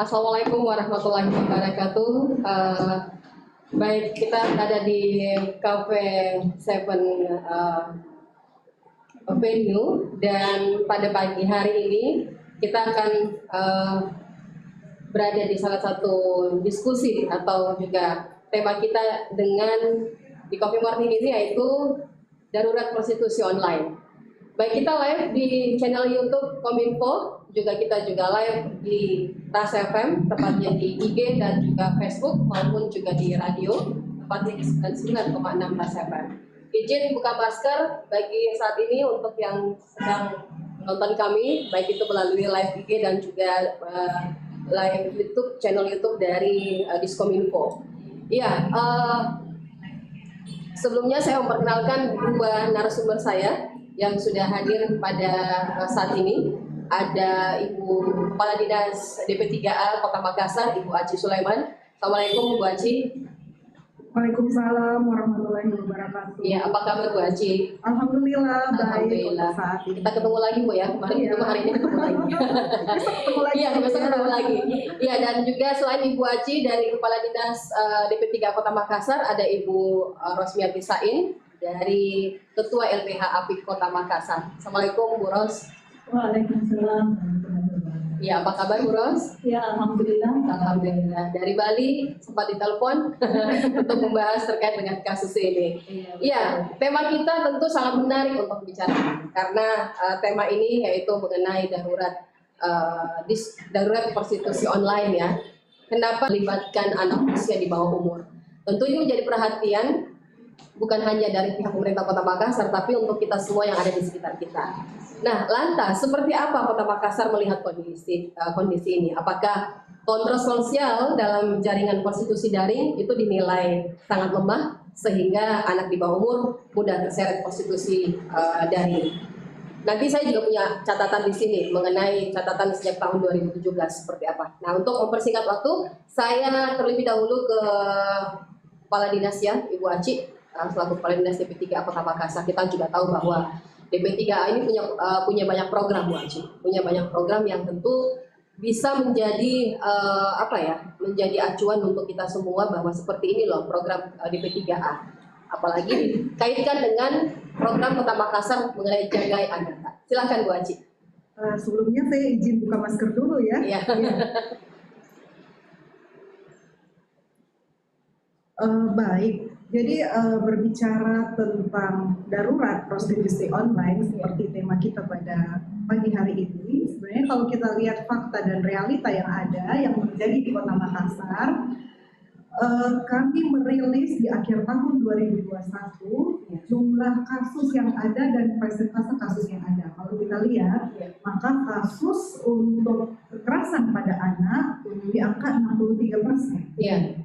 Assalamualaikum warahmatullahi wabarakatuh. Baik, kita ada di Cafe Seven Venue, dan pada pagi hari ini kita akan berada di salah satu diskusi atau juga tema kita dengan di Coffee Morning ini, yaitu darurat prostitusi online. Baik, kita live di channel YouTube Kominfo, kita juga live di Ras FM, tepatnya di IG dan juga Facebook, maupun juga di radio, tepatnya di 99,6 Ras FM. Izin buka masker bagi saat ini untuk yang sedang menonton kami, baik itu melalui live IG dan juga live YouTube, channel YouTube dari Diskominfo. Iya, sebelumnya saya memperkenalkan dua narasumber saya yang sudah hadir pada saat ini. Ada Ibu Kepala Dinas DP3A Kota Makassar, Ibu Aci Sulaiman. Assalamualaikum Bu Aci. Waalaikumsalam warahmatullahi wabarakatuh. Iya, apa kabar Bu Aci? Alhamdulillah baik. Alhamdulillah. Saat ini. Kita ketemu lagi Bu ya. Kemarin ketemu, hari ini ketemu lagi. Ketemu lagi. Iya, besok ketemu lagi. Iya, dan juga selain Ibu Aci dari Kepala Dinas DP3 Kota Makassar, ada Ibu Rosmiati Sain dari Ketua LPH APIK Kota Makassar. Assalamualaikum Bu Ros. Waalaikumsalam. Ya, apa kabar Bu Ros? Ya, alhamdulillah. Alhamdulillah. Dari Bali sempat ditelepon untuk membahas terkait dengan kasus ini. Iya, tema kita tentu sangat menarik untuk bicara karena tema ini yaitu mengenai darurat prostitusi online ya. Kenapa melibatkan anak usia di bawah umur? Tentu ini menjadi perhatian bukan hanya dari pihak pemerintah Kota Makassar, tapi untuk kita semua yang ada di sekitar kita. Nah, lantas seperti apa Kota Makassar melihat kondisi ini? Apakah kontrol sosial dalam jaringan prostitusi daring itu dinilai sangat lemah sehingga anak di bawah umur mudah terseret prostitusi daring? Nanti saya juga punya catatan di sini mengenai catatan sejak tahun 2017 seperti apa. Nah, untuk mempersingkat waktu, saya terlebih dahulu ke Kepala Dinas ya, Ibu Aci, selaku Kepala Dinas DP3 Kota Makassar. Kita juga tahu bahwa DP3A ini punya banyak program, Bu Aci. Punya banyak program yang tentu bisa menjadi menjadi acuan untuk kita semua bahwa seperti ini loh program DP3A. Apalagi dikaitkan dengan program Kota Makassar mengenai Jagai Agatha. Silakan Bu Aci. Sebelumnya saya izin buka masker dulu ya. Iya. Baik. Jadi berbicara tentang darurat prostitusi online seperti tema kita pada pagi hari ini, sebenarnya kalau kita lihat fakta dan realita yang ada yang terjadi di Kota Makassar, kami merilis di akhir tahun 2021 jumlah kasus yang ada dan persentase kasus yang ada. Kalau kita lihat, maka kasus untuk kekerasan pada anak di angka 63%.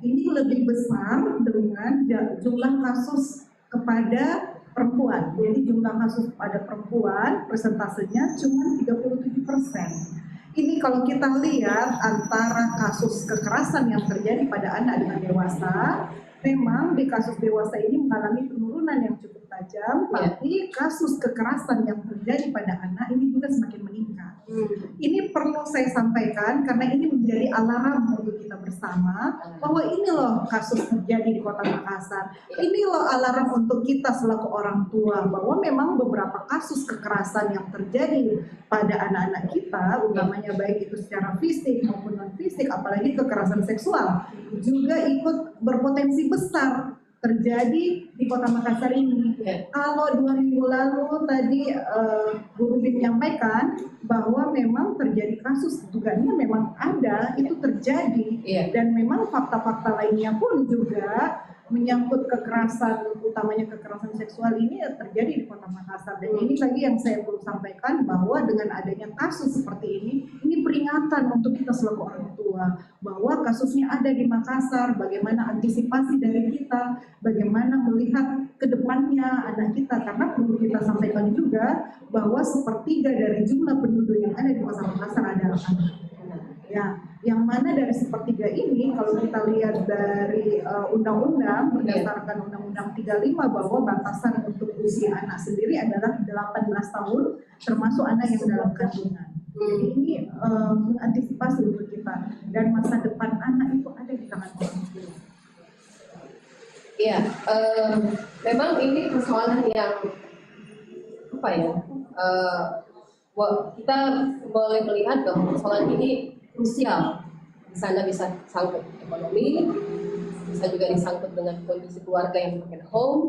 Ini lebih besar dengan jumlah kasus kepada perempuan. Jadi jumlah kasus pada perempuan persentasenya cuma 37%. Ini kalau kita lihat antara kasus kekerasan yang terjadi pada anak dengan dewasa, memang di kasus dewasa ini mengalami penurunan yang cukup tajam, tapi kasus kekerasan yang terjadi pada anak ini juga semakin meningkat. Ini perlu saya sampaikan karena ini menjadi alarm untuk kita bersama bahwa ini loh kasus terjadi di Kota Makassar. Ini loh alarm untuk kita selaku orang tua bahwa memang beberapa kasus kekerasan yang terjadi pada anak-anak kita, utamanya baik itu secara fisik maupun non fisik, apalagi kekerasan seksual, juga ikut berpotensi besar terjadi di Kota Makassar ini. Kalau 2 minggu lalu tadi Bu Rubin menyampaikan bahwa memang terjadi kasus, dugaannya memang ada, itu terjadi, dan memang fakta-fakta lainnya pun juga menyangkut kekerasan, utamanya kekerasan seksual ini terjadi di Kota Makassar. Dan ini lagi yang saya perlu sampaikan bahwa dengan adanya kasus seperti ini peringatan untuk kita selaku orang tua bahwa kasusnya ada di Makassar, bagaimana antisipasi dari kita, bagaimana melihat ke depannya anak kita, karena perlu kita sampaikan juga bahwa sepertiga dari jumlah penduduk yang ada di Kota Makassar adalah anak. Ya, yang mana dari sepertiga ini kalau kita lihat dari undang-undang berdasarkan Undang-Undang 35 bahwa batasan untuk usia anak sendiri adalah 18 tahun termasuk anak yang dalam kandungan. Jadi ini antisipasi untuk kita, dan masa depan anak itu ada di tangan orang tua. Iya, memang ini persoalan yang apa ya? Kita boleh melihat bahwa persoalan ini krusial. Di sana bisa sangkut ekonomi, bisa juga disangkut dengan kondisi keluarga yang broken home.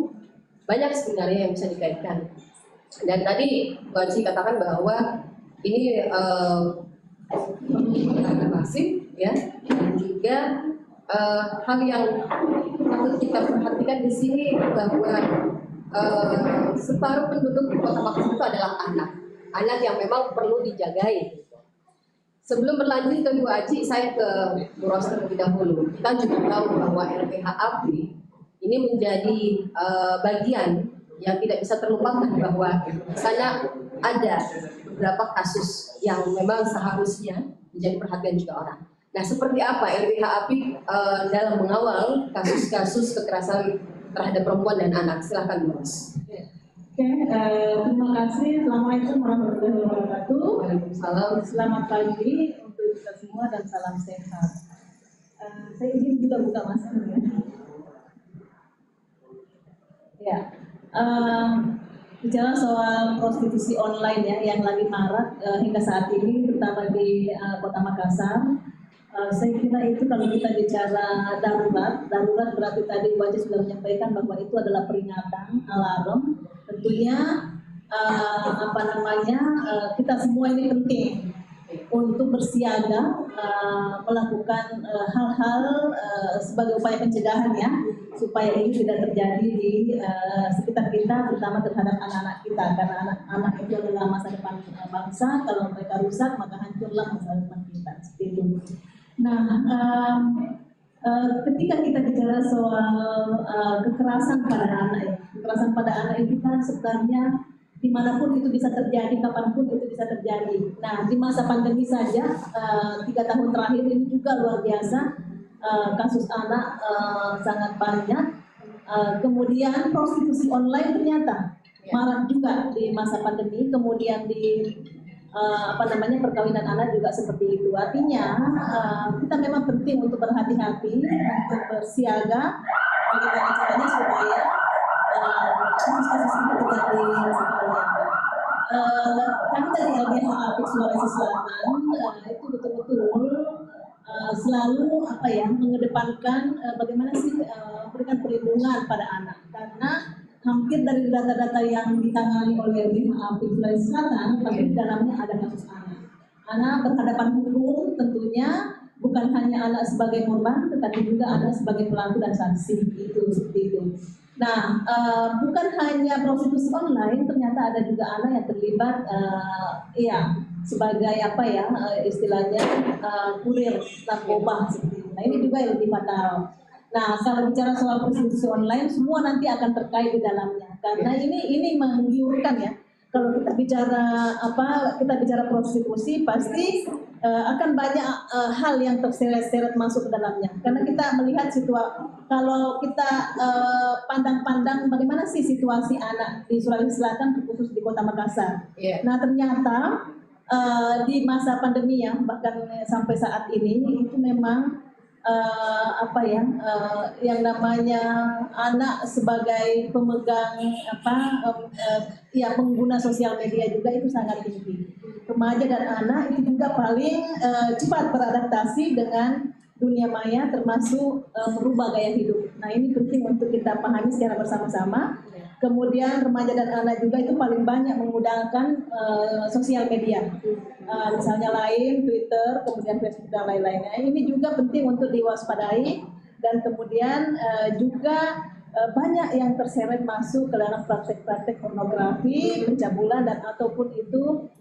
Banyak sebenarnya yang bisa dikaitkan. Dan tadi Bu Aci katakan bahwa ini karena masif, ya, dan juga hal yang patut kita perhatikan di sini bahwa separuh penduduk Kota Makassar itu adalah anak yang memang perlu dijagai. Sebelum berlanjut ke Bu Aci, saya ke Bu Ros terlebih dahulu. Kita juga tahu bahwa LBH APRI ini menjadi bagian yang tidak bisa terlupakan, bahwa di sana ada beberapa kasus yang memang seharusnya menjadi perhatian juga orang. Nah, seperti apa LBH APRI dalam mengawal kasus-kasus kekerasan terhadap perempuan dan anak? Silahkan Bu Ros. Terima kasih. Assalamualaikum warahmatullahi wabarakatuh. Waalaikumsalam. Selamat pagi untuk kita semua dan salam sehat. Saya izin juga buka masker ya. Ya, bicara soal prostitusi online ya yang lagi marak hingga saat ini, terutama di Kota Makassar. Saya kira itu kalau kita bicara darurat berarti tadi Bu Aci sudah menyampaikan bahwa itu adalah peringatan, alarm. Tentunya kita semua ini penting untuk bersiaga melakukan hal-hal sebagai upaya pencegahan ya, supaya ini tidak terjadi di sekitar kita, terutama terhadap anak-anak kita, karena anak-anak itu adalah masa depan bangsa. Kalau mereka rusak maka hancurlah masa depan kita, seperti itu. Nah, ketika kita bicara soal kekerasan pada anak ya, kekerasan pada anak itu kan sebenarnya dimanapun itu bisa terjadi, kapanpun itu bisa terjadi. Nah, di masa pandemi saja 3 tahun terakhir ini juga luar biasa, kasus anak sangat banyak. Kemudian prostitusi online ternyata marak juga di masa pandemi. Kemudian di perkawinan anak juga seperti itu. Artinya kita memang penting untuk berhati-hati, untuk bersiaga bagaimana caranya supaya kasus-kasus ini tidak dilakukan. Kami dari LBH APRI Sulawesi Selatan itu betul-betul selalu mengedepankan bagaimana sih memberikan perlindungan pada anak, karena hampir dari data-data yang ditangani oleh LBH APRI Sulawesi Selatan pasti di dalamnya ada kasus anak. Anak berhadapan hukum tentunya bukan hanya anak sebagai korban, tetapi juga anak sebagai pelaku dan saksi, itu seperti itu. Nah, bukan hanya prostitusi online, ternyata ada juga anak yang terlibat, sebagai istilahnya kurir narkoba seperti itu. Nah, ini juga yang lebih fatal. Nah, kalau bicara soal prostitusi online, semua nanti akan terkait di dalamnya, karena ini menggiurkan ya. Kalau kita bicara prostitusi, pasti akan banyak hal yang terseret-seret masuk ke dalamnya. Karena kita melihat kalau kita pandang-pandang bagaimana sih situasi anak di Sulawesi Selatan, khusus di Kota Makassar. Yeah. Nah, ternyata di masa pandemi ya, bahkan sampai saat ini itu memang yang namanya anak sebagai pemegang pengguna sosial media juga itu sangat tinggi. Remaja dan anak itu juga paling cepat beradaptasi dengan dunia maya, termasuk merubah gaya hidup. Nah, ini penting untuk kita pahami secara bersama-sama. Kemudian remaja dan anak juga itu paling banyak menggunakan sosial media, misalnya Line, Twitter, kemudian Facebook dan lain-lainnya. Ini juga penting untuk diwaspadai, dan kemudian juga banyak yang terseret masuk ke dalam praktek-praktek pornografi, pencabulan, dan ataupun itu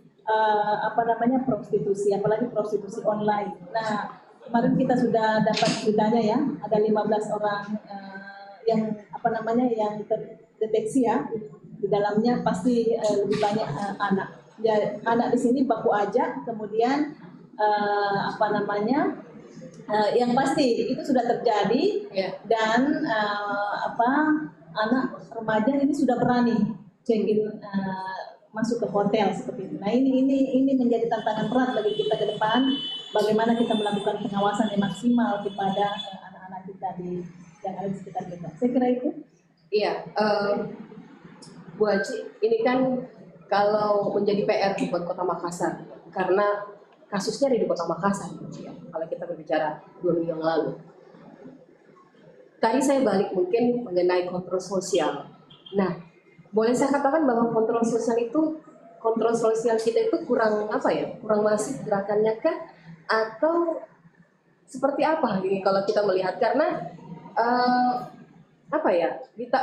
prostitusi, apalagi prostitusi online. Nah, kemarin kita sudah dapat beritanya ya, ada 15 orang yang terdeteksi ya, di dalamnya pasti lebih banyak anak. Ya, anak di sini baku aja, kemudian yang pasti itu sudah terjadi, dan anak remaja ini sudah berani check-in masuk ke hotel seperti itu. Nah ini menjadi tantangan berat bagi kita ke depan, bagaimana kita melakukan pengawasan yang maksimal kepada anak-anak kita yang ada di sekitar kita. Saya kira itu. Iya, Bu Haji, ini kan kalau menjadi PR buat Kota Makassar, karena kasusnya ada di Kota Makassar, ya, kalau kita berbicara 2 minggu yang lalu. Tadi saya balik mungkin mengenai kontrol sosial. Nah, boleh saya katakan bahwa kontrol sosial kita itu kurang apa ya? Kurang masif gerakannya kah? Atau seperti apa ini kalau kita melihat? Karena apa ya?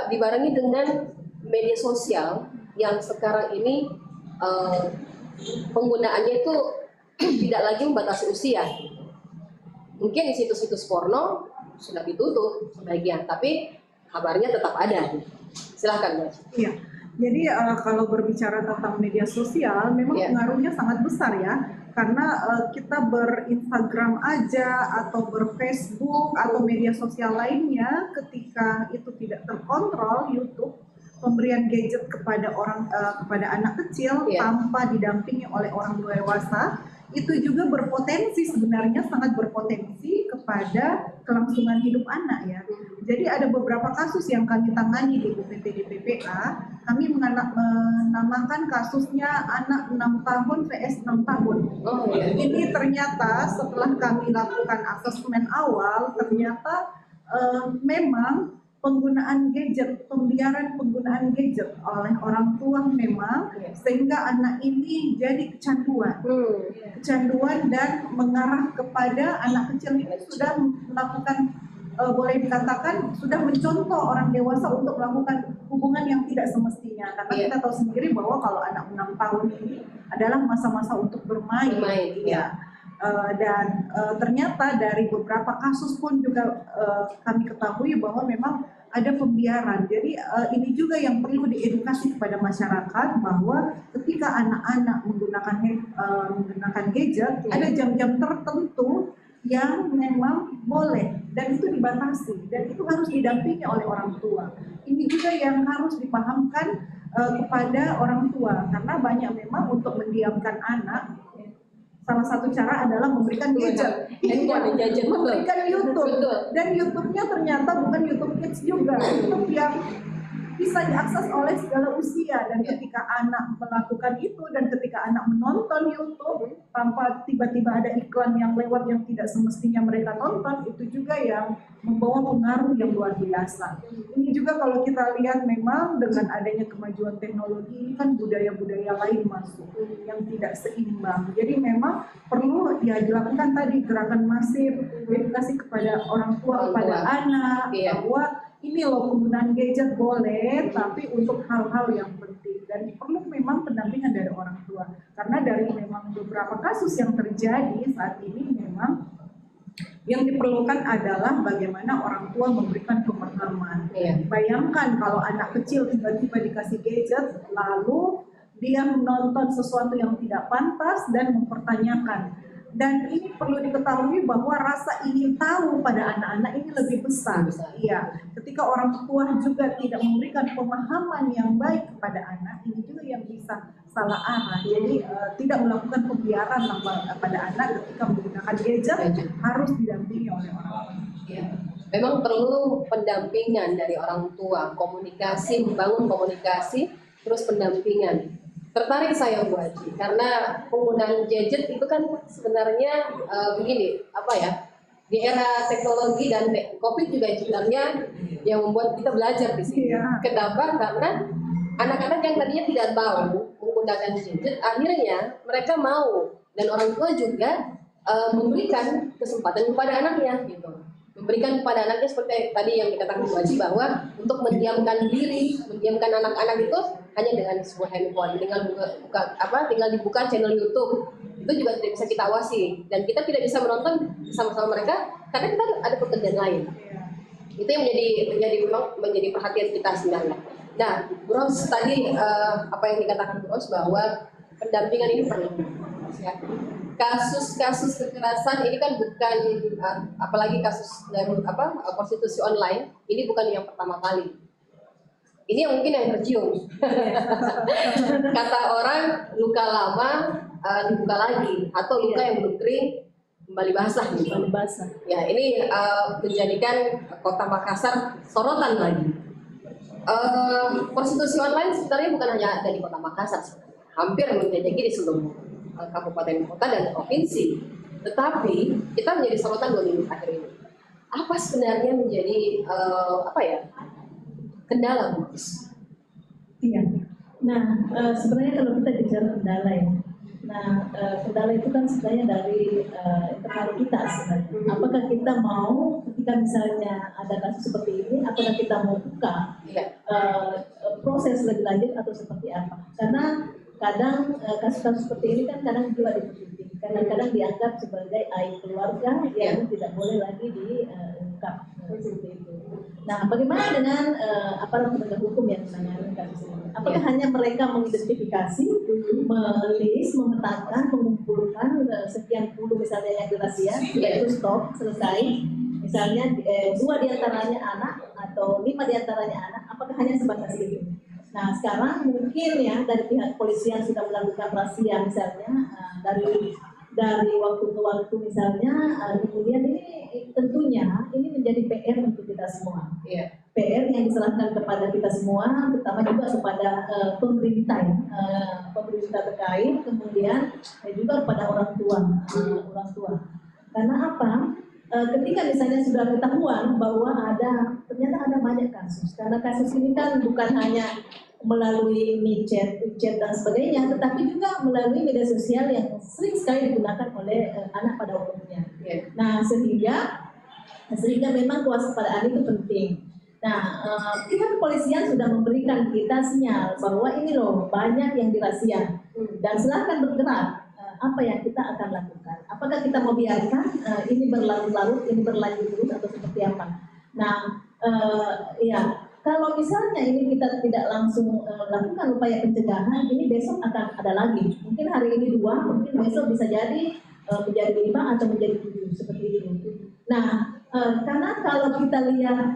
Dibarengi dengan media sosial yang sekarang ini penggunaannya itu tidak lagi membatasi usia. Mungkin di situs-situs porno sudah ditutup sebagian, tapi kabarnya tetap ada. Silahkan, Mbak. Iya. Jadi kalau berbicara tentang media sosial, memang pengaruhnya sangat besar ya. Karena kita berinstagram aja atau berfacebook atau media sosial lainnya, ketika itu tidak terkontrol, YouTube pemberian gadget kepada kepada anak kecil tanpa didampingi oleh orang dewasa, itu juga berpotensi, sebenarnya sangat berpotensi kepada kelangsungan hidup anak ya. Jadi ada beberapa kasus yang kami tangani di UPT DPPA, kami menamakan kasusnya anak 6 tahun vs 6 tahun. Ini ternyata setelah kami lakukan asesmen awal, ternyata memang penggunaan gadget, pembiaran penggunaan gadget oleh orang tua memang sehingga anak ini jadi kecanduan dan mengarah kepada anak kecil ini sudah melakukan boleh dikatakan sudah mencontoh orang dewasa untuk melakukan hubungan yang tidak semestinya, karena kita tahu sendiri bahwa kalau anak 6 tahun ini adalah masa-masa untuk bermain. Dan ternyata dari beberapa kasus pun juga kami ketahui bahwa memang ada pembiaran. Jadi ini juga yang perlu diedukasi kepada masyarakat bahwa ketika anak-anak menggunakan gadget, ada jam-jam tertentu yang memang boleh dan itu dibatasi dan itu harus didampingi oleh orang tua. Ini juga yang harus dipahamkan kepada orang tua, karena banyak memang untuk mendiamkan anak. Salah satu cara adalah memberikan gadget, memberikan YouTube, dan YouTube-nya ternyata bukan YouTube Kids juga, YouTube yang bisa diakses oleh segala usia. Dan ketika anak melakukan itu dan ketika anak menonton YouTube tanpa tiba-tiba ada iklan yang lewat yang tidak semestinya mereka tonton, itu juga yang membawa pengaruh yang luar biasa. Ini juga kalau kita lihat memang dengan adanya kemajuan teknologi kan budaya-budaya lain masuk yang tidak seimbang. Jadi memang perlu ya dilakukan tadi gerakan masif, edukasi kepada orang tua, kepada anak bahwa ini loh penggunaan gadget boleh, tapi untuk hal-hal yang penting dan perlu memang pendampingan dari orang tua. Karena dari memang beberapa kasus yang terjadi saat ini memang yang diperlukan adalah bagaimana orang tua memberikan pemahaman. Bayangkan kalau anak kecil tiba-tiba dikasih gadget, lalu dia menonton sesuatu yang tidak pantas dan mempertanyakan. Dan ini perlu diketahui bahwa rasa ingin tahu pada anak-anak ini lebih besar. Iya, ketika orang tua juga tidak memberikan pemahaman yang baik kepada anak, ini juga yang bisa salah arah. Jadi tidak melakukan pembiaran pada anak ketika menggunakan gadget, harus didampingi oleh orang tua. Memang perlu pendampingan dari orang tua, komunikasi, membangun komunikasi, terus pendampingan. Tertarik saya Bu Haji, karena penggunaan gadget itu kan sebenarnya begini, apa ya, di era teknologi dan COVID juga sebenarnya yang membuat kita belajar di sini. Kenapa? Karena anak-anak yang tadinya tidak tahu menggunakan gadget, akhirnya mereka mau, dan orang tua juga memberikan kesempatan kepada anaknya, gitu. Memberikan kepada anaknya seperti tadi yang dikatakan Bu Haji, bahwa untuk mendiamkan diri, mendiamkan anak-anak itu hanya dengan sebuah handphone, tinggal dibuka channel YouTube, itu juga tidak bisa kita awasi dan kita tidak bisa menonton sama-sama mereka karena kita ada pekerjaan lain. Itu yang menjadi perhatian kita sebenarnya. Nah, Bros tadi apa yang dikatakan Bros bahwa pendampingan ini perlu. Ya. Kasus-kasus kekerasan ini kan bukan apalagi kasus dari prostitusi online, ini bukan yang pertama kali. Ini yang mungkin yang tercium. Kata orang luka lama dibuka lagi, atau luka yang belum kering kembali basah gitu. Kembali basah. Ya, ini menjadikan Kota Makassar sorotan lagi. Prostitusi online sebenarnya bukan hanya ada di Kota Makassar, hampir menjajaki di seluruh kabupaten kota dan provinsi. Tetapi kita menjadi sorotan 2 minggu terakhir ini. Apa sebenarnya menjadi kendala, Bu? Iya. Nah, sebenarnya kalau kita bicara kendala ya, kendala itu kan sebenarnya dari internal kita sebenarnya. Apakah kita mau ketika misalnya ada kasus seperti ini, apakah kita mau buka proses lebih lanjut atau seperti apa? Karena kadang kasus-kasus seperti ini kan kadang juga ditutupi, kadang-kadang dianggap sebagai aib keluarga yang tidak boleh lagi diungkap seperti itu. Nah, bagaimana dengan aparat penegak hukum yang menangani kasus ini? Apakah hanya mereka mengidentifikasi, melis, memetakan, mengumpulkan sekian puluh misalnya yang dirahsia, yaitu stop, selesai. Misalnya 2 diantaranya anak atau 5 diantaranya anak, apakah hanya sebatas itu? Nah, sekarang mungkin ya dari pihak polisian sudah melakukan razia misalnya dari waktu ke waktu misalnya, kemudian ini tentunya ini menjadi PR untuk kita semua. PR yang diserahkan kepada kita semua, terutama juga kepada pemerintah terkait, kemudian juga kepada orang tua. Karena apa? Ketika misalnya sudah ketahuan bahwa ternyata ada banyak kasus, karena kasus ini kan bukan hanya melalui chat dan sebagainya, tetapi juga melalui media sosial yang sering sekali digunakan oleh anak pada umumnya. Nah, sehingga memang kewaspadaan itu penting. Nah, pihak kepolisian sudah memberikan kita sinyal bahwa ini loh banyak yang dirahsia dan silahkan bergerak. Apa yang kita akan lakukan? Apakah kita mau biarkan ini berlarut-larut, ini berlanjut terus atau seperti apa? Nah, kalau misalnya ini kita tidak langsung lakukan upaya pencegahan, ini besok akan ada lagi. Mungkin hari ini 2, mungkin besok bisa jadi menjadi 5 atau menjadi 7 seperti itu. Nah, karena kalau kita lihat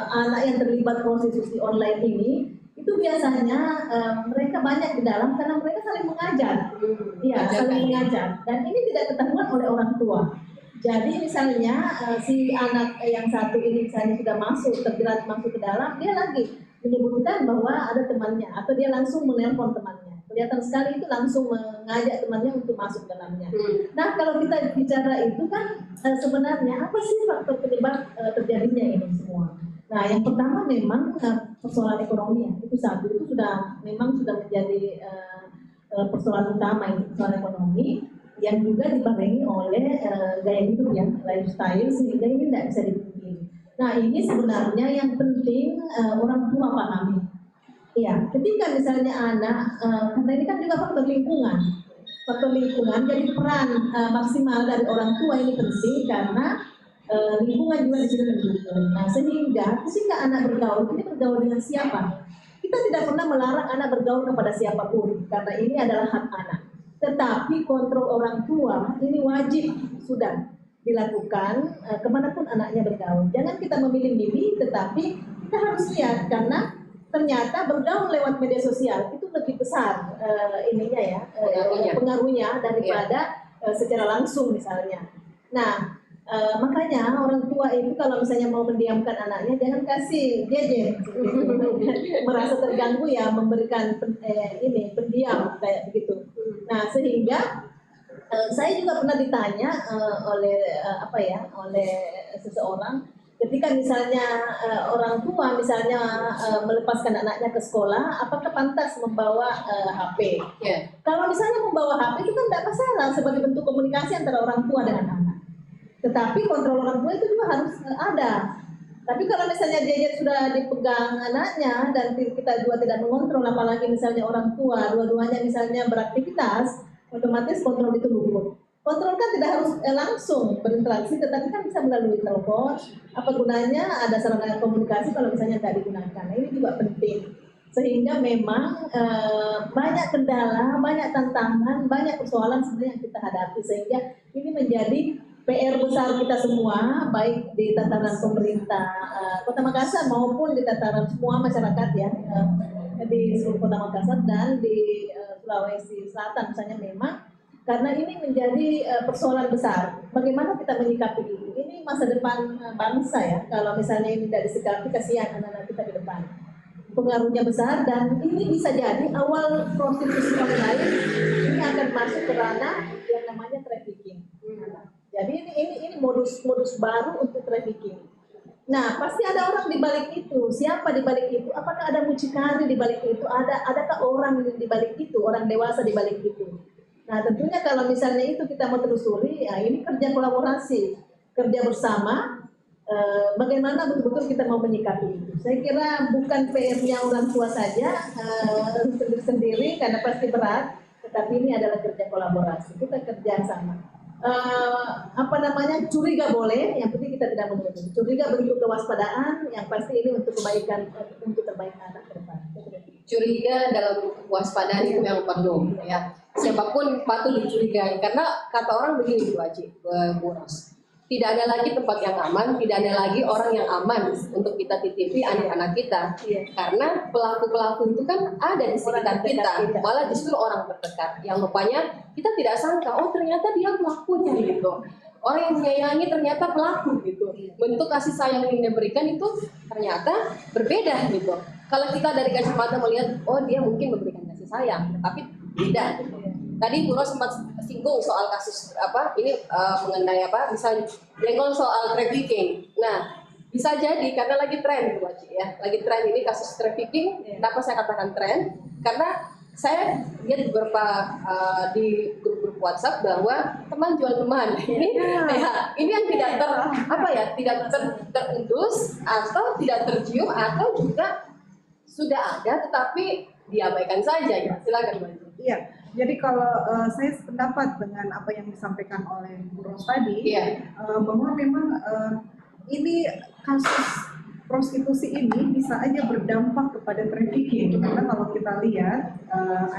anak yang terlibat prostitusi online ini, itu biasanya mereka banyak di dalam karena mereka saling mengajar, saling mengajar, dan ini tidak ketahuan oleh orang tua. Jadi misalnya si anak yang satu ini misalnya sudah terjerat masuk ke dalam, dia lagi menyebutkan bahwa ada temannya, atau dia langsung menelpon temannya. Kelihatan sekali itu langsung mengajak temannya untuk masuk dalamnya. Nah, kalau kita bicara itu kan sebenarnya apa sih faktor penyebab terjadinya ini semua? Nah, yang pertama memang persoalan ekonomi, itu satu, itu memang sudah menjadi persoalan utama, itu persoalan ekonomi yang juga dibarengi oleh gaya hidup ya, lifestyle, sehingga ini tidak bisa dipungkiri. Nah, ini sebenarnya yang penting orang tua pahami. Ya, ketika misalnya anak, karena ini kan juga faktor lingkungan, jadi peran maksimal dari orang tua ini penting karena lingkungan juga di sini mendukung. Nah, sehingga ketika anak bergaul, ini bergaul dengan siapa? Kita tidak pernah melarang anak bergaul kepada siapapun, karena ini adalah hak anak. Tetapi kontrol orang tua ini wajib sudah dilakukan kemanapun anaknya bergaul. Jangan kita memilih-milih, tetapi kita harus lihat karena ternyata bergaul lewat media sosial itu lebih besar pengaruhnya daripada secara langsung misalnya. Nah, makanya orang tua itu kalau misalnya mau mendiamkan anaknya jangan kasih gadget, merasa terganggu ya memberikan pendiam kayak begitu. Nah, sehingga saya juga pernah ditanya oleh seseorang, ketika misalnya orang tua misalnya melepaskan anaknya ke sekolah, apakah pantas membawa HP? Kalau misalnya membawa HP itu kan tidak masalah sebagai bentuk komunikasi antara orang tua dengan anak. Tetapi kontrol orang tua itu juga harus ada. Tapi kalau misalnya gadget sudah dipegang anaknya dan kita juga tidak mengontrol, apalagi misalnya orang tua dua-duanya misalnya beraktivitas, otomatis kontrol itu luput. Kontrol kan tidak harus langsung berinteraksi, tetapi kan bisa melalui telepon. Apa gunanya ada sarana komunikasi kalau misalnya tidak digunakan? Nah, ini juga penting. Sehingga memang banyak kendala, banyak tantangan, banyak persoalan sebenarnya yang kita hadapi. Sehingga ini menjadi PR besar kita semua, baik di tataran pemerintah Kota Makassar maupun di tataran semua masyarakat ya, di seluruh Kota Makassar dan di Sulawesi Selatan misalnya, memang karena ini menjadi persoalan besar. Bagaimana kita menyikapi ini? Ini masa depan bangsa ya. Kalau misalnya ini tidak disikapi, kasihan anak-anak kita di depan. Pengaruhnya besar dan ini bisa jadi awal prostitusi online ini akan masuk ke ranah yang namanya trafficking. Jadi ini modus baru untuk trafficking. Nah, pasti ada orang di balik itu. Siapa di balik itu? Apakah ada mucikari di balik itu? Adakah orang di balik itu? Orang dewasa di balik itu? Nah, tentunya kalau misalnya itu kita mau telusuri, ya ini kerja kolaborasi, kerja bersama. Bagaimana betul-betul kita mau menyikapi itu? Saya kira bukan PR-nya orang tua saja sendiri-sendiri karena pasti berat, tetapi ini adalah kerja kolaborasi. Kita kerja sama. Curiga boleh, yang penting kita tidak menuduh. Curiga bentuk kewaspadaan, yang pasti ini untuk kebaikan, untuk kebaikan anak ke depan. Curiga dalam kewaspadaan itu yang perlu ya. Siapapun patut dicurigai karena kata orang begini Bu Ros. Tidak ada lagi tempat yang aman, tidak ada lagi orang yang aman untuk kita titipi anak-anak kita. Karena pelaku-pelaku itu kan ada di sekitar kita, malah justru orang terdekat. Yang rupanya kita tidak sangka, oh ternyata dia pelakunya gitu. Orang yang menyayangi ternyata pelaku gitu. Bentuk kasih sayang yang diberikan itu ternyata berbeda gitu. Kalau kita dari kacamata melihat, oh dia mungkin memberikan kasih sayang, tapi tidak gitu. Tadi Bu Ros sempat singgung soal kasus mengenai misalnya jengkol soal trafficking. Nah, bisa jadi karena lagi tren Bu Aci ya, lagi tren ini kasus trafficking. Kenapa saya katakan tren? Karena saya lihat beberapa di grup-grup WhatsApp bahwa teman jual teman. Ini yang tidak terendus atau tidak tercium atau juga sudah ada tetapi diabaikan saja ya. Silakan Bu Aci. Iya, jadi kalau saya sependapat dengan apa yang disampaikan oleh Bu Ros tadi, bahwa memang ini kasus prostitusi ini bisa aja berdampak kepada trafficking. Karena kalau kita lihat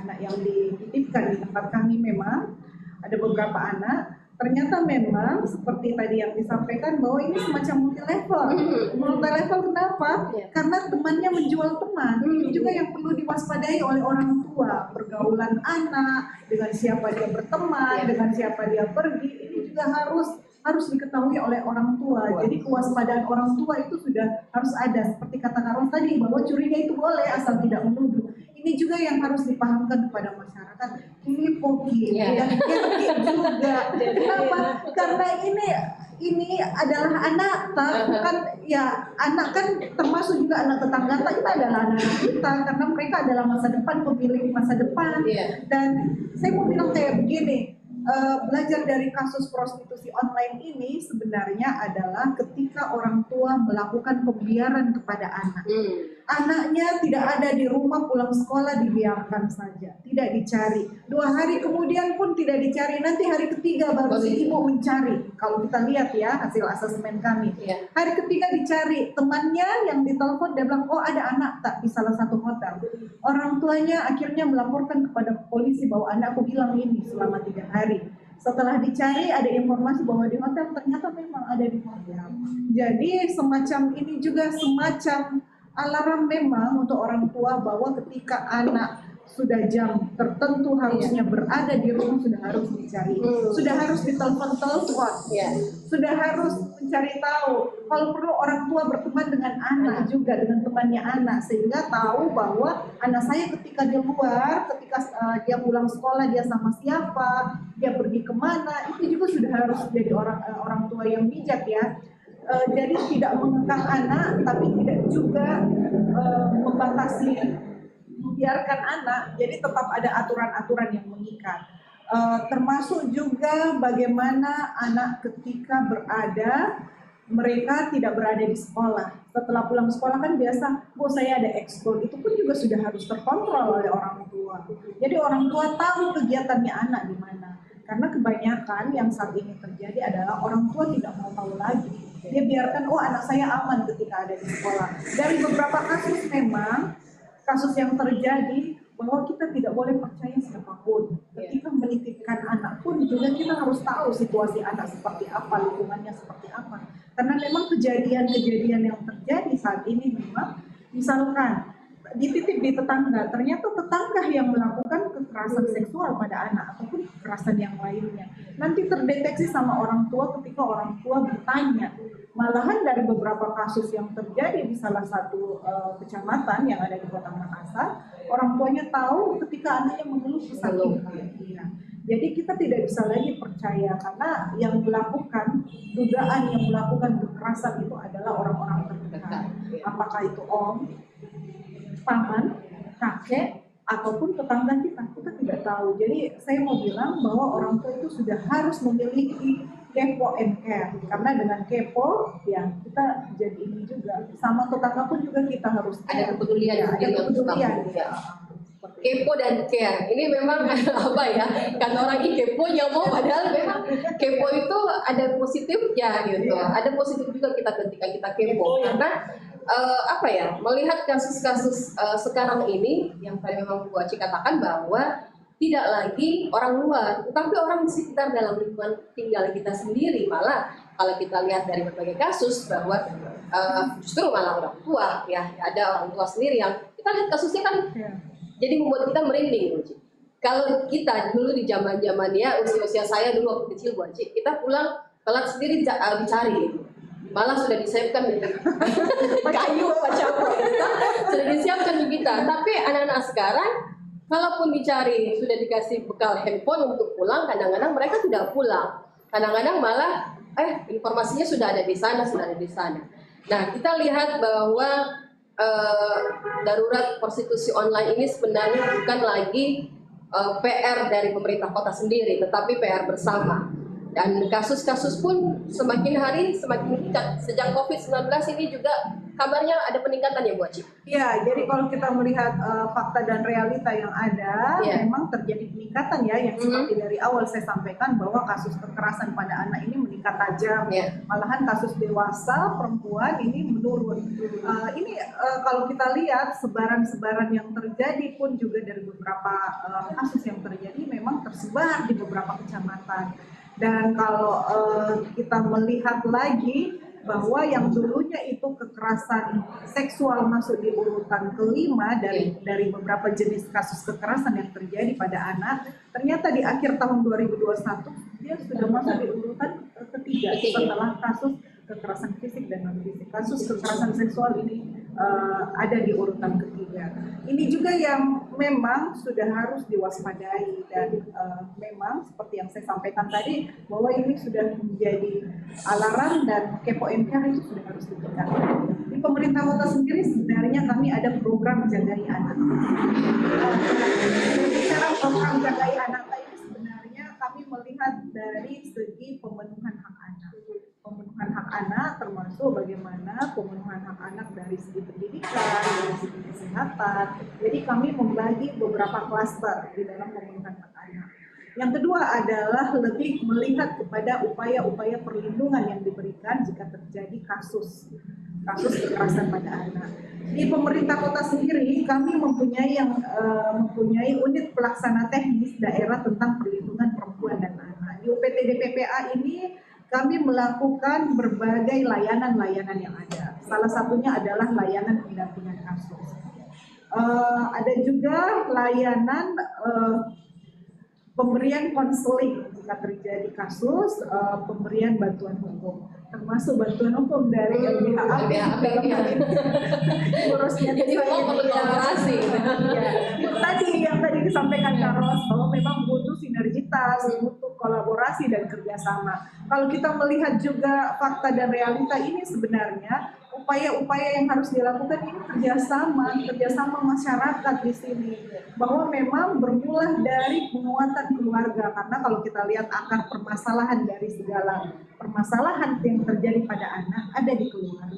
anak yang dititipkan di tempat kami memang ada beberapa anak, ternyata memang seperti tadi yang disampaikan bahwa ini semacam multi level. Multi level kenapa? Karena temannya menjual teman. Ini juga yang perlu diwaspadai oleh orang tua. Pergaulan anak, dengan siapa dia berteman, dengan siapa dia pergi, ini juga harus diketahui oleh orang tua. Jadi kewaspadaan orang tua itu sudah harus ada. Seperti kata Kak Ros tadi, bahwa curiga itu boleh asal tidak menuduh. Ini juga yang harus dipahamkan kepada masyarakat. Ini poki dan kerki juga. Kenapa? Karena ini adalah anak, bukan ya anak kan termasuk juga anak tetangga kita adalah anak kita karena mereka adalah masa depan, pemilik masa depan. Dan saya mau bilang kayak begini. Belajar dari kasus prostitusi online ini sebenarnya adalah ketika orang tua melakukan pembiaran kepada anak. Anaknya tidak ada di rumah, pulang sekolah dibiarkan saja, tidak dicari. 2 hari kemudian pun tidak dicari, nanti hari ketiga baru si ibu mencari. Kalau kita lihat ya hasil asesmen kami, hari ketiga dicari, temannya yang ditelepon dia bilang, oh ada anak tak di salah satu hotel. Orang tuanya akhirnya melaporkan kepada polisi bahwa anakku hilang ini selama 3 hari. Setelah dicari ada informasi bahwa di hotel, ternyata memang ada di hotel. Jadi semacam ini juga semacam alarm memang untuk orang tua bahwa ketika anak sudah jam tertentu harusnya berada di rumah, sudah harus dicari, sudah harus ditelepon-telepon, sudah harus mencari tahu. Kalau perlu orang tua berteman dengan anak juga, dengan temannya anak, sehingga tahu bahwa anak saya ketika di luar, ketika dia pulang sekolah dia sama siapa, dia pergi kemana, itu juga sudah harus jadi orang tua yang bijak ya. Jadi tidak mengekang anak, tapi tidak juga membatasi, membiarkan anak. Jadi tetap ada aturan-aturan yang mengikat. Termasuk juga bagaimana anak ketika berada, mereka tidak berada di sekolah. Setelah pulang sekolah kan biasa, bu saya ada ekskul, itu pun juga sudah harus terkontrol oleh orang tua. Jadi orang tua tahu kegiatannya anak di mana. Karena kebanyakan yang saat ini terjadi adalah orang tua tidak mau tahu lagi. Dia biarkan, oh anak saya aman ketika ada di sekolah. Dari beberapa kasus memang, kasus yang terjadi bahwa kita tidak boleh percaya siapapun. Ketika menitipkan anak pun pun juga kita harus tahu situasi anak seperti apa, lingkungannya seperti apa. Karena memang kejadian-kejadian yang terjadi saat ini memang misalkan dititip di tetangga, ternyata tetangga yang melakukan kekerasan seksual pada anak ataupun kekerasan yang lainnya. Nanti terdeteksi sama orang tua ketika orang tua bertanya. Malahan dari beberapa kasus yang terjadi di salah satu kecamatan yang ada di Kota Makassar, orang tuanya tahu ketika anaknya mengeluh kesakitan. Ya. Jadi kita tidak bisa lagi percaya karena yang melakukan dugaan yang melakukan kekerasan itu adalah orang-orang terdekat. Apakah itu om, paman, kakek, ataupun tetangga kita tidak tahu. Jadi saya mau bilang bahwa orang tua itu sudah harus memiliki kepo and care, karena dengan kepo ya kita jadi ini juga sama tetangga pun juga kita harus ada kepedulian, ya, ada kepedulian. Ya. Kepo dan care ini memang apa ya, kan orang ini kepo mau padahal memang kepo itu ada positifnya gitu, ada positif juga kita ketika kita kepo karena apa ya, melihat kasus-kasus sekarang ini yang tadi memang Bu Aci katakan bahwa tidak lagi orang luar, tetapi orang di sekitar dalam lingkungan tinggal kita sendiri. Malah kalau kita lihat dari berbagai kasus bahwa justru malah orang tua ya, ada orang tua sendiri yang kita lihat kasusnya kan jadi membuat kita merinding, Bu Aci. Kalau kita dulu di zaman-zaman ya usia saya dulu waktu kecil Bu Aci, kita pulang telat sendiri dicari. Malah sudah disiapkan kayu macam sudah disiapkan di kita. Tapi anak-anak sekarang kalaupun dicari sudah dikasih bekal handphone untuk pulang, kadang-kadang mereka tidak pulang. Kadang-kadang malah informasinya sudah ada di sana, Nah, kita lihat bahwa darurat prostitusi online ini sebenarnya bukan lagi PR dari pemerintah kota sendiri, tetapi PR bersama. Dan kasus-kasus pun semakin hari semakin meningkat. Sejak COVID-19 ini juga kabarnya ada peningkatan ya Bu Aci? Ya, jadi kalau kita melihat fakta dan realita yang ada, memang terjadi peningkatan ya, yang seperti dari awal saya sampaikan bahwa kasus kekerasan pada anak ini meningkat tajam. Malahan kasus dewasa perempuan ini menurun. Ini kalau kita lihat sebaran-sebaran yang terjadi pun juga dari beberapa kasus yang terjadi memang tersebar di beberapa kecamatan. Dan kalau kita melihat lagi bahwa yang dulunya itu kekerasan seksual masuk di urutan kelima dari beberapa jenis kasus kekerasan yang terjadi pada anak, ternyata di akhir tahun 2021 dia sudah masuk di urutan ketiga setelah kasus kekerasan fisik dan non fisik. Kasus kekerasan seksual ini ada di urutan ketiga. Ini juga yang memang sudah harus diwaspadai dan memang seperti yang saya sampaikan tadi bahwa ini sudah menjadi alarm dan kepo MK itu sudah harus ditingkatkan. Di pemerintah kota sendiri sebenarnya kami ada program Jagai Anak. Bicara program Jagai Anak ini sebenarnya kami melihat dari segi pemenuhan hak anak. Pemenuhan hak anak termasuk bagaimana pemenuhan hak anak dari segi pendidikan, dari segi kesehatan. Jadi kami membagi beberapa klaster di dalam pemenuhan hak anak. Yang kedua adalah lebih melihat kepada upaya-upaya perlindungan yang diberikan jika terjadi kasus kekerasan pada anak. Di pemerintah kota sendiri kami mempunyai unit pelaksana teknis daerah tentang perlindungan perempuan dan anak. Di UPTD PPA ini kami melakukan berbagai layanan-layanan yang ada. Salah satunya adalah layanan pendampingan kasus. Ada juga layanan pemberian konseling jika terjadi kasus, pemberian bantuan hukum, termasuk bantuan hukum dari LBH dalam hal ini urusnya. Jadi memang perlu kolaborasi. Tadi yang tadi disampaikan Carlos bahwa memang butuh sinergitas, butuh kolaborasi dan kerjasama. Kalau kita melihat juga fakta dan realita ini sebenarnya upaya-upaya yang harus dilakukan ini kerjasama masyarakat di sini, bahwa memang bermula dari penguatan keluarga, karena kalau kita lihat akar permasalahan dari segala permasalahan yang terjadi pada anak ada di keluarga.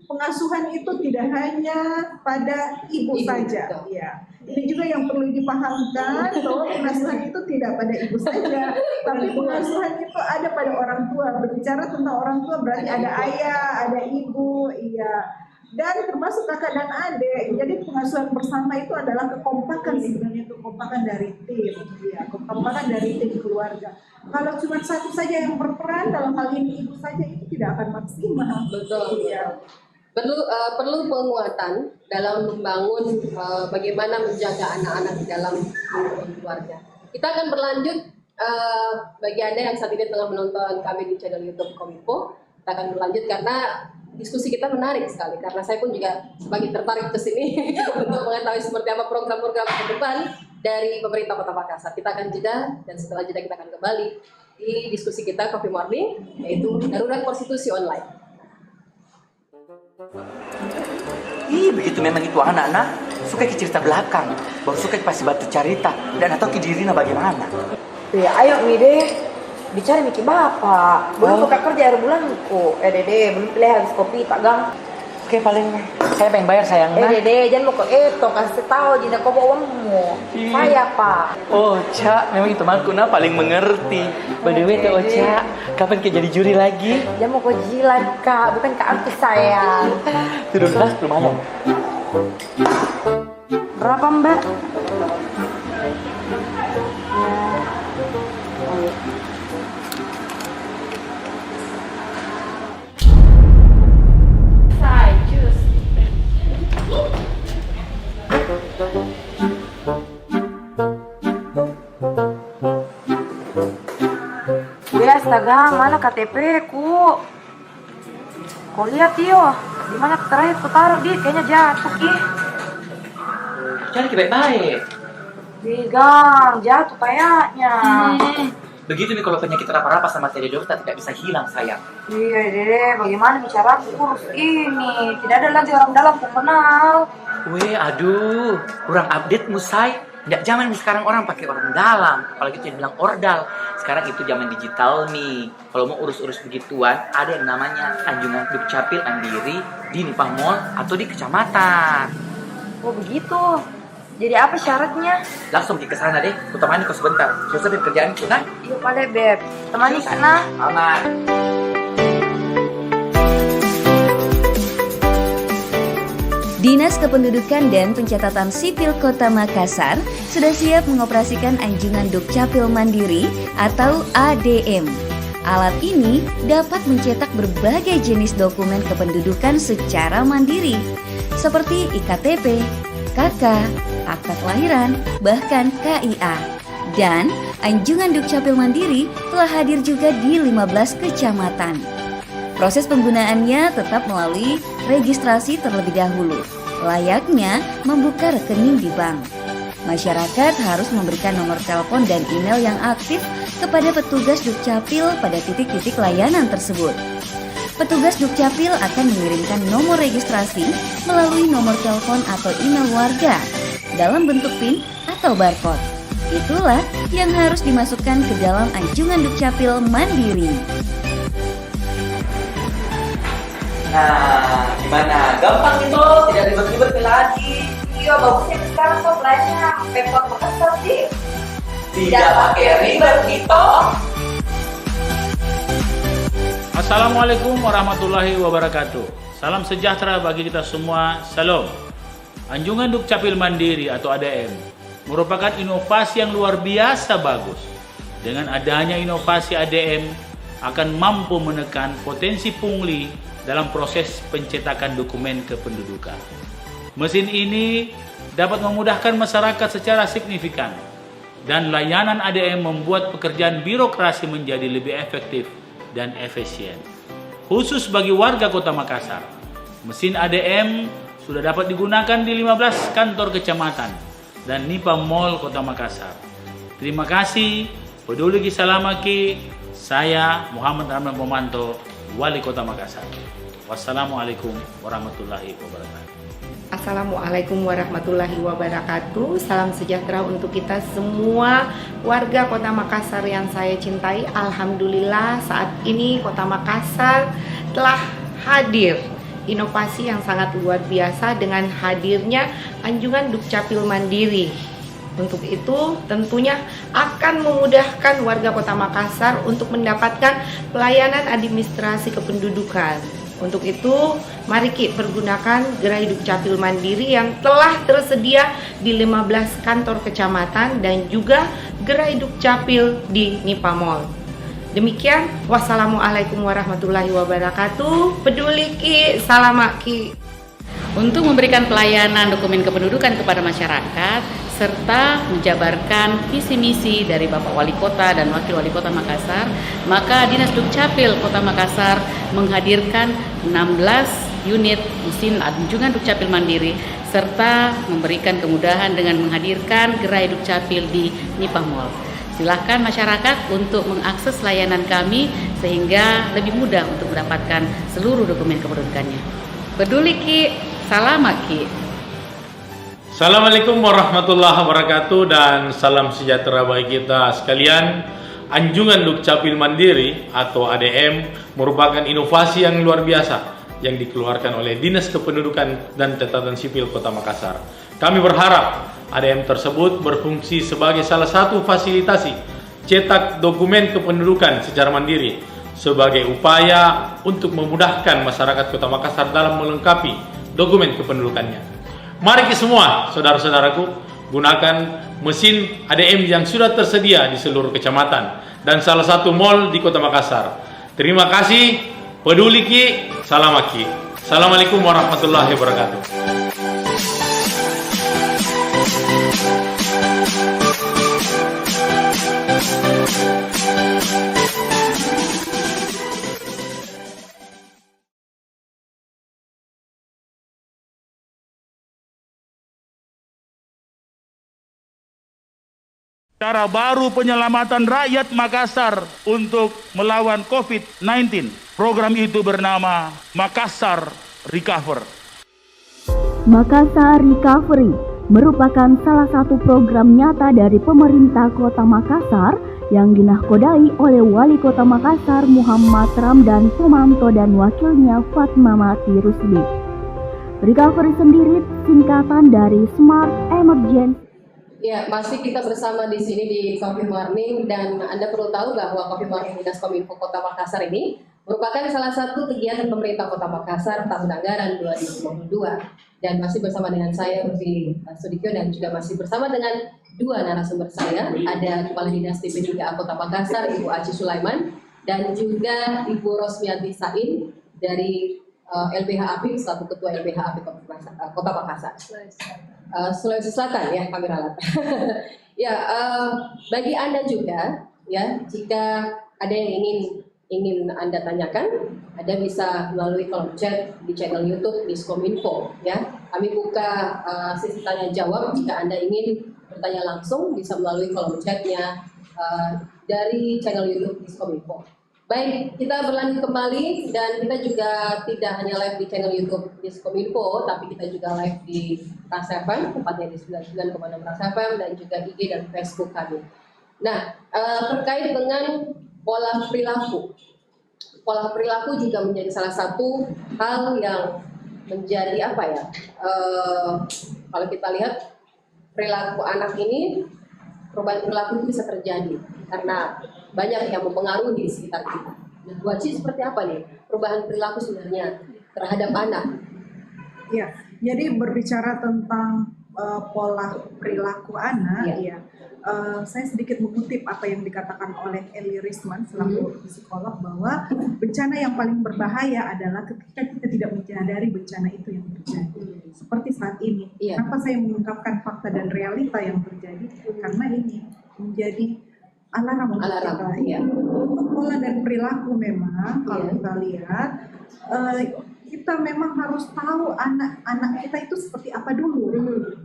Pengasuhan itu tidak hanya pada ibu saja, ya. Ini juga yang perlu dipahamkan bahwa pengasuhan itu tidak pada ibu saja, tapi pengasuhan itu ada pada orang tua. Berbicara tentang orang tua berarti ada ayah, ada ibu, iya, dan termasuk kakak dan adik. Jadi pengasuhan bersama itu adalah kekompakan sebenarnya, kekompakan dari tim, ya, kekompakan dari tim keluarga. Kalau cuma satu saja yang berperan, dalam hal ini ibu saja, itu tidak akan maksimal. Betul. Ya. Perlu penguatan dalam membangun bagaimana menjaga anak-anak di dalam keluarga. Kita akan berlanjut bagi Anda yang saat ini tengah menonton kami di channel YouTube Kominfo. Kita akan berlanjut karena diskusi kita menarik sekali, karena saya pun juga sebagai tertarik ke sini untuk mengetahui seperti apa program-program ke depan dari pemerintah Kota Makassar. Kita akan jeda, dan setelah jeda kita akan kembali di diskusi kita Coffee Morning, yaitu darurat prostitusi online. Ih, begitu memang itu anak-anak suka ke cerita belakang, baru suka pasti batu cerita dan atau ke dirinya bagaimana. Ya, ayo Mide, bicara Miki Bapak. Belum buka kerja akhir bulan kok. Dede, belum pilih habis kopi Pak Gang. Oke, paling saya pengen bayar sayangnya. Dede, jangan mau ke itu, kasih tahu jina kau bawa uangmu. Saya Pak. Oh, Cak, memang itu temanku paling mengerti. By the way, tuh Cak, kapan ke jadi juri lagi? Jangan mau kau jilat Kak, bukan Kak aku sayang. Turun kelas lumayan. Berapa Mbak? Ya astaga, mana KTP ku? Kau lihat yo, di mana terakhir ku taruh di, kayaknya jatuh ih. Cari baik-baik. Gang, jatuh kayaknya. Begitu nih kalau penyakit rapa-rapa sama Tede Dokter tidak bisa hilang sayang. Iya Dede, bagaimana bicara kurus ini? Tidak ada lagi orang dalam ku kenal. Weh, aduh, kurang update musai. Nggak zaman sekarang orang pakai orang dalam, apalagi itu yang bilang ordal. Sekarang itu zaman digital nih. Kalau mau urus-urus begituan, ada yang namanya Anjungan Dukcapil Mandiri di Nipah Mall atau di kecamatan. Oh begitu. Jadi apa syaratnya? Langsung ke sana deh, ku temani kau sebentar. Selesai kerjaan ku, nah? Iya boleh Beb, temani sana. Aman. Dinas Kependudukan dan Pencatatan Sipil Kota Makassar sudah siap mengoperasikan Anjungan Dukcapil Mandiri atau ADM. Alat ini dapat mencetak berbagai jenis dokumen kependudukan secara mandiri, seperti IKTP, KK, akta kelahiran, bahkan KIA. Dan Anjungan Dukcapil Mandiri telah hadir juga di 15 kecamatan. Proses penggunaannya tetap melalui registrasi terlebih dahulu, layaknya membuka rekening di bank. Masyarakat harus memberikan nomor telepon dan email yang aktif kepada petugas Dukcapil pada titik-titik layanan tersebut. Petugas Dukcapil akan mengirimkan nomor registrasi melalui nomor telepon atau email warga dalam bentuk PIN atau barcode. Itulah yang harus dimasukkan ke dalam Anjungan Dukcapil Mandiri. Nah, gimana? Gampang itu, tidak ribet-ribet lagi. Iya bagusnya sekarang kok belanja Pemkot Makassar sih. Tidak pakai ribet gitu. Assalamualaikum warahmatullahi wabarakatuh. Salam sejahtera bagi kita semua. Salam. Anjungan Dukcapil Mandiri atau ADM merupakan inovasi yang luar biasa bagus. Dengan adanya inovasi ADM akan mampu menekan potensi pungli dalam proses pencetakan dokumen kependudukan. Mesin ini dapat memudahkan masyarakat secara signifikan, dan layanan ADM membuat pekerjaan birokrasi menjadi lebih efektif dan efisien. Khusus bagi warga Kota Makassar, mesin ADM sudah dapat digunakan di 15 kantor kecamatan dan Nipah Mall Kota Makassar. Terima kasih, peduli salamaki. Saya Muhammad Ramlan Pomanto, Wali Kota Makassar. Wassalamualaikum warahmatullahi wabarakatuh. Assalamualaikum warahmatullahi wabarakatuh. Salam sejahtera untuk kita semua warga Kota Makassar yang saya cintai. Alhamdulillah saat ini Kota Makassar telah hadir inovasi yang sangat luar biasa dengan hadirnya Anjungan Dukcapil Mandiri. Untuk itu tentunya akan memudahkan warga Kota Makassar untuk mendapatkan pelayanan administrasi kependudukan. Untuk itu, mari Ki pergunakan Gerai Dukcapil Mandiri yang telah tersedia di 15 kantor kecamatan dan juga Gerai Dukcapil di Nipa Mall. Demikian, wassalamualaikum warahmatullahi wabarakatuh. Peduli Ki, salam Ki. Untuk memberikan pelayanan dokumen kependudukan kepada masyarakat serta menjabarkan visi misi dari Bapak Wali Kota dan Wakil Wali Kota Makassar, maka Dinas Dukcapil Kota Makassar menghadirkan 16 unit mesin anjungan Dukcapil Mandiri serta memberikan kemudahan dengan menghadirkan Gerai Dukcapil di Nipa Mall. Silakan masyarakat untuk mengakses layanan kami sehingga lebih mudah untuk mendapatkan seluruh dokumen kependudukannya. Peduli Ki, salam Ki. Assalamualaikum warahmatullahi wabarakatuh dan salam sejahtera bagi kita sekalian. Anjungan Dukcapil Mandiri atau ADM merupakan inovasi yang luar biasa yang dikeluarkan oleh Dinas Kependudukan dan Catatan Sipil Kota Makassar. Kami berharap ADM tersebut berfungsi sebagai salah satu fasilitasi cetak dokumen kependudukan secara mandiri sebagai upaya untuk memudahkan masyarakat Kota Makassar dalam melengkapi dokumen kependudukannya. Mari kita semua, saudara-saudaraku, gunakan mesin ADM yang sudah tersedia di seluruh kecamatan dan salah satu mall di Kota Makassar. Terima kasih, peduli Ki, salam Ki. Assalamualaikum warahmatullahi wabarakatuh. Cara baru penyelamatan rakyat Makassar untuk melawan COVID-19. Program itu bernama Makassar Recover. Makassar Recovery merupakan salah satu program nyata dari pemerintah Kota Makassar yang dinahkodai oleh Wali Kota Makassar Muhammad Ramdan Pomanto dan wakilnya Fatmawati Rusdi. Recovery sendiri singkatan dari Smart Emergency. Ya, masih kita bersama di sini di Coffee Morning dan Anda perlu tahu bahwa Coffee Morning Dinas Kominfo Kota Makassar ini merupakan salah satu kegiatan pemerintah Kota Makassar tahun anggaran 2022 dan masih bersama dengan saya Rufi Sudikyo dan juga masih bersama dengan dua narasumber saya, ada Kepala Dinas TP3A Kota Makassar Ibu Aci Sulaiman dan juga Ibu Rosmiati Sain dari LBH API selaku Ketua LBH API Kota Makassar. Sulawesi Selatan ya kami ralat. Ya, bagi Anda juga ya, jika ada yang ingin Anda tanyakan, Anda bisa melalui kolom chat di channel YouTube Diskominfo ya. Kami buka sesi tanya jawab, jika Anda ingin bertanya langsung bisa melalui kolom chatnya dari channel YouTube Diskominfo. Baik, kita berlanjut kembali dan kita juga tidak hanya live di channel YouTube Diskominfo, tapi kita juga live di Ras FM, tempatnya di 99,6 Ras FM dan juga IG dan Facebook kami. Nah, terkait dengan pola perilaku. Pola perilaku juga menjadi salah satu hal yang menjadi apa ya? Kalau kita lihat perilaku anak ini, perubahan perilaku itu bisa terjadi karena banyak yang mempengaruhi di sekitar kita. Nah, Bu Aci seperti apa nih perubahan perilaku sebenarnya terhadap anak? Ya, jadi berbicara tentang pola perilaku anak, ya. Saya sedikit mengutip apa yang dikatakan oleh Eli Risman selaku psikolog bahwa bencana yang paling berbahaya adalah ketika kita tidak menyadari bencana itu yang terjadi. Seperti saat ini. Kenapa saya mengungkapkan fakta dan realita yang terjadi? Karena ini menjadi alarm kita ya. Untuk pola dan perilaku memang kalau kita lihat kita memang harus tahu anak-anak kita itu seperti apa dulu.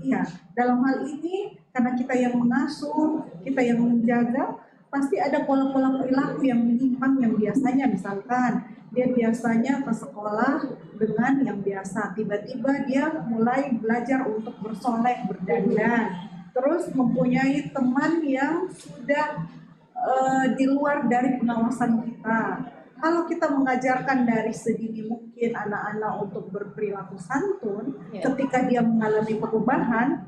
Iya, dalam hal ini karena kita yang mengasuh, kita yang menjaga, pasti ada pola-pola perilaku yang menyimpang yang biasanya misalkan dia biasanya ke sekolah dengan yang biasa, tiba-tiba dia mulai belajar untuk bersolek, berdandan, terus mempunyai teman yang sudah di luar dari pengawasan kita. Kalau kita mengajarkan dari sedini mungkin anak-anak untuk berperilaku santun, ketika dia mengalami perubahan,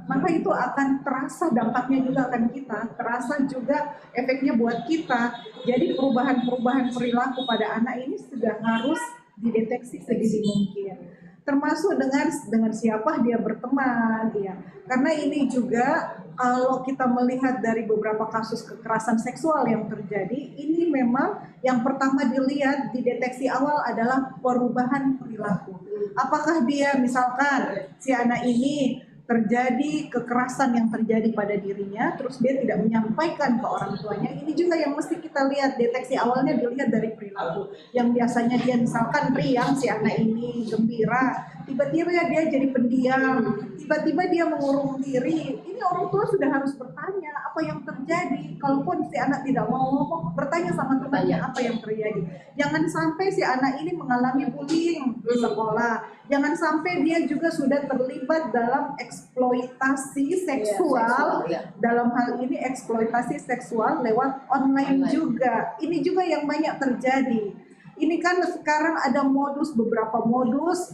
maka itu akan terasa dampaknya juga akan kita, terasa juga efeknya buat kita. Jadi perubahan-perubahan perilaku pada anak ini sudah harus dideteksi sedini mungkin. Termasuk dengan siapa dia berteman, ya. Karena ini juga kalau kita melihat dari beberapa kasus kekerasan seksual yang terjadi, ini memang yang pertama dilihat dideteksi awal adalah perubahan perilaku. Apakah dia misalkan si anak ini terjadi kekerasan yang terjadi pada dirinya, terus dia tidak menyampaikan ke orang tuanya, ini juga yang mesti kita lihat, deteksi awalnya dilihat dari perilaku. Yang biasanya dia misalkan riang, si anak ini gembira, tiba-tiba dia jadi pendiam, tiba-tiba dia mengurung diri, ini orang tua sudah harus bertanya apa yang terjadi. Kalaupun si anak tidak mau ngomong, bertanya sama temannya apa yang terjadi. Jangan sampai si anak ini mengalami bullying di sekolah, jangan sampai dia juga sudah terlibat dalam eksploitasi seksual, dalam hal ini eksploitasi seksual lewat online juga. Ini juga yang banyak terjadi. Ini kan sekarang ada beberapa modus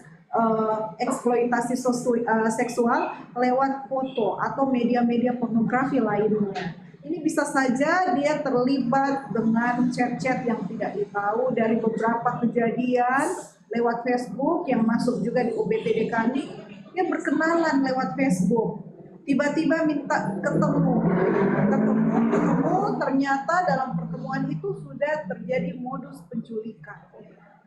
eksploitasi seksual lewat foto atau media-media pornografi lainnya. Ini bisa saja dia terlibat dengan chat-chat yang tidak ditahu dari beberapa kejadian lewat Facebook yang masuk juga di OBTD kami. Dia berkenalan lewat Facebook, tiba-tiba minta ketemu, ternyata dalam pertemuan itu sudah terjadi modus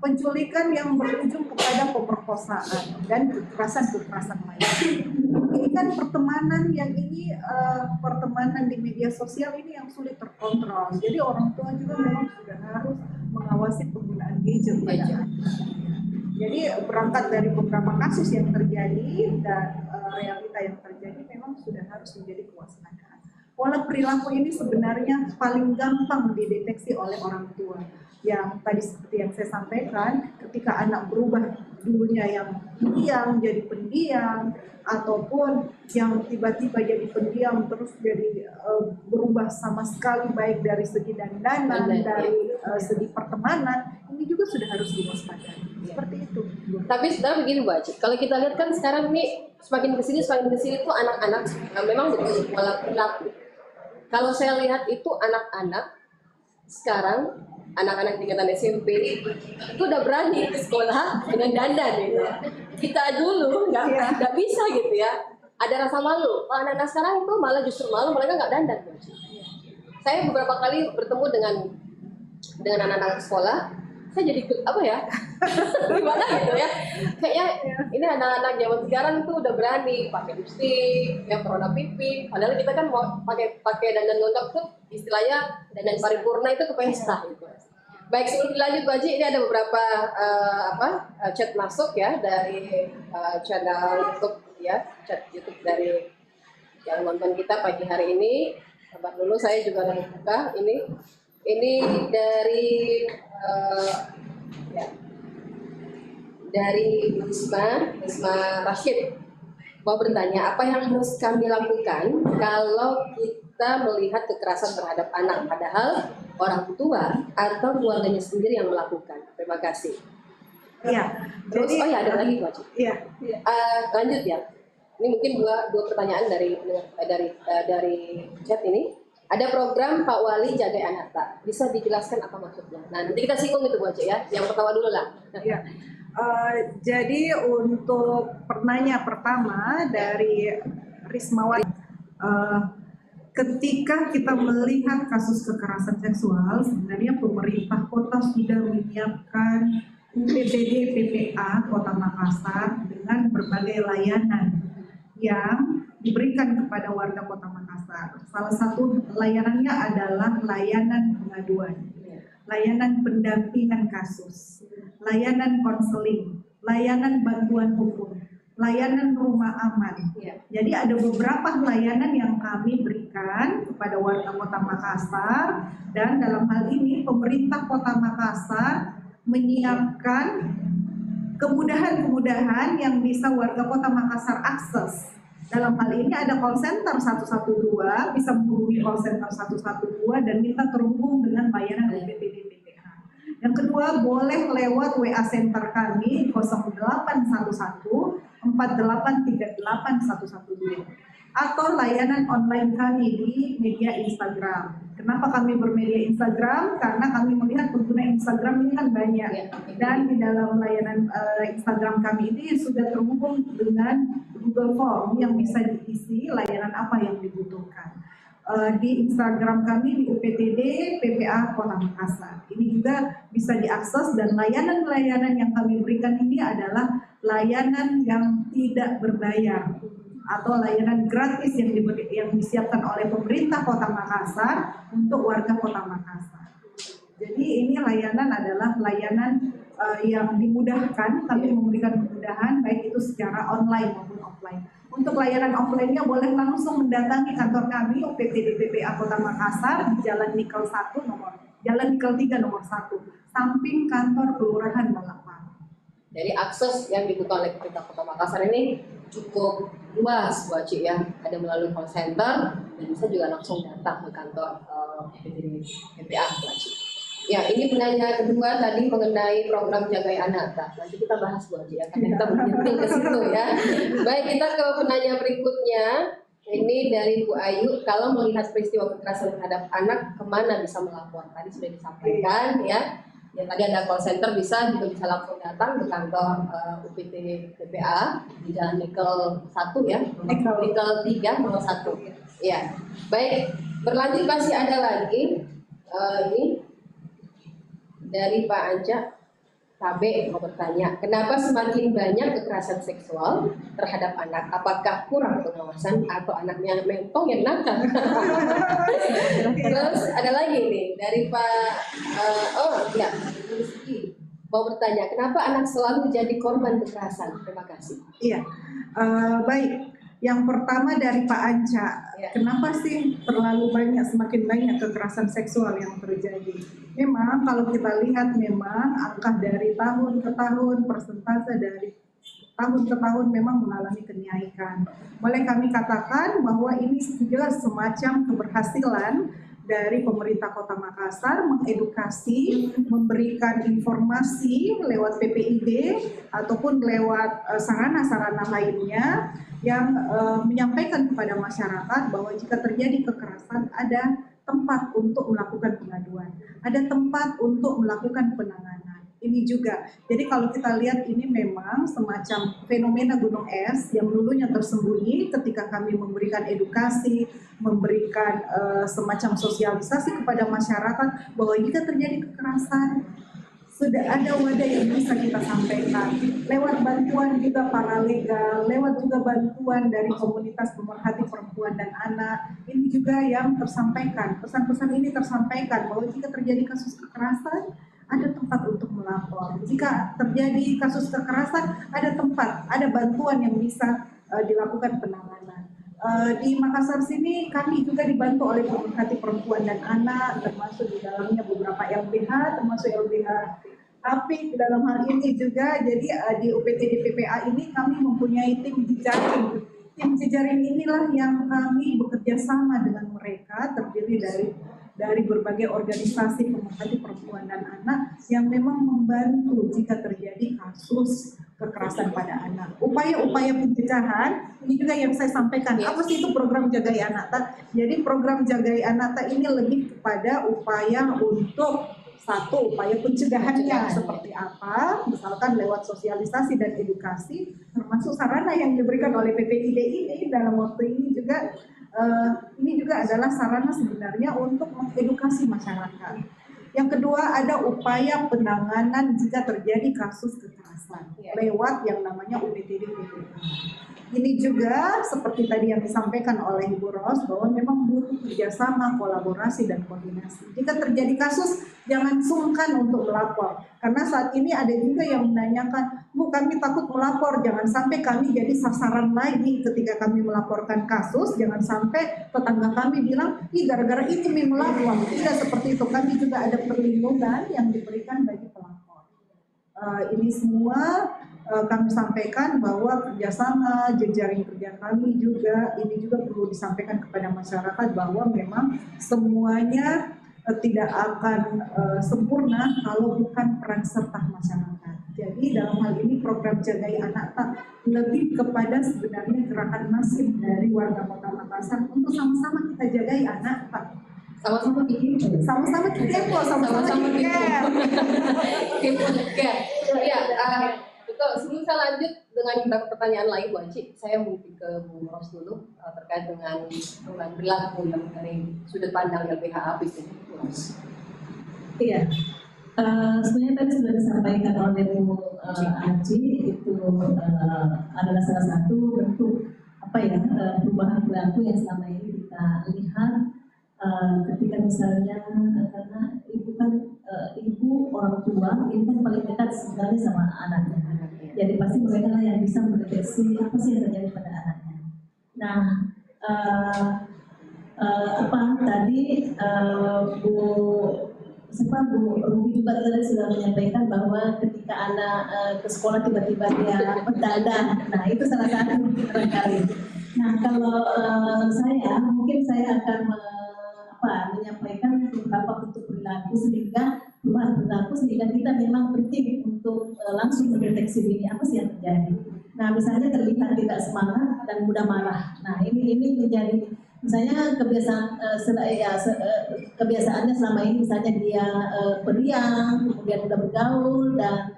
penculikan yang berujung kepada pemerkosaan dan kekerasan lain. Ini kan pertemanan pertemanan di media sosial ini yang sulit terkontrol. Jadi orang tua juga memang sudah harus mengawasi penggunaan gadget pada anak. Jadi berangkat dari beberapa kasus yang terjadi dan realita yang terjadi memang sudah harus menjadi kewaspadaan. Pola perilaku ini sebenarnya paling gampang dideteksi oleh orang tua. Yang tadi seperti yang saya sampaikan, ketika anak berubah dulunya yang diam jadi pendiam, ataupun yang tiba-tiba jadi pendiam terus jadi berubah sama sekali, baik dari segi dandanan, dari segi pertemanan, ini juga sudah harus diwaspadai. Seperti itu. Tapi sebenarnya begini Bu Aci, kalau kita lihat kan sekarang ini semakin kesini tuh anak-anak memang berubah pola perilaku. Kalau saya lihat itu anak-anak sekarang, anak-anak tingkatan SMP itu udah berani ke sekolah dengan dandan gitu. Kita dulu nggak bisa gitu ya, ada rasa malu. Kalau anak-anak sekarang itu malah justru malu, mereka nggak dandan. Saya beberapa kali bertemu dengan anak-anak sekolah, saya jadi apa ya, gimana gitu ya, kayaknya ini anak-anak zaman sekarang tuh udah berani pakai lipstick, yang corona pipi, padahal kita kan mau pakai dandan lengkap tuh istilahnya dandan paripurna itu ke pesta gitu. Baik, sebelum lanjut Bu Haji, ini ada beberapa chat masuk ya dari channel YouTube ya, chat YouTube dari yang nonton kita pagi hari ini. Sabar dulu, saya juga lagi buka ini dari dari Risma Rashid. Mau bertanya, apa yang harus kami lakukan kalau kita melihat kekerasan terhadap anak, padahal orang tua atau keluarganya sendiri yang melakukan? Terima kasih. Iya. Terus, ada lagi Bu Haji. Iya. Lanjut ya. Ini mungkin dua pertanyaan dari chat ini. Ada program Pak Wali Jagai Anata. Bisa dijelaskan apa maksudnya? Nah, nanti kita singgung itu Bu Haji ya. Yang pertama dulu lah. Iya. Jadi untuk pertanyaan pertama dari Rismawati, ketika kita melihat kasus kekerasan seksual, sebenarnya pemerintah kota sudah menyiapkan UPTD PPA Kota Makassar dengan berbagai layanan yang diberikan kepada warga Kota Makassar. Salah satu layanannya adalah layanan pengaduan, layanan pendampingan kasus, layanan konseling, layanan bantuan hukum, layanan rumah aman. Jadi ada beberapa layanan yang kami berikan kepada warga Kota Makassar, dan dalam hal ini pemerintah Kota Makassar menyiapkan kemudahan-kemudahan yang bisa warga Kota Makassar akses. Dalam hal ini ada call center 112, bisa menghubungi call center 112 dan minta terhubung dengan layanan UPTD PPA. Yang kedua, boleh lewat WA center kami 0811 4838 112 atau layanan online kami di media Instagram Kenapa kami bermedia Instagram? Karena kami melihat pengguna Instagram ini kan banyak, dan di dalam layanan Instagram kami ini sudah terhubung dengan Google Form yang bisa diisi layanan apa yang dibutuhkan. Di Instagram kami di UPTD PPA Kota Makassar. Ini juga bisa diakses, dan layanan-layanan yang kami berikan ini adalah layanan yang tidak berbayar atau layanan gratis yang disiapkan oleh pemerintah Kota Makassar untuk warga Kota Makassar. Jadi ini layanan adalah layanan yang dimudahkan, kami memberikan kemudahan baik itu secara online maupun offline. Untuk layanan offline-nya boleh langsung mendatangi kantor kami UPTD PPA Kota Makassar di Jalan Nikel 3 nomor 1, samping kantor Kelurahan Balapan. Dari akses yang dibutuhkan oleh pemerintah Kota Makassar ini cukup luas Bu Aci ya. Ada melalui call center dan bisa juga langsung datang ke kantor PPD PPA Bu Aci. Ya, ini penanya kedua tadi mengenai program Jagai Anak. Nanti kita bahas Bu Aci ya, karena kita berhenti ke situ ya. Baik, kita ke penanya berikutnya. Ini dari Bu Ayu, kalau melihat peristiwa kekerasan terhadap anak, kemana bisa melapor? Tadi sudah disampaikan ya. Ya, tadi ada call center bisa langsung datang ke kantor UPT PPA di Jalan Nikel 1 ya, Nikel 3 nomor 1. Ya, baik. Berlanjut masih ada lagi ini dari Pak Anja KB mau bertanya, kenapa semakin banyak kekerasan seksual terhadap anak? Apakah kurang pengawasan atau anaknya mentong yang nakal? Terus ada lagi nih dari Pak mau bertanya, kenapa anak selalu jadi korban kekerasan? Terima kasih. Iya, baik. Yang pertama dari Pak Anca, kenapa sih semakin banyak kekerasan seksual yang terjadi? Memang kalau kita lihat memang angka dari tahun ke tahun, persentase dari tahun ke tahun memang mengalami kenaikan. Boleh kami katakan bahwa ini jelas semacam keberhasilan dari pemerintah Kota Makassar mengedukasi, memberikan informasi lewat PPID ataupun lewat sarana-sarana lainnya yang menyampaikan kepada masyarakat bahwa jika terjadi kekerasan ada tempat untuk melakukan pengaduan, ada tempat untuk melakukan penanganan. Ini juga, jadi kalau kita lihat ini memang semacam fenomena gunung es yang dulunya tersembunyi ketika kami memberikan edukasi, memberikan semacam sosialisasi kepada masyarakat bahwa jika terjadi kekerasan, sudah ada wadah yang bisa kita sampaikan lewat bantuan juga paralegal, lewat juga bantuan dari komunitas pemerhati perempuan dan anak. Ini juga yang tersampaikan, pesan-pesan ini tersampaikan bahwa jika terjadi kasus kekerasan, ada tempat untuk melapor. Jika terjadi kasus kekerasan, ada tempat, ada bantuan yang bisa dilakukan penanganan. Di Makassar sini kami juga dibantu oleh pemerhati perempuan dan anak, termasuk di dalamnya beberapa LBH, termasuk LBH APIK dalam hal ini juga. Jadi di UPTD PPA ini kami mempunyai tim jejaring. Tim jejaring inilah yang kami bekerja sama dengan mereka, terdiri dari berbagai organisasi pemerhati perempuan dan anak yang memang membantu jika terjadi kasus kekerasan pada anak. Upaya-upaya pencegahan ini juga yang saya sampaikan. Apa sih itu program Jagai Anak? Jadi program Jagai Anak ini lebih kepada upaya untuk upaya pencegahannya seperti apa, misalkan lewat sosialisasi dan edukasi, termasuk sarana yang diberikan oleh PPID ini dalam waktu ini juga. Ini juga adalah sarana sebenarnya untuk mengedukasi masyarakat. Yang kedua, ada upaya penanganan jika terjadi kasus kekerasan lewat yang namanya UPTD PPA. Ini juga seperti tadi yang disampaikan oleh Ibu Ros bahwa memang butuh kerjasama, kolaborasi, dan koordinasi. Jika terjadi kasus, jangan sungkan untuk melapor. Karena saat ini ada juga yang menanyakan, Bu, kami takut melapor, jangan sampai kami jadi sasaran lagi ketika kami melaporkan kasus, jangan sampai tetangga kami bilang, ih gara-gara ini kami melapor. Tidak seperti itu, kami juga ada perlindungan yang diberikan bagi pelapor. Ini semua kami sampaikan bahwa kerjasama, jejaring kerja kami juga, ini juga perlu disampaikan kepada masyarakat bahwa memang semuanya tidak akan sempurna kalau bukan peran serta masyarakat. Jadi dalam hal ini program Jagai Anak lebih kepada sebenarnya gerakan masif dari warga Kota Makassar untuk sama-sama kita jagai anak. Sama-sama kepo. Sama-sama kepo, sama-sama care. Kepo dan care. Ya, betul. Sebelum saya lanjut dengan beberapa pertanyaan lain, Bu Aci, saya mungkin ke Bu Ros dulu terkait dengan perubahan perilaku yang dari sudut pandang LBH APIS itu. Iya. Sebenarnya tadi sudah disampaikan oleh Bu Aci, itu adalah salah satu bentuk perubahan perilaku yang selama ini kita lihat ketika misalnya karena ibu kan ibu orang tua ini kan paling dekat sekali sama anaknya, jadi pasti mereka lah yang bisa mendeteksi apa sih yang terjadi pada anaknya. Nah, tadi Bu Ruby juga tadi sudah menyampaikan bahwa ketika anak ke sekolah tiba-tiba dia berdandan, nah itu salah satu barangkali. Nah kalau mungkin saya akan menyampaikan beberapa bentuk perilaku sehingga perubahan perilaku sehingga kita memang penting untuk langsung mendeteksi ini apa sih yang terjadi. Nah misalnya terlihat tidak semangat dan mudah marah. Nah ini menjadi misalnya kebiasaannya selama ini misalnya dia periang, kemudian mudah bergaul dan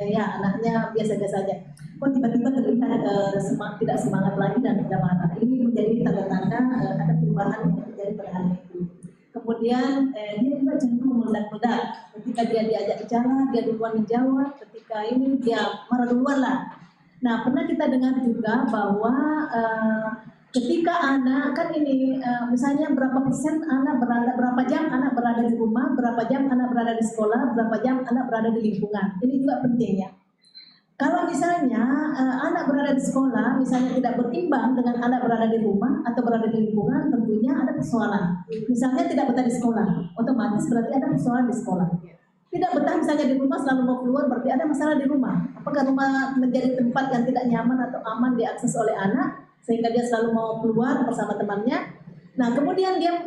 anaknya biasa-biasa saja. Kok tiba-tiba terlihat tidak semangat lagi dan mudah marah. Ini menjadi tanda-tanda ada perubahan yang terjadi pada anak itu. Kemudian dia juga cenderung meledak-ledak. Ketika dia diajak bicara, dia duluan menjawab. Ketika ini dia marah duluan lah. Nah pernah kita dengar juga bahwa ketika anak kan ini misalnya berapa persen anak berapa jam anak berada di rumah, berapa jam anak berada di sekolah, berapa jam anak berada di lingkungan. Ini juga penting ya. Kalau misalnya anak berada di sekolah, misalnya tidak berimbang dengan anak berada di rumah atau berada di lingkungan, tentunya ada persoalan. Misalnya tidak betah di sekolah, otomatis berarti ada persoalan di sekolah. Tidak betah misalnya di rumah, selalu mau keluar, berarti ada masalah di rumah. Apakah rumah menjadi tempat yang tidak nyaman atau aman diakses oleh anak, sehingga dia selalu mau keluar bersama temannya. Nah kemudian dia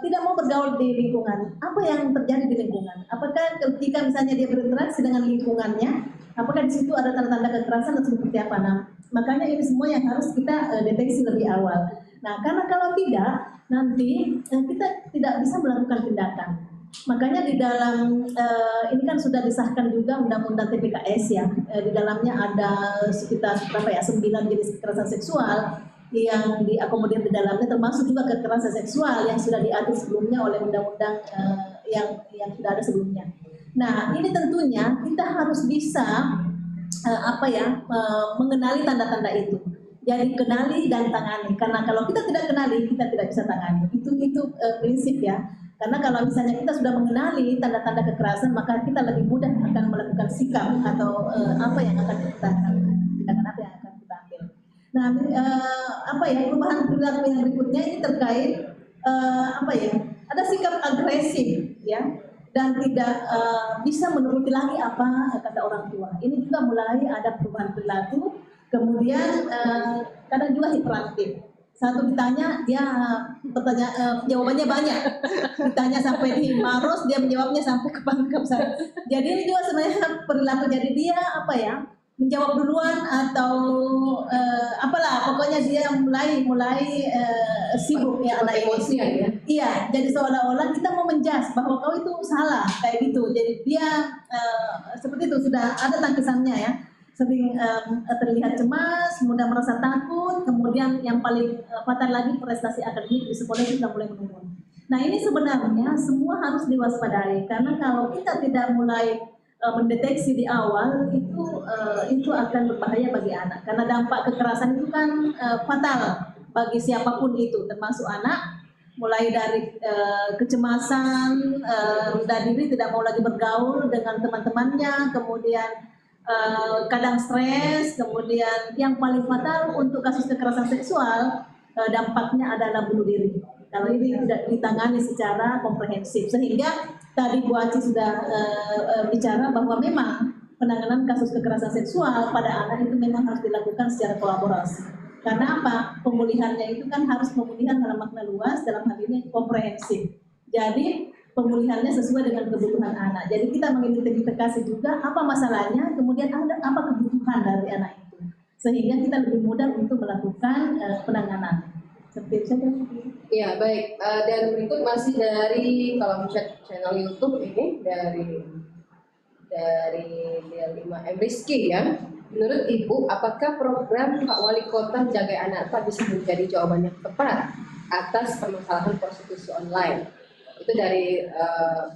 tidak mau bergaul di lingkungan. Apa yang terjadi di lingkungan? Apakah ketika misalnya dia berinteraksi dengan lingkungannya, apakah di situ ada tanda-tanda kekerasan atau seperti apa? Nah makanya ini semua yang harus kita deteksi lebih awal. Nah karena kalau tidak, nanti kita tidak bisa melakukan tindakan. Makanya di dalam ini kan sudah disahkan juga Undang-Undang TPKS ya. Di dalamnya ada sekitar 9 jenis kekerasan seksual yang diakomodir di dalamnya, termasuk juga kekerasan seksual yang sudah diatur sebelumnya oleh undang-undang yang sudah ada sebelumnya. Nah ini tentunya kita harus bisa mengenali tanda-tanda itu. Jadi kenali dan tangani. Karena kalau kita tidak kenali, kita tidak bisa tangani. Itu prinsip ya. Karena kalau misalnya kita sudah mengenali tanda-tanda kekerasan, maka kita lebih mudah akan melakukan sikap atau apa yang akan kita ambil. Nah, perubahan perilaku yang berikutnya ini terkait ada sikap agresif ya, dan tidak bisa menuruti lagi apa kata orang tua. Ini juga mulai ada perubahan perilaku. Kemudian kadang juga hiperaktif. Satu ditanya, dia jawabannya banyak. Ditanya sampai di maros, dia menjawabnya sampai ke pangkep. Jadi ini juga sebenarnya perilaku. Jadi dia menjawab duluan atau pokoknya dia mulai sibuk ya anak emosi ya. Iya, jadi seolah-olah kita mau menjas bahwa kau itu salah kayak gitu. Jadi dia seperti itu, sudah ada tangkisannya ya. Sering terlihat cemas, mudah merasa takut, kemudian yang paling fatal lagi prestasi akademik di sekolah itu sudah mulai menurun. Nah ini sebenarnya semua harus diwaspadai, karena kalau kita tidak mulai mendeteksi di awal itu akan berbahaya bagi anak, karena dampak kekerasan itu kan fatal bagi siapapun itu, termasuk anak. Mulai dari kecemasan, rendah diri, tidak mau lagi bergaul dengan teman-temannya, kemudian kadang stres, kemudian yang paling fatal untuk kasus kekerasan seksual dampaknya adalah bunuh diri kalau ini tidak ditangani secara komprehensif. Sehingga tadi Bu Aci sudah bicara bahwa memang penanganan kasus kekerasan seksual pada anak itu memang harus dilakukan secara kolaborasi. Karena apa? Pemulihannya itu kan harus pemulihan dalam makna luas, dalam hal ini komprehensif. Jadi pemulihannya sesuai dengan kebutuhan anak. Jadi kita mengidentifikasi juga apa masalahnya, kemudian ada apa kebutuhan dari anak itu, sehingga kita lebih mudah untuk melakukan penanganan. Seperti itu saja. Ya baik, dan berikut masih dari kalau chat channel YouTube ini dari Del5M Rizky ya. Menurut Ibu, apakah program Pak Wali Kota Jagai Anak Tak bisa menjadi jawaban yang tepat atas permasalahan prostitusi online? Itu dari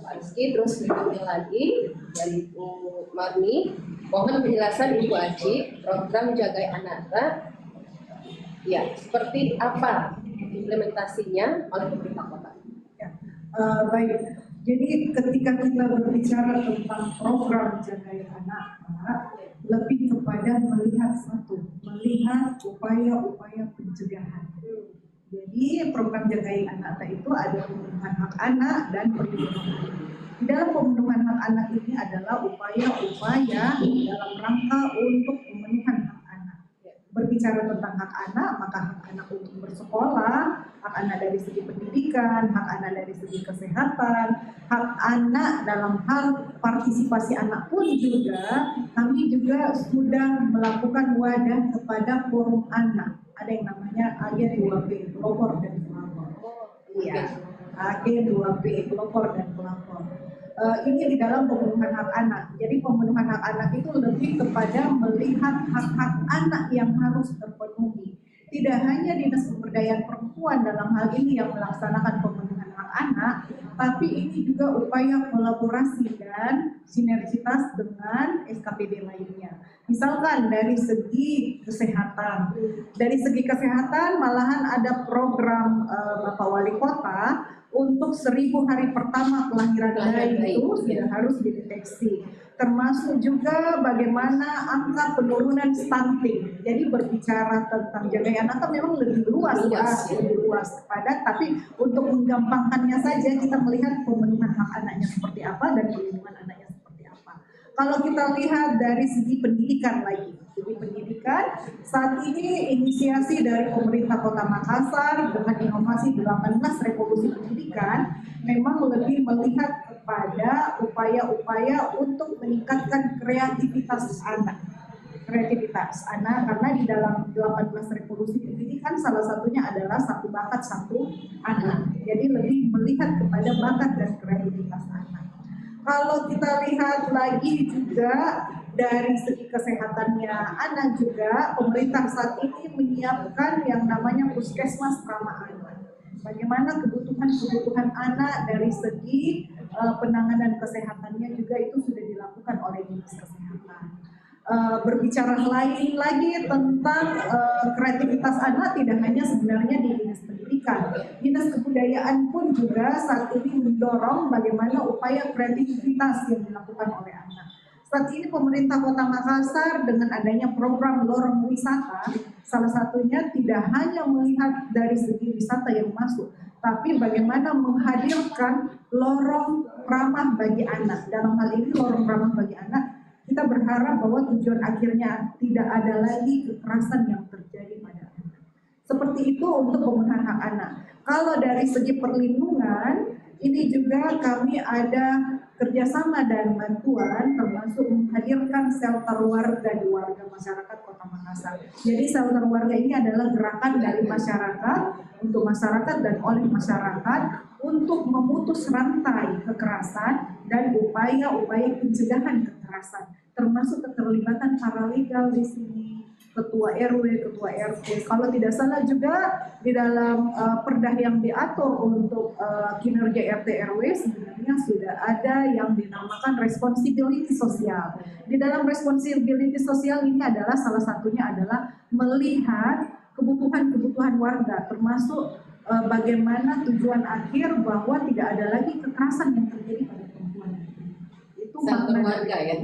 Pak Rizky. Terus berikutnya lagi dari Bu Marni, mohon penjelasan Ibu Aci, program Jagai Anak Tak ya seperti apa implementasinya oleh pemerintah kota? Ya, baik. Jadi ketika kita berbicara tentang program Jagai Anak, lebih kepada melihat upaya-upaya pencegahan. Jadi program Jagai Anak itu ada pemenuhan hak anak dan perlindungan anak. Di dalam pemenuhan hak anak ini adalah upaya-upaya dalam rangka untuk pemenuhan hak anak. Berbicara tentang hak anak, maka hak anak untuk bersekolah, hak anak dari segi pendidikan, hak anak dari segi kesehatan, hak anak dalam hal partisipasi anak pun juga, kami juga sudah melakukan wadah kepada forum anak. Ada yang namanya AG2P, pelopor dan pelapor. Iya, AG2P, pelopor dan pelapor. Ini di dalam pemenuhan hak anak. Jadi pemenuhan hak anak itu lebih kepada melihat hak-hak anak yang harus terpenuhi. Tidak hanya Dinas Pemberdayaan Perempuan dalam hal ini yang melaksanakan pemenuhan hak anak, tapi ini juga upaya kolaborasi dan sinergitas dengan SKPD lainnya. Misalkan dari segi kesehatan, malahan ada program Bapak Wali Kota untuk 1000 hari pertama kelahiran bayi itu sudah harus dideteksi. Termasuk juga bagaimana angka penurunan stunting. Jadi berbicara tentang Jagai Anak kan memang lebih luas kepada, tapi untuk menggampangkannya saja kita melihat pemenuhan hak anaknya seperti apa dan perlindungan anaknya seperti apa. Kalau kita lihat dari segi pendidikan lagi, saat ini inisiasi dari pemerintah Kota Makassar dengan inovasi 18 revolusi pendidikan memang lebih melihat kepada upaya-upaya untuk meningkatkan kreativitas anak karena di dalam 18 revolusi pendidikan salah satunya adalah satu bakat satu anak. Jadi lebih melihat kepada bakat dan kreativitas anak. Kalau kita lihat lagi juga dari segi kesehatannya anak juga, pemerintah saat ini menyiapkan yang namanya puskesmas ramah anak. Bagaimana kebutuhan anak dari segi penanganan kesehatannya juga itu sudah dilakukan oleh Dinas Kesehatan. Berbicara lain lagi tentang kreativitas anak tidak hanya sebenarnya di Dinas Pendidikan, Dinas Kebudayaan pun juga saat ini mendorong bagaimana upaya kreativitas yang dilakukan oleh anak. Saat ini pemerintah Kota Makassar dengan adanya program lorong wisata, salah satunya tidak hanya melihat dari segi wisata yang masuk, tapi bagaimana menghadirkan lorong ramah bagi anak. Dalam hal ini lorong ramah bagi anak, kita berharap bahwa tujuan akhirnya tidak ada lagi kekerasan yang terjadi pada anak. Seperti itu untuk pemenuhan hak anak. Kalau dari segi perlindungan, ini juga kami ada kerjasama dan bantuan termasuk menghadirkan shelter warga di warga masyarakat Kota Makassar. Jadi shelter warga ini adalah gerakan dari masyarakat untuk masyarakat dan oleh masyarakat untuk memutus rantai kekerasan dan upaya-upaya pencegahan kekerasan, termasuk keterlibatan paralegal di sini, ketua RW, ketua RT. Kalau tidak salah juga di dalam perdah yang diatur untuk kinerja RT RW sebenarnya sudah ada yang dinamakan responsibility sosial. Di dalam responsibility sosial ini adalah salah satunya adalah melihat kebutuhan warga, termasuk bagaimana tujuan akhir bahwa tidak ada lagi kekerasan yang terjadi pada perempuan. Itu makna warga ya.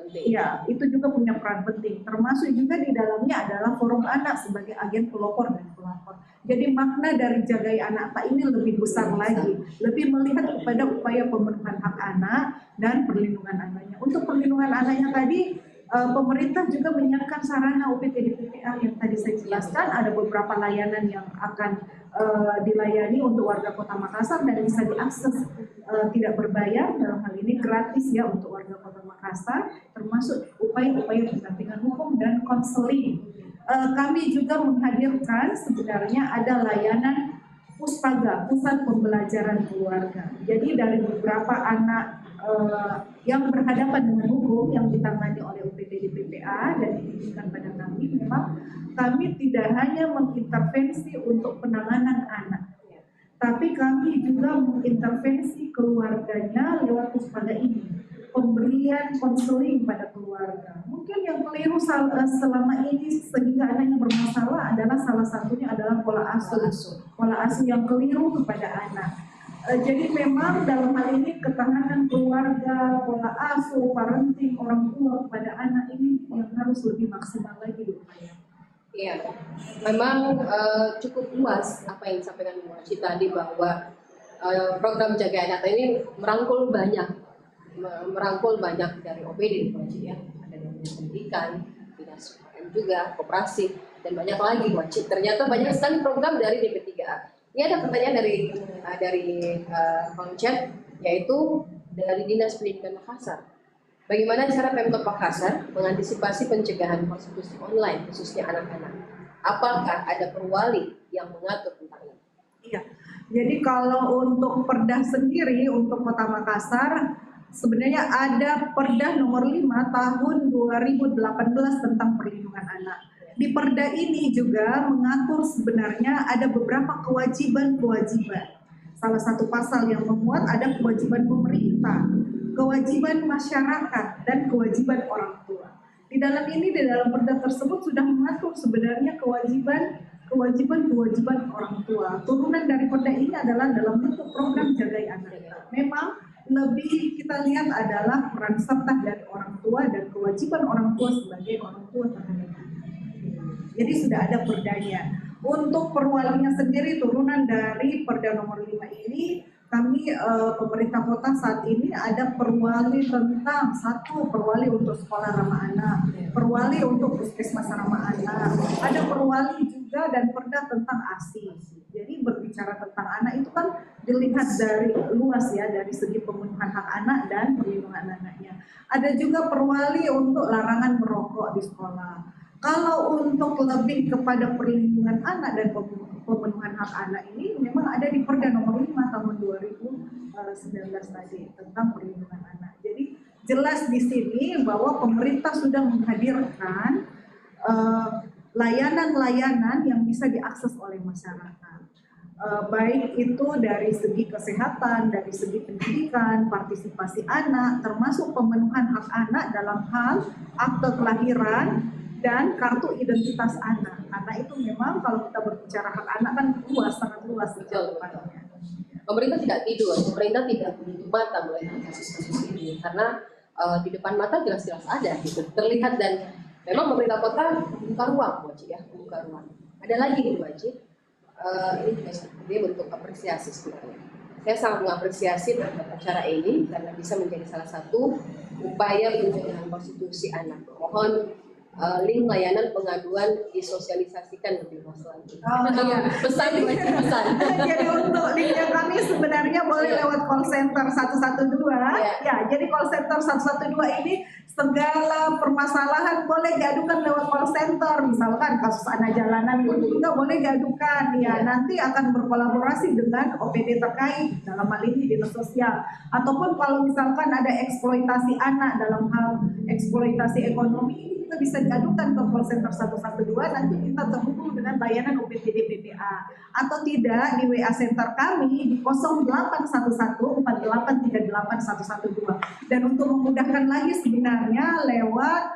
Iya, itu juga punya peran penting. Termasuk juga di dalamnya adalah forum anak sebagai agen pelopor dan pelapor. Jadi makna dari Jagai Anak Tak ini lebih besar lagi, lebih melihat kepada upaya pemenuhan hak anak dan perlindungan anaknya. Untuk perlindungan anaknya tadi, pemerintah juga menyiapkan sarana UPT-DPPA yang tadi saya jelaskan. Ada beberapa layanan yang akan dilayani untuk warga Kota Makassar dan bisa diakses tidak berbayar, dalam hal ini gratis ya untuk warga Kota Makassar, termasuk upaya-upaya pendampingan hukum dan konseling. Kami juga menghadirkan sebenarnya ada layanan Puspaga, Pusat Pembelajaran Keluarga. Jadi dari beberapa anak yang berhadapan dengan hukum yang ditangani oleh UPTD PPA dan dititipkan pada kami, memang kami tidak hanya mengintervensi untuk penanganan anak, tapi kami juga mengintervensi keluarganya lewat Puspaga ini. Pemberian konseling pada keluarga. Mungkin yang keliru selama ini sehingga anaknya bermasalah adalah salah satunya adalah pola asuh yang keliru kepada anak. Jadi memang dalam hal ini ketahanan keluarga, pola asuh, parenting orang tua kepada anak ini yang harus lebih maksimal lagi diupayakan. Iya, memang cukup luas apa yang disampaikan Bu Aci tadi bahwa program Jaga Anak ini merangkul banyak dari OPD Bu Aci ya, ada dari dinas pendidikan, dinas UMKM juga, koperasi dan banyak lagi Bu Aci. Ternyata banyak sekali program dari DP3A. Ini ada pertanyaan dari kolom chat, yaitu dari Dinas Pendidikan Makassar. Bagaimana cara Pemkot Makassar mengantisipasi pencegahan prostitusi online khususnya anak-anak? Apakah ada perwali yang mengatur tentang ini? Iya. Jadi kalau untuk Perda sendiri untuk Kota Makassar sebenarnya ada Perda nomor 5 tahun 2018 tentang perlindungan anak. Di Perda ini juga mengatur sebenarnya ada beberapa kewajiban-kewajiban. Salah satu pasal yang memuat ada kewajiban pemerintah, kewajiban masyarakat, dan kewajiban orang tua. Di dalam Perda tersebut sudah mengatur sebenarnya kewajiban orang tua. Turunan dari Perda ini adalah dalam bentuk program Jaga Anak. Memang lebih kita lihat adalah peran serta dari orang tua dan kewajiban orang tua sebagai orang tua terhadap anak. Jadi sudah ada perdanya. Untuk perwalinya sendiri turunan dari Perda nomor 5 ini, kami pemerintah kota saat ini ada perwali tentang perwali untuk sekolah ramah anak, perwali untuk puskesmas ramah anak, ada perwali juga dan perda tentang ASI. Jadi berbicara tentang anak itu kan dilihat dari luas ya, dari segi pemenuhan hak anak dan perlindungan anaknya. Ada juga perwali untuk larangan merokok di sekolah. Kalau untuk lebih kepada perlindungan anak dan pemenuhan hak anak ini memang ada di Perda nomor 5 tahun 2019 tadi tentang perlindungan anak. Jadi jelas di sini bahwa pemerintah sudah menghadirkan layanan-layanan yang bisa diakses oleh masyarakat. Baik itu dari segi kesehatan, dari segi pendidikan, partisipasi anak, termasuk pemenuhan hak anak dalam hal akte kelahiran dan kartu identitas anak. Karena itu memang kalau kita berbicara hak anak kan luas, sangat luas cakupannya. Pemerintah tidak tidur, pemerintah tidak menutup mata melihat kasus-kasus ini karena di depan mata jelas-jelas ada gitu, terlihat dan memang pemerintah kota membuka ruang Bu Aci ya, membuka ruang. Ada lagi nih Bu Aci, ini juga seperti bentuk apresiasi sebenarnya. Saya sangat mengapresiasi acara ini karena bisa menjadi salah satu upaya pencegahan prostitusi anak. Mohon link layanan pengaduan disosialisasikan lebih luas lagi. Pesan. Jadi untuk linknya kami sebenarnya boleh lewat call center 112. Ya, jadi call center 112 ini segala permasalahan boleh diadukan lewat call center. Misalkan kasus anak jalanan itu juga boleh diadukan. Ya, nanti akan berkolaborasi dengan OPD terkait dalam hal ini dinas sosial. Ataupun kalau misalkan ada eksploitasi anak dalam hal eksploitasi ekonomi, kita bisa diadukan ke call center 112, nanti kita terhubung dengan layanan UPTD PPA atau tidak di WA center kami di 08114838112. Dan untuk memudahkan lagi sebenarnya lewat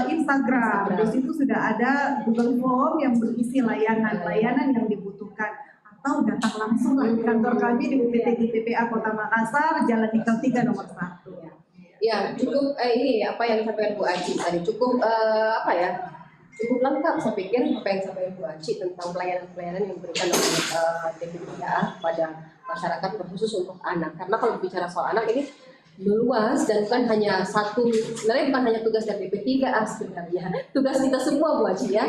Instagram. Di situ sudah ada Google Form yang berisi layanan-layanan yang dibutuhkan, atau datang langsung di kantor kami di UPTD PPA Kota Makassar, Jalan Nikel 3 nomor 1. Ya, cukup ini apa yang disampaikan Bu Aci tadi cukup cukup lengkap saya pikir apa yang disampaikan Bu Aci tentang pelayanan-pelayanan yang diberikan oleh DP3A pada masyarakat khusus untuk anak. Karena kalau bicara soal anak ini luas dan bukan hanya satu, sebenarnya bukan hanya tugas dari DP3A sebenarnya, tugas kita semua Bu Aci ya.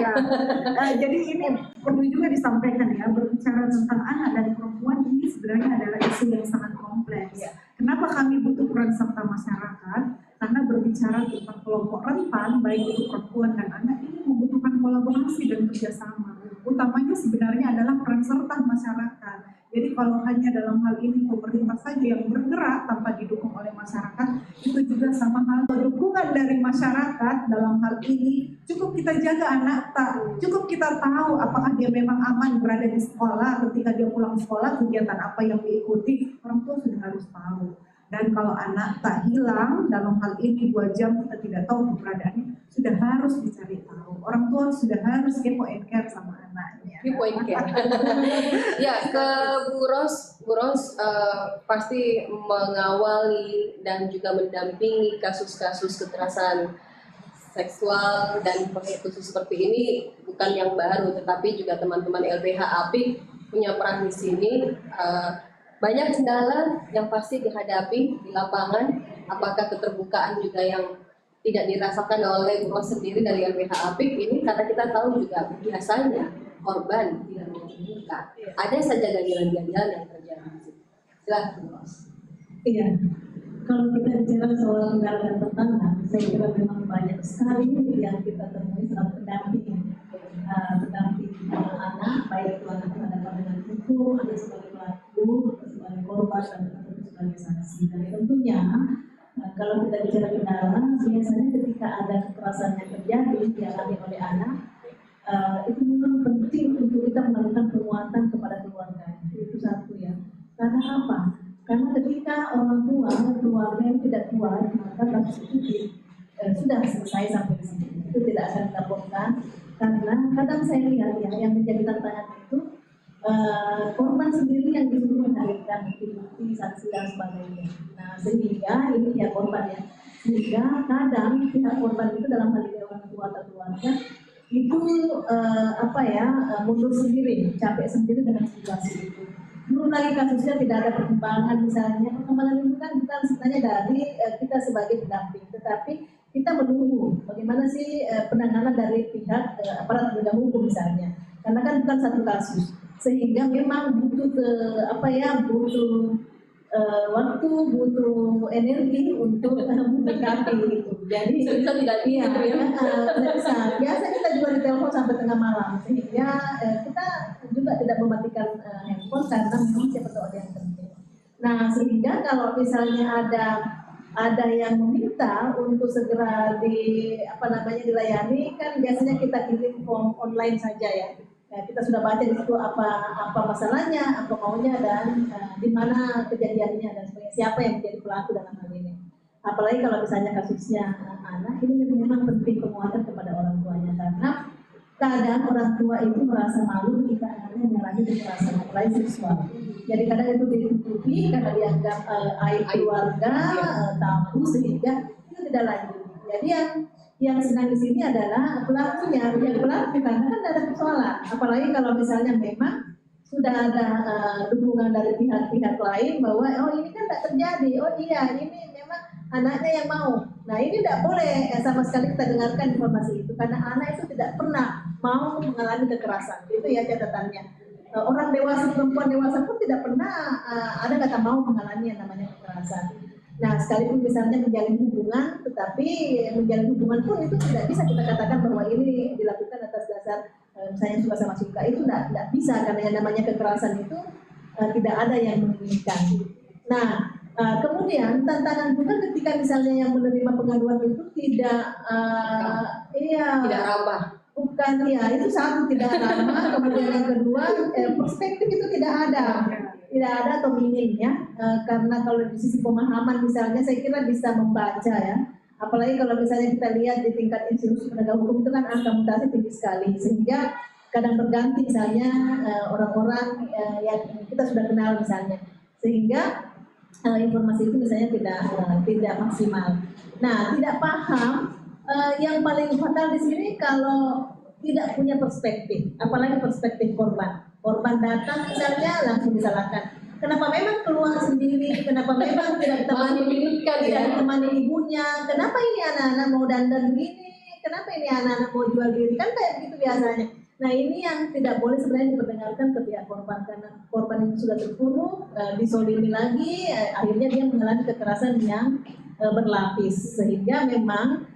Jadi ini perlu juga disampaikan ya, berbicara tentang anak dan perempuan ini sebenarnya adalah isu yang sangat kompleks. Kenapa kami butuh peran serta masyarakat? Karena berbicara tentang kelompok rentan, baik itu perempuan dan anak, ini membutuhkan kolaborasi dan kerjasama. Utamanya sebenarnya adalah peran peran serta masyarakat. Jadi kalau hanya dalam hal ini pemerintah saja yang bergerak tanpa didukung oleh masyarakat, itu juga sama hal dukungan dari masyarakat dalam hal ini. Cukup kita jaga anak tak, cukup kita tahu apakah dia memang aman berada di sekolah, ketika dia pulang sekolah kegiatan apa yang diikuti, orang tua sudah harus tahu. Dan kalau anak tak hilang dalam hal ini 2 jam kita tidak tahu keberadaannya, sudah harus dicari tahu. Orang tua sudah harus kepo and care sama anaknya. Kepo and care. Ya, ke Bu Ros pasti mengawali dan juga mendampingi kasus-kasus kekerasan seksual dan khusus seperti ini bukan yang baru, tetapi juga teman-teman LBH APIK punya peran di sini. Banyak kendala yang pasti dihadapi di lapangan, apakah keterbukaan juga yang tidak dirasakan oleh Bu Ros sendiri dari LBH APIK ini, karena kita tahu juga biasanya korban tidak mau terbuka. Ada saja gangguan-gangguan yang terjadi di situ. Silahkan Bu Ros. Iya, kalau kita bicara soal kendala pertama, saya kira memang banyak sekali yang kita temui saat pendamping anak, baik itu anak berhadapan dengan hukum, ada sebagai pelaku, sebagai korban, dan tentu sebagai saksi. Dan tentunya kalau kita bicara kendala, biasanya ketika ada kekerasan yang terjadi dialami oleh anak, itu memang penting untuk kita melakukan penguatan kepada keluarga. Itu satu ya. Karena apa? Karena ketika orang tua keluarga yang tidak kuat, maka kasus itu sudah selesai sampai di sini. Itu tidak akan dilaporkan. Karena kadang saya lihat ya, yang menjadi tantangan itu korban sendiri yang disuruh menghadirkan bukti, saksi dan sebagainya. Nah, sehingga ini pihak korban ya. Sehingga kadang pihak korban itu dalam hal ini orang tua atau keluarga itu mundur sendiri, capek sendiri dengan situasi itu. Belum lagi kasusnya tidak ada perkembangan misalnya. Perkembangan itu kan bukan sebenarnya dari kita sebagai pendamping, tetapi kita menunggu bagaimana sih penanganan dari pihak aparat penegak hukum misalnya, karena kan bukan satu kasus, sehingga memang butuh waktu, butuh energi untuk mendekati gitu. Jadi tidak bisa. Biasa kita juga ditelepon sampai tengah malam, sehingga kita juga tidak mematikan handphone karena memang siapa tahu ada yang penting. Nah, sehingga kalau misalnya ada yang meminta untuk segera dilayani, kan biasanya kita kirim form online saja ya. Kita sudah baca di situ apa masalahnya, apa maunya, dan di mana kejadiannya dan sebagainya, siapa yang menjadi pelaku dalam hal ini. Apalagi kalau misalnya kasusnya anak, ini memang penting penguatan kepada orang tuanya, karena kadang orang tua itu merasa malu ketika anaknya mengalami kekerasan apalagi seksual. Jadi kadang itu ditutupi karena dianggap aib keluarga, tabu, sehingga itu tidak lanjut. Jadi yang sedang di sini adalah pelakunya, yang pelaku karena kan ada persoalan. Apalagi kalau misalnya memang sudah ada dukungan dari pihak-pihak lain bahwa ini kan tidak terjadi, ini memang anaknya yang mau. Nah, ini tidak boleh sama sekali kita dengarkan informasi itu, karena anak itu tidak pernah mau mengalami kekerasan. Itu ya catatannya. Orang dewasa, perempuan dewasa pun tidak pernah ada kata mau mengalami yang namanya kekerasan. Nah, sekalipun misalnya menjalin hubungan, tetapi menjalin hubungan pun itu tidak bisa kita katakan bahwa ini dilakukan atas dasar misalnya suka sama suka, itu tidak bisa, karena yang namanya kekerasan itu tidak ada yang menginginkan. Nah, kemudian tantangan juga ketika misalnya yang menerima pengaduan itu tidak ramah. Bukan, itu satu, tidak ramah. Kemudian yang kedua, perspektif itu tidak ada atau minim ya. Karena kalau di sisi pemahaman misalnya, saya kira bisa membaca ya. Apalagi kalau misalnya kita lihat di tingkat institusi penegak hukum itu kan angka mutasi tinggi sekali, sehingga kadang berganti misalnya orang-orang yang kita sudah kenal misalnya, sehingga informasi itu misalnya tidak maksimal. Nah, tidak paham. Yang paling fatal di sini kalau tidak punya perspektif, apalagi perspektif korban. Korban datang misalnya langsung disalahkan. Kenapa memang keluar sendiri? Kenapa memang tidak ditemani ibunya? Kenapa ini anak-anak mau dandan begini? Kenapa ini anak-anak mau jual diri? Kan kayak begitu biasanya. Nah, ini yang tidak boleh sebenarnya diperdengarkan ke pihak korban, karena korban itu sudah terpuruk, disolimi lagi, akhirnya dia mengalami kekerasan yang berlapis, sehingga memang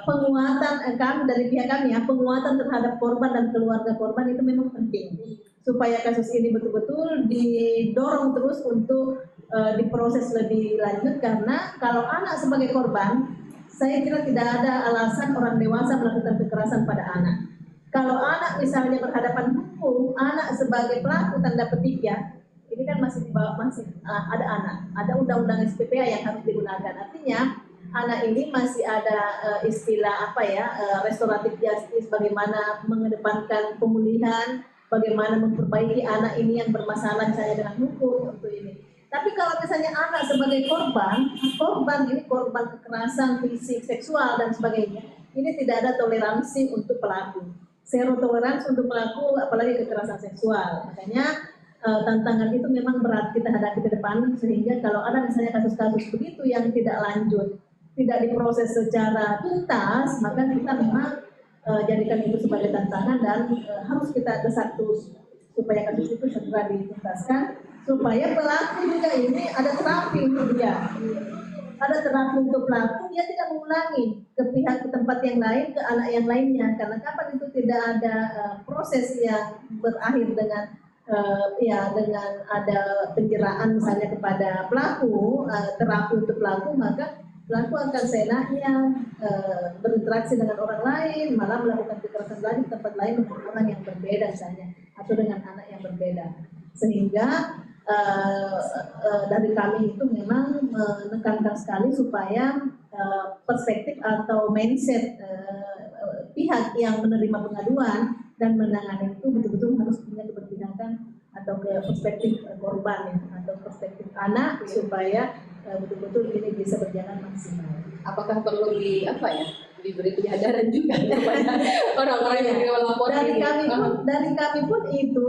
penguatan kami dari pihak kami ya, penguatan terhadap korban dan keluarga korban itu memang penting supaya kasus ini betul-betul didorong terus untuk diproses lebih lanjut, karena kalau anak sebagai korban, saya kira tidak ada alasan orang dewasa melakukan kekerasan pada anak. Kalau anak misalnya berhadapan hukum, anak sebagai pelaku tanda petik ya, ini kan masih ada anak, ada undang-undang SPPA yang harus digunakan. Artinya anak ini masih ada istilah restoratif justice, bagaimana mengedepankan pemulihan, bagaimana memperbaiki anak ini yang bermasalah misalnya dengan hukum untuk ini. Tapi kalau misalnya anak sebagai korban ini korban kekerasan fisik, seksual dan sebagainya, ini tidak ada toleransi untuk pelaku. Zero toleransi untuk pelaku, apalagi kekerasan seksual. Makanya tantangan itu memang berat kita hadapi ke depan, sehingga kalau ada misalnya kasus-kasus begitu yang tidak lanjut, tidak diproses secara tuntas, maka kita memang jadikan itu sebagai tantangan dan harus kita desak terus supaya kasus itu segera dituntaskan, supaya pelaku juga ini ada terapi untuk dia. Ada terapi untuk pelaku, dia tidak mengulangi ke pihak ke tempat yang lain, ke anak yang lainnya. Karena kapan itu tidak ada proses yang berakhir dengan dengan ada penjeraan misalnya kepada pelaku, terapi untuk pelaku, maka pelaku akan seenaknya berinteraksi dengan orang lain, malah melakukan kekerasan lagi di tempat lain dengan orang yang berbeda misalnya, atau dengan anak yang berbeda. Sehingga dari kami itu memang menekankan sekali supaya perspektif atau mindset pihak yang menerima pengaduan dan menangani itu betul-betul harus punya keberpihakan atau ke perspektif korban ya, atau perspektif anak, supaya betul-betul ini bisa berjalan maksimal. Apakah perlu diberi penyadaran juga kepada orang-orang yang melapor? Dari kami pun itu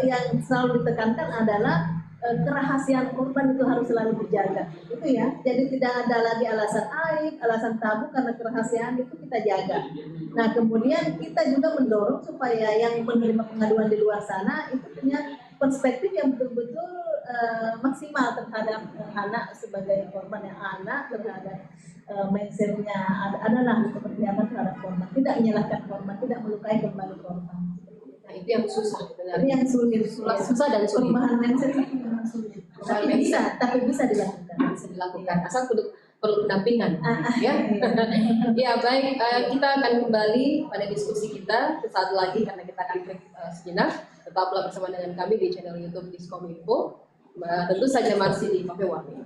yang selalu ditekankan adalah kerahasiaan korban itu harus selalu dijaga, itu ya. Jadi tidak ada lagi alasan aib, alasan tabu, karena kerahasiaan itu kita jaga. Nah kemudian kita juga mendorong supaya yang menerima pengaduan di luar sana itu punya perspektif yang betul-betul maksimal terhadap anak sebagai korban, yang anak terhadap mindsetnya adalah keberpihakan terhadap korban, tidak menyalahkan korban, tidak melukai kembali korban. Nah itu yang susah sebenarnya. Ini yang sulit, susah dan sulit. Perubahan mindset itu memang sulit. Tapi bisa dilakukan. Bisa dilakukan. Asal perlu pendampingan. Ya. Ya baik, kita akan kembali pada diskusi kita sesaat lagi karena kita akan break sejenak. Tetaplah bersama dengan kami di channel YouTube Diskominfo. Tentu saja masih di Cafe Warni.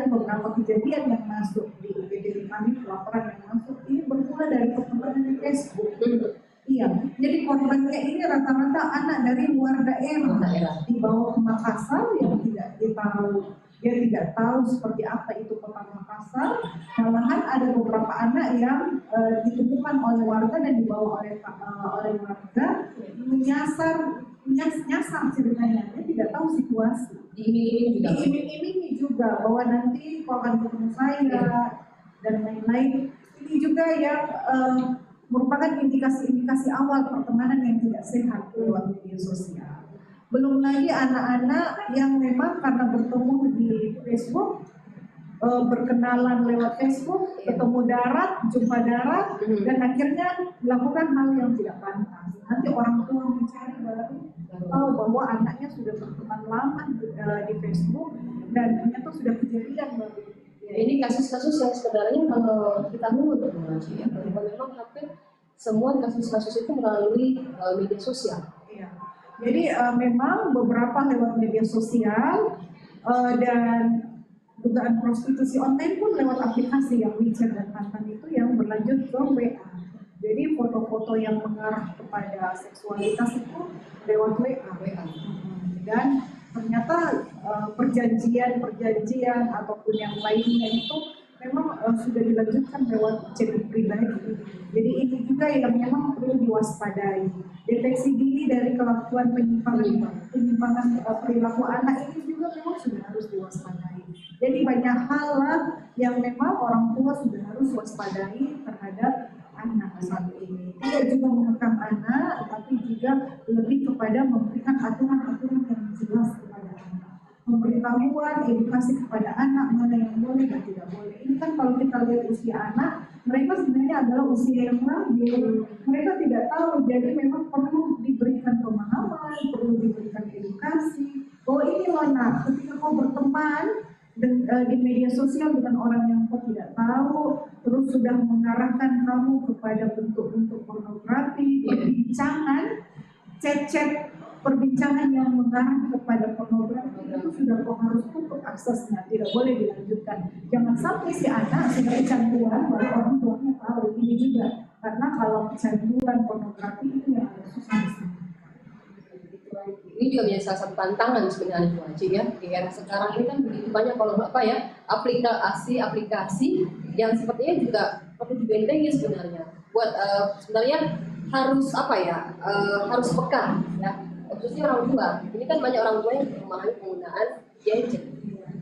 beberapa kejadian yang masuk di UGD kami, laporan yang masuk ini bermula dari pertemuan di Facebook. Iya, jadi korbannya ini rata-rata anak dari luar daerah dibawa ke Makassar yang dia tidak tahu seperti apa itu kota Makassar. Malahan ada beberapa anak yang ditemukan oleh warga dan dibawa oleh warga nyasar ceritanya, dia tidak tahu situasi. Diiming-imingi juga bahwa nanti kau akan ketemu saya dan lain-lain. Ini juga yang merupakan indikasi-indikasi awal pertemanan yang tidak sehat lewat media sosial. Belum lagi anak-anak yang memang karena bertemu di Facebook, berkenalan lewat Facebook, ketemu darat, jumpa darat, dan akhirnya melakukan hal yang tidak pantas. Nanti orang tua mencari baru tahu bahwa anaknya sudah berteman lama di Facebook dan ternyata sudah kejadian baru. Ya, ini kasus-kasus yang sebenarnya kalau kita menurut ya, bahwa memang hampir semua kasus-kasus itu melalui media sosial. Iya. Jadi memang beberapa lewat media sosial dan dugaan prostitusi online pun lewat aplikasi yang WeChat dan Tantan itu yang berlanjut ke WA. Jadi foto-foto yang mengarah kepada seksualitas itu lewat WA. Dan ternyata perjanjian ataupun yang lainnya itu memang sudah dilanjutkan lewat chat pribadi. Jadi ini juga yang memang perlu diwaspadai. Deteksi dini dari kelakuan penyimpangan perilaku anak ini juga memang sudah harus diwaspadai. Jadi banyak hal yang memang orang tua sudah harus waspadai terhadap anak saat ini. Tidak juga mengekang anak, tapi juga lebih kepada memberikan aturan-aturan yang jelas kepada anak. Pemberitahuan, edukasi kepada anak mana yang boleh dan tidak boleh. Ini kan kalau kita lihat usia anak, mereka sebenarnya adalah usia yang labil. Mereka tidak tahu, jadi memang perlu diberikan pemahaman, perlu diberikan edukasi. Oh ini loh nak, ketika kau berteman di media sosial dengan orang yang kau tidak tahu, terus sudah mengarahkan kamu kepada bentuk-bentuk pornografi, perbincangan, chat-chat perbincangan yang mengarah kepada pornografi, itu sudah kau harus tutup aksesnya, tidak boleh dilanjutkan. Jangan sampai si anak sudah kecanduan baru orang tuanya tahu. Ini juga karena kalau kecanduan pornografi itu yang agak susah disembuhkan. Ini juga menjadi salah satu tantangan sebenarnya Bu Haji ya. Di era sekarang ini kan begitu banyak kalau aplikasi yang sepertinya juga perlu dibentengi sebenarnya. Buat sebenarnya harus harus peka ya. Khususnya orang tua. Ini kan banyak orang tua yang memahami penggunaan gadget.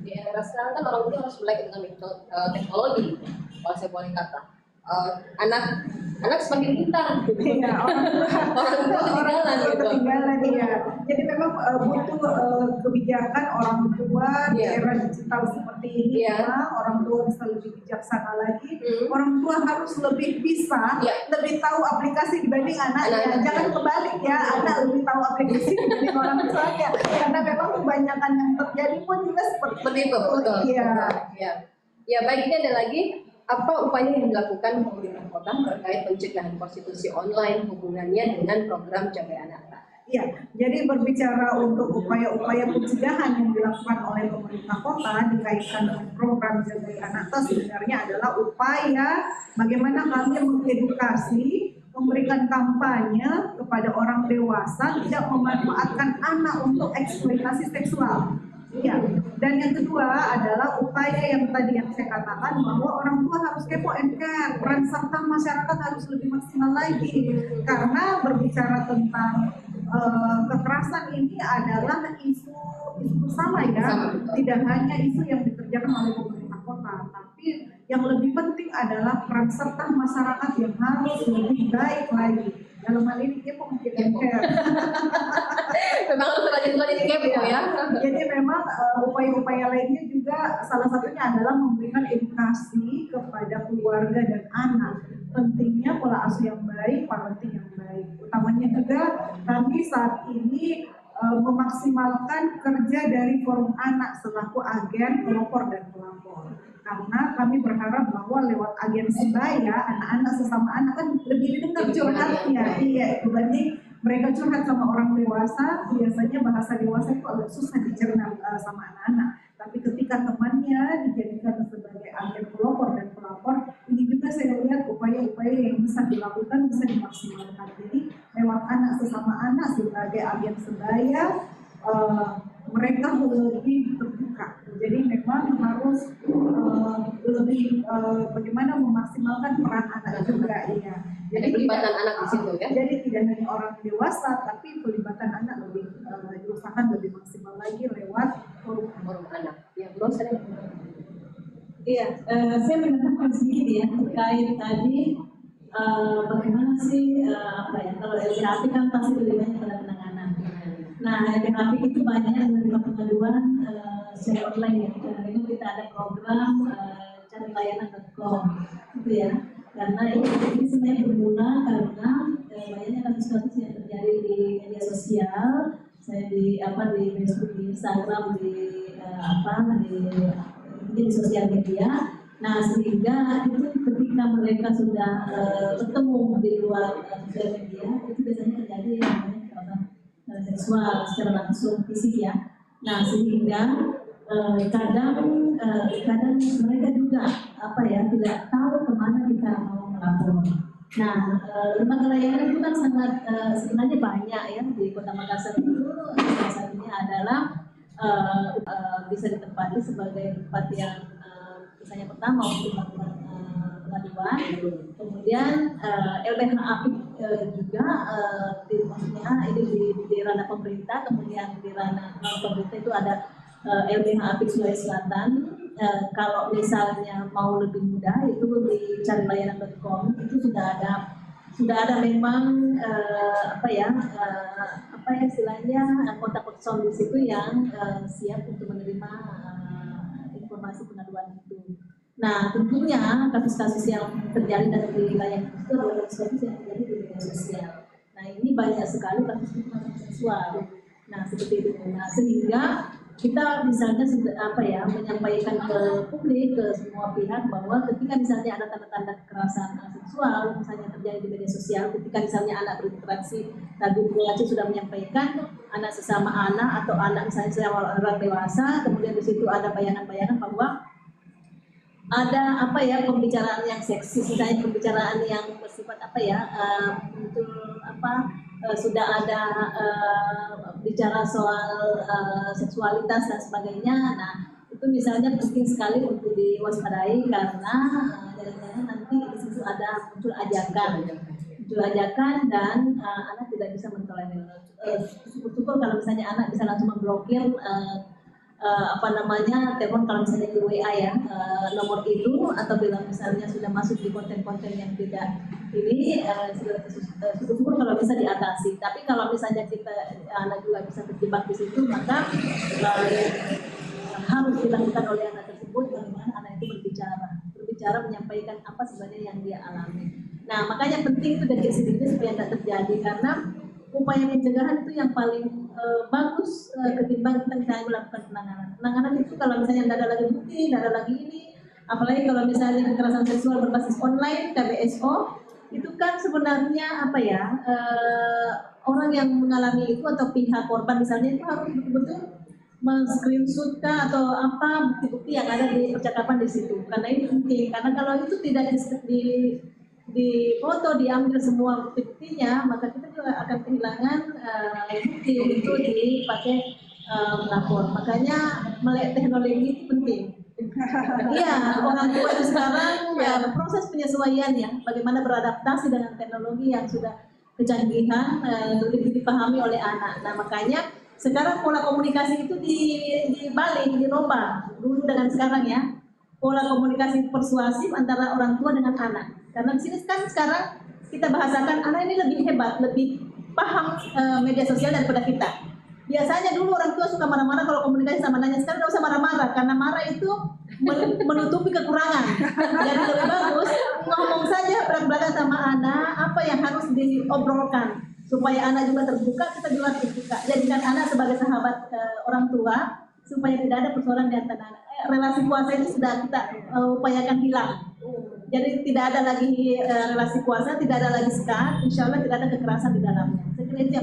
Di era sekarang kan orang tua harus melek dengan teknologi, kalau saya boleh kata. Anak semakin pintar, orang tua ketinggalan gitu. Ya. Jadi memang butuh kebijakan orang tua di era digital seperti ini. Orang tua bisa lebih bijaksana lagi. Orang tua harus lebih bisa, lebih tahu aplikasi dibanding anaknya. Jangan kebalik ya, anak lebih tahu aplikasi dibanding orang tuanya. Karena memang kebanyakan yang terjadi pun juga seperti itu. Betul. Ya, baik, ini ada lagi. Apa upaya yang dilakukan pemerintah kota terkait pencegahan prostitusi online hubungannya dengan program Jaga Anak? Iya, jadi berbicara untuk upaya-upaya pencegahan yang dilakukan oleh pemerintah kota dikaitkan dengan program Jaga Anak sebenarnya adalah upaya bagaimana kami mengedukasi, memberikan kampanye kepada orang dewasa tidak memanfaatkan anak untuk eksploitasi seksual. Ya, dan yang kedua adalah upaya yang tadi yang saya katakan bahwa orang tua harus kepo and care, peran serta masyarakat harus lebih maksimal lagi karena berbicara tentang kekerasan ini adalah isu bersama ya, tidak hanya isu yang dikerjakan oleh pemerintah kota, tapi yang lebih penting adalah peran serta masyarakat yang harus lebih baik lagi. Dalam hal ini kepo mungkin and care. Memang harus rajin-rajin kepo ya. Jadi memang upaya-upaya lainnya juga salah satunya adalah memberikan edukasi kepada keluarga dan anak. Pentingnya pola asuh yang baik, parenting yang baik. Utamanya juga kami saat ini memaksimalkan kerja dari forum anak selaku agen, pelopor dan pelapor. Karena kami berharap bahwa lewat agen sebaya, anak-anak sesama anak kan lebih didengar curhatnya. Iya, dibanding mereka curhat sama orang dewasa, biasanya bahasa dewasa itu agak susah dicerna sama anak-anak. Tapi ketika temannya dijadikan upaya yang bisa dilakukan bisa dimaksimalkan. Jadi lewat anak sesama anak sebagai agen sebaya, mereka lebih terbuka. Jadi memang harus lebih bagaimana memaksimalkan peran anak juga, ya. Jadi pelibatan anak di situ, ya. Jadi tidak hanya orang dewasa, tapi pelibatan anak lebih diusahakan lebih maksimal lagi lewat forum anak. Ya, Bro, saya. Iya, saya menambahkan sedikit ya terkait tadi bagaimana sih kalau LPHP kan pasti lebih banyak pada penanganan. Nah, LPHP itu banyak menerima pengaduan secara online ya. Itu kita ada program cari layanan.com gitu ya. Karena ini sebenarnya bermula karena banyaknya kasus-kasus yang terjadi di media sosial, saya di Facebook, di Instagram, di sosial media. Nah, sehingga itu ketika mereka sudah bertemu di luar sosial media, itu biasanya terjadi yang namanya kekerasan seksual secara langsung fisik ya. Nah, sehingga kadang mereka juga tidak tahu kemana kita mau melapor. Nah, lembaga layanan itu kan sangat sebenarnya banyak ya di Kota Makassar itu. Salah satunya adalah bisa ditempati sebagai tempat yang misalnya pertama untuk melakukan pengaduan, kemudian LBH Apik juga maksudnya ini di ranah pemerintah, kemudian di ranah pemerintah itu ada LBH Apik Sulawesi Selatan. Kalau misalnya mau lebih mudah itu di carilayanan.com itu sudah ada memang istilahnya kontak person di situ yang siap untuk menerima informasi pengaduan itu. Nah, tentunya kasus-kasus yang terjadi di wilayah itu adalah kasus-kasus yang terjadi di media sosial. Nah, ini banyak sekali kasus kekerasan seksual. Nah, seperti itu. Nah, sehingga kita misalnya menyampaikan ke publik, ke semua pihak bahwa ketika misalnya ada tanda-tanda kekerasan seksual misalnya terjadi di media sosial, ketika misalnya anak berinteraksi, tadi Bu Aceh sudah menyampaikan anak sesama anak atau anak misalnya sesama orang dewasa, kemudian di situ ada bayangan-bayangan bahwa ada pembicaraan yang seksis, misalnya pembicaraan yang bersifat sudah ada bicara soal seksualitas dan sebagainya. Nah, itu misalnya penting sekali untuk diwaspadai karena jangan-jangan nanti di situ ada muncul ajakan dan anak tidak bisa mentolerir. Syukur-syukur kalau misalnya anak bisa langsung memblokir telepon kalau misalnya ke WA ya, nomor itu, atau bila misalnya sudah masuk di konten-konten yang tidak ini, syukur kalau bisa diatasi. Tapi kalau misalnya anak juga bisa terjebak di situ, maka harus dilakukan oleh anak tersebut bagaimana anak itu berbicara menyampaikan apa sebenarnya yang dia alami. Nah, makanya penting itu dari sendiri supaya tidak terjadi, karena upaya pencegahan itu yang paling bagus ketimbang kita misalnya melakukan penanganan. Penanganan itu kalau misalnya tidak ada lagi bukti, tidak ada lagi ini, apalagi kalau misalnya kekerasan seksual berbasis online, KBSO, itu kan sebenarnya orang yang mengalami itu atau pihak korban misalnya itu harus betul-betul men-screenshot atau bukti-bukti yang ada di percakapan di situ. Karena ini penting, karena kalau itu tidak di foto, diambil semua bukti-buktinya, maka kita juga akan kehilangan bukti itu dipakai melapor. Makanya melek teknologi itu penting. Iya, orang tua itu sekarang proses penyesuaian ya, bagaimana beradaptasi dengan teknologi yang sudah kecanggihan lebih dipahami oleh anak. Nah, makanya sekarang pola komunikasi itu dibalik, dirubah dulu dengan sekarang ya. Pola komunikasi persuasif antara orang tua dengan anak. Karena di sini kan sekarang kita bahasakan anak ini lebih hebat, lebih paham media sosial daripada kita. Biasanya dulu orang tua suka marah-marah kalau komunikasi sama anaknya, sekarang tidak usah marah-marah karena marah itu menutupi kekurangan. Jadi lebih bagus ngomong saja belak-belakan sama anak apa yang harus diobrolkan supaya anak juga terbuka, kita juga terbuka. Jadikan anak sebagai sahabat orang tua supaya tidak ada persoalan di antara anak. Relasi kuasa itu sudah kita upayakan hilang. Jadi tidak ada lagi relasi kuasa, tidak ada lagi sekat, insya Allah tidak ada kekerasan di dalamnya.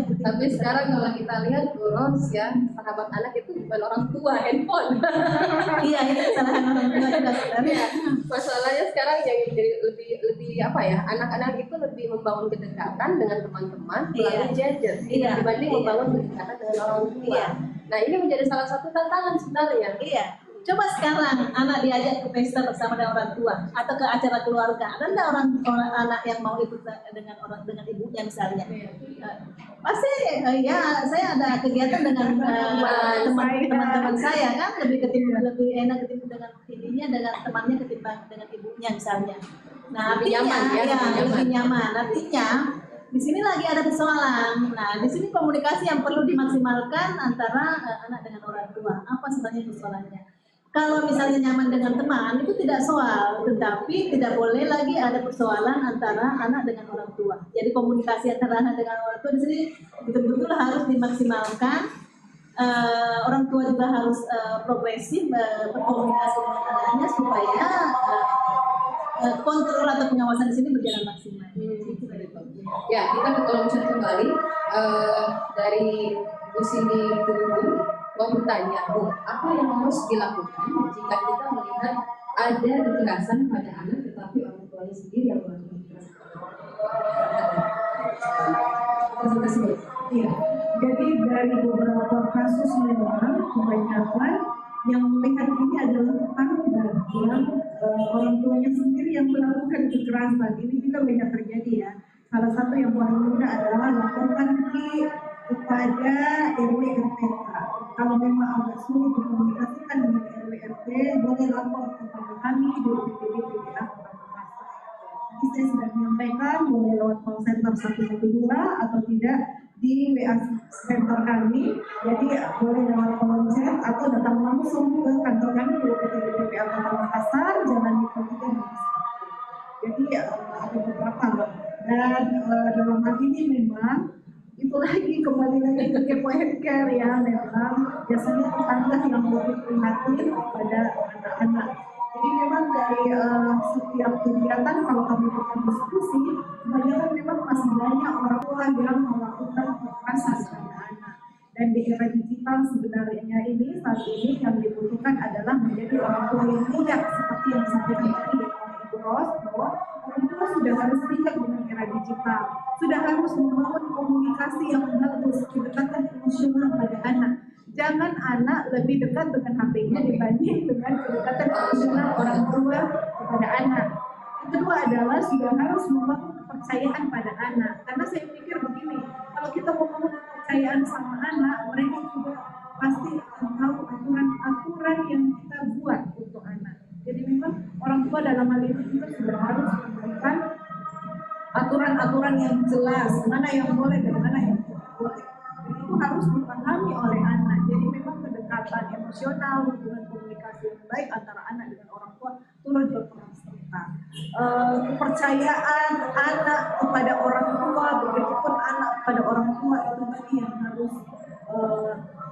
Tapi sekarang kalau kita lihat Rons ya, sahabat anak itu bukan orang tua, handphone. Iya, itu kesalahan orang tua juga. Masalahnya sekarang yang jadi lebih apa ya, anak-anak itu lebih membangun kedekatan dengan teman-teman Iya. melalui gadget dibanding membangun kedekatan dengan orang tua. Iya. Nah ini menjadi salah satu tantangan sebenarnya. Iya. Coba sekarang anak diajak ke pesta bersama dengan orang tua atau ke acara keluarga, ada nggak orang anak yang mau ikut dengan ibunya misalnya? Pasti ya saya ada kegiatan dengan teman-teman saya kan lebih enak ketemu dengan ibunya dengan temannya ketimbang dengan ibunya misalnya. Nah Lebih artinya nyaman ya, lebih nyaman. Artinya di sini lagi ada persoalan. Nah di sini komunikasi yang perlu dimaksimalkan antara anak dengan orang tua. Apa sebenarnya persoalannya? Kalau misalnya nyaman dengan teman itu tidak soal, tetapi tidak boleh lagi ada persoalan antara anak dengan orang tua. Jadi komunikasi antara anak dengan orang tua di sini betul-betul harus dimaksimalkan. Orang tua juga harus progresif berkomunikasi dengan anaknya supaya kontrol atau pengawasan di sini berjalan maksimal. Ya, kita kalau misalnya kembali dari Bu Cindy Kudugun mau bertanya, Bu, apa yang harus dilakukan jika kita melihat ada kekerasan pada anak tetapi orang tuanya sendiri yang melakukan kekerasan? Iya, jadi dari beberapa kasus memang kebanyakan yang melihat ini adalah tetangga yang orang tuanya sendiri yang melakukan kekerasan. Ini juga banyak terjadi ya. Salah satu yang paling mudah adalah laporkan kepada RW RT. Kalau memang agak sulit dikomunikasikan dengan RW RT, boleh lapor kepada kami di UPTD PPA Kota Makassar. Tadi saya sudah menyampaikan boleh lewat call center 112 atau tidak di WA center kami. Jadi boleh lewat kolom chat atau datang langsung ke kantor kami di UPTD PPA Kota Makassar, Jalan Niko 3 nomor 1. Jadi ada beberapa dan dalam hal ini memang itu lagi kembali lagi ke kepo healthcare ya, memang biasanya tetangga yang lebih prihatin pada anak-anak. Jadi memang dari setiap kegiatan kalau kami lakukan diskusi, kebanyakan memang masih banyak orang tua yang melakukan kekerasan pada anak. Dan di era digital sebenarnya ini saat ini yang dibutuhkan adalah menjadi orang tua yang bijak seperti yang disampaikan tadi oleh Ibu Ros, bahwa orang tua sudah harus bijak dengan era digital, sudah harus membangun komunikasi yang bagus, kedekatan emosional pada anak. Jangan anak lebih dekat dengan HP-nya dibanding dengan kedekatan emosional orang tua kepada anak. Yang kedua adalah sudah harus membangun kepercayaan pada anak. Karena saya pikir begini, kalau kita membangun kepercayaan sama anak, mereka juga pasti akan tahu aturan-aturan yang kita buat untuk anak. Jadi memang orang tua dalam hal ini juga sudah harus memberikan aturan-aturan yang jelas, mana yang boleh dan mana yang tidak boleh. Dan itu harus dipahami oleh anak. Jadi memang kedekatan emosional, hubungan komunikasi yang baik antara anak dengan orang tua turut berperan serta. Kepercayaan anak kepada orang tua, begitupun anak kepada orang tua itu tadi yang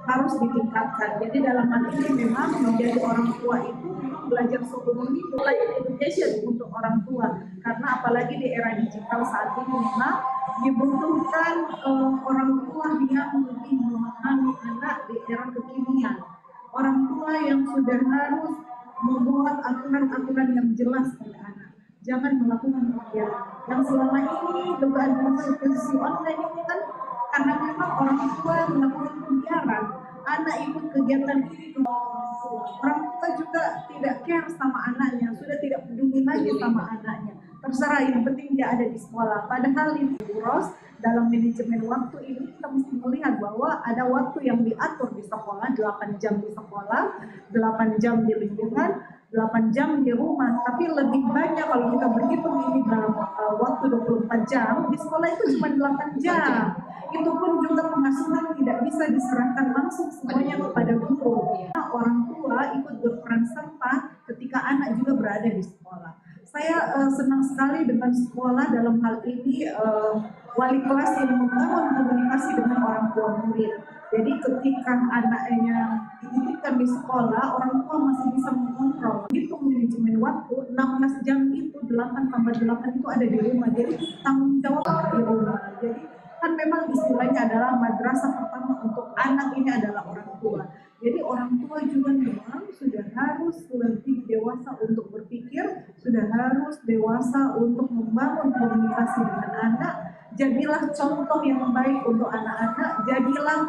harus ditingkatkan. Jadi dalam hal ini memang menjadi orang tua itu belajar sebelum itu education untuk orang tua, karena apalagi di era digital saat ini memang dibutuhkan orang tua yang lebih memahami anak di era kekinian, orang tua yang sudah harus membuat aturan-aturan yang jelas pada anak. Jangan melakukan pembiaran yang selama ini dugaan prostitusi online ini kan karena memang orang tua melakukan pembiaran, anak ikut kegiatan ini, orang tua juga tidak care sama anaknya, sudah tidak peduli lagi sama anaknya, terserah yang penting dia ada di sekolah. Padahal ini Ros, dalam manajemen waktu ini kita mesti melihat bahwa ada waktu yang diatur di sekolah, 8 jam di sekolah, 8 jam di lingkungan, 8 jam di rumah, tapi lebih banyak kalau kita berhitung ini dalam waktu 24 jam, di sekolah itu cuma 8 jam. Itu pun juga pengasuhan tidak bisa diserahkan langsung semuanya kepada guru. Orang tua ikut berperan serta ketika anak juga berada di sekolah. Saya senang sekali dengan sekolah dalam hal ini wali kelas yang membangun komunikasi dengan orang tua murid. Jadi ketika anaknya dititipkan di sekolah, orang tua masih bisa mengontrol. Itu manajemen waktu, 16 jam itu 8 tambah 8 itu ada di rumah. Jadi tanggung jawab di rumah. Jadi kan memang istilahnya adalah madrasah pertama untuk anak ini adalah orang tua. Jadi orang tua juga memang sudah harus lebih dewasa untuk berpikir, sudah harus dewasa untuk membangun komunikasi dengan anak. Jadilah contoh yang baik untuk anak-anak, jadilah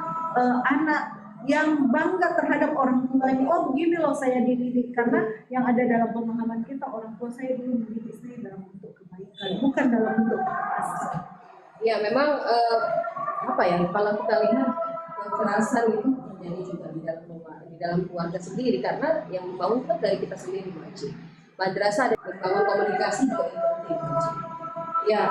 anak yang bangga terhadap orang tuanya. Oh begini loh saya dididik, karena yang ada dalam pemahaman kita, orang tua saya dulu mendidik saya dalam bentuk kebaikan, bukan dalam bentuk kekerasan. Ya memang apa ya, kalau kita lihat kekerasan itu terjadi juga di dalam rumah, di dalam keluarga sendiri, karena yang membangun kan dari kita sendiri, Maci. Madrasah ada membangun komunikasi juga penting. Ya,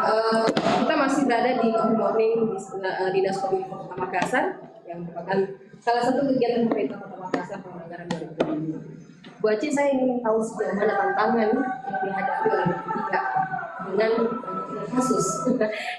kita masih berada di Coffee Morning di Dinas Kominfo Kota Makassar yang merupakan salah satu kegiatan pemerintah Kota Makassar penganggaran 2020. Bu Aci, saya ingin tahu sejauh mana tantangan yang dihadapi oleh P3 dengan banyaknya kasus,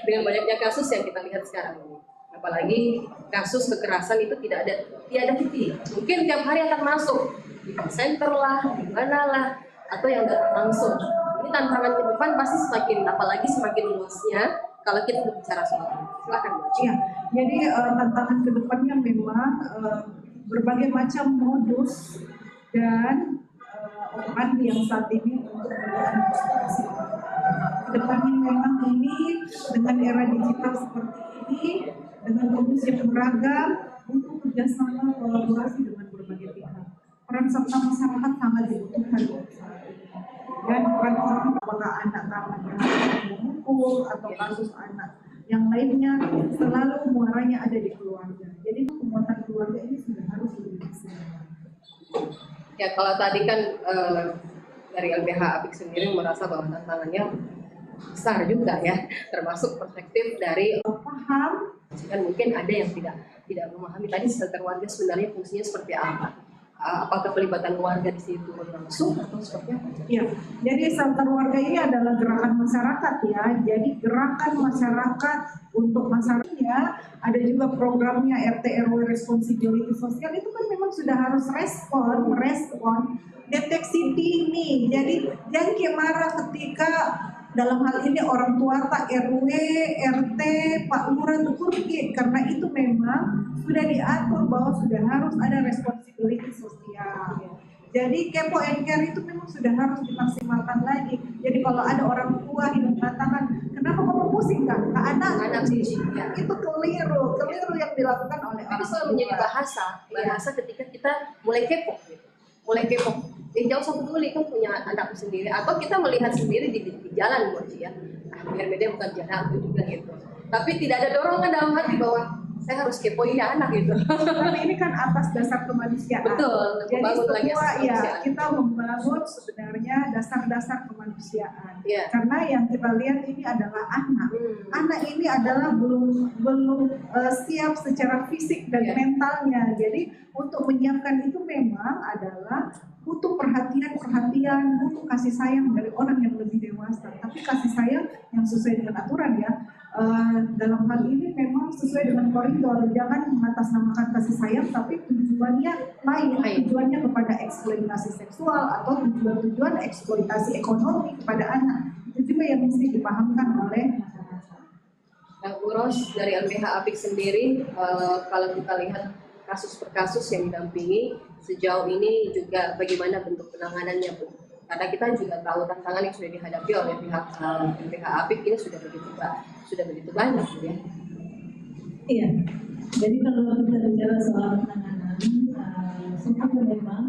dengan banyaknya kasus yang kita lihat sekarang ini. Apalagi kasus kekerasan itu tidak ada titik. Mungkin tiap hari akan masuk di call center lah, di mana lah, atau yang datang langsung. Ini tantangan ke depan pasti semakin, apalagi semakin luasnya kalau kita berbicara soal ini. Silakan Bu Aci. Ya, jadi tantangan ke depannya memang berbagai macam modus dan orang yang saat ini untuk melakukan prostitusi. Kedepannya memang ini dengan era digital seperti ini, dengan modus yang beragam, untuk kerjasama kolaborasi dengan berbagai pihak. Peran serta masyarakat sangat dibutuhkan. Dan peran orang, apakah anak-anak yang memukul atau kasus anak yang lainnya, selalu muaranya ada di keluarga. Jadi penguatan keluarga ini sudah harus lebih maksimal. Ya, kalau tadi kan dari LBH Apik sendiri merasa bahwa tantangannya besar juga ya, termasuk perspektif dari paham. Kan mungkin ada yang tidak memahami tadi shelter warga sebenarnya fungsinya seperti apa. Apakah pelibatan warga di situ langsung atau seperti apa? Ya, jadi shelter warga ini adalah gerakan masyarakat ya. Jadi gerakan masyarakat untuk masyarakatnya, ada juga programnya RT RW responsibility sosial, itu kan memang sudah harus merespon deteksi dini. Jadi jangan kayak marah ketika dalam hal ini orang tua tak RW, RT, Pak Lurah Tukurki, karena itu memang sudah diatur bahwa sudah harus ada responsibility sosial. Jadi kepo and care itu memang sudah harus dimaksimalkan lagi. Jadi kalau ada orang tua yang mengatakan, kenapa kamu pusing kan? Ke anak sih, ya. Itu keliru yang dilakukan oleh orang tua. Itu selalu menjadi bahasa ketika kita mulai kepo, gitu. Mulai kepo. Jauh usah peduli, kan punya anakku sendiri, atau kita melihat sendiri di jalan Bu Aci ya. Biar beda bukan jalan aku juga gitu. Tapi tidak ada dorongan dalam hati bahwa saya harus kepoin ya anak gitu. Tapi ini kan atas dasar kemanusiaan. Betul. Jadi semua ya kita membangun betul. Sebenarnya dasar-dasar kemanusiaan. Yeah. Karena yang kita lihat ini adalah anak. Anak ini adalah belum siap secara fisik dan mentalnya. Jadi untuk menyiapkan itu memang adalah butuh perhatian, butuh kasih sayang dari orang yang lebih dewasa. Tapi kasih sayang yang sesuai dengan aturan ya. Dalam hal ini memang sesuai dengan koridor, jangan mengatasnamakan kasih sayang, tapi tujuannya lain, tujuannya kepada eksploitasi seksual atau tujuan eksploitasi ekonomi kepada anak. Itu juga yang mesti dipahamkan oleh masyarakat. Nah, Bu Ros, dari LBH Apik sendiri, kalau kita lihat kasus per kasus yang didampingi sejauh ini juga bagaimana bentuk penanganannya, Bu? Karena kita juga tahu tantangan yang sudah dihadapi oleh pihak LBH Apik ini sudah begitu banyak, ya. Iya. Jadi kalau kita bicara soal penanganan, sebenarnya memang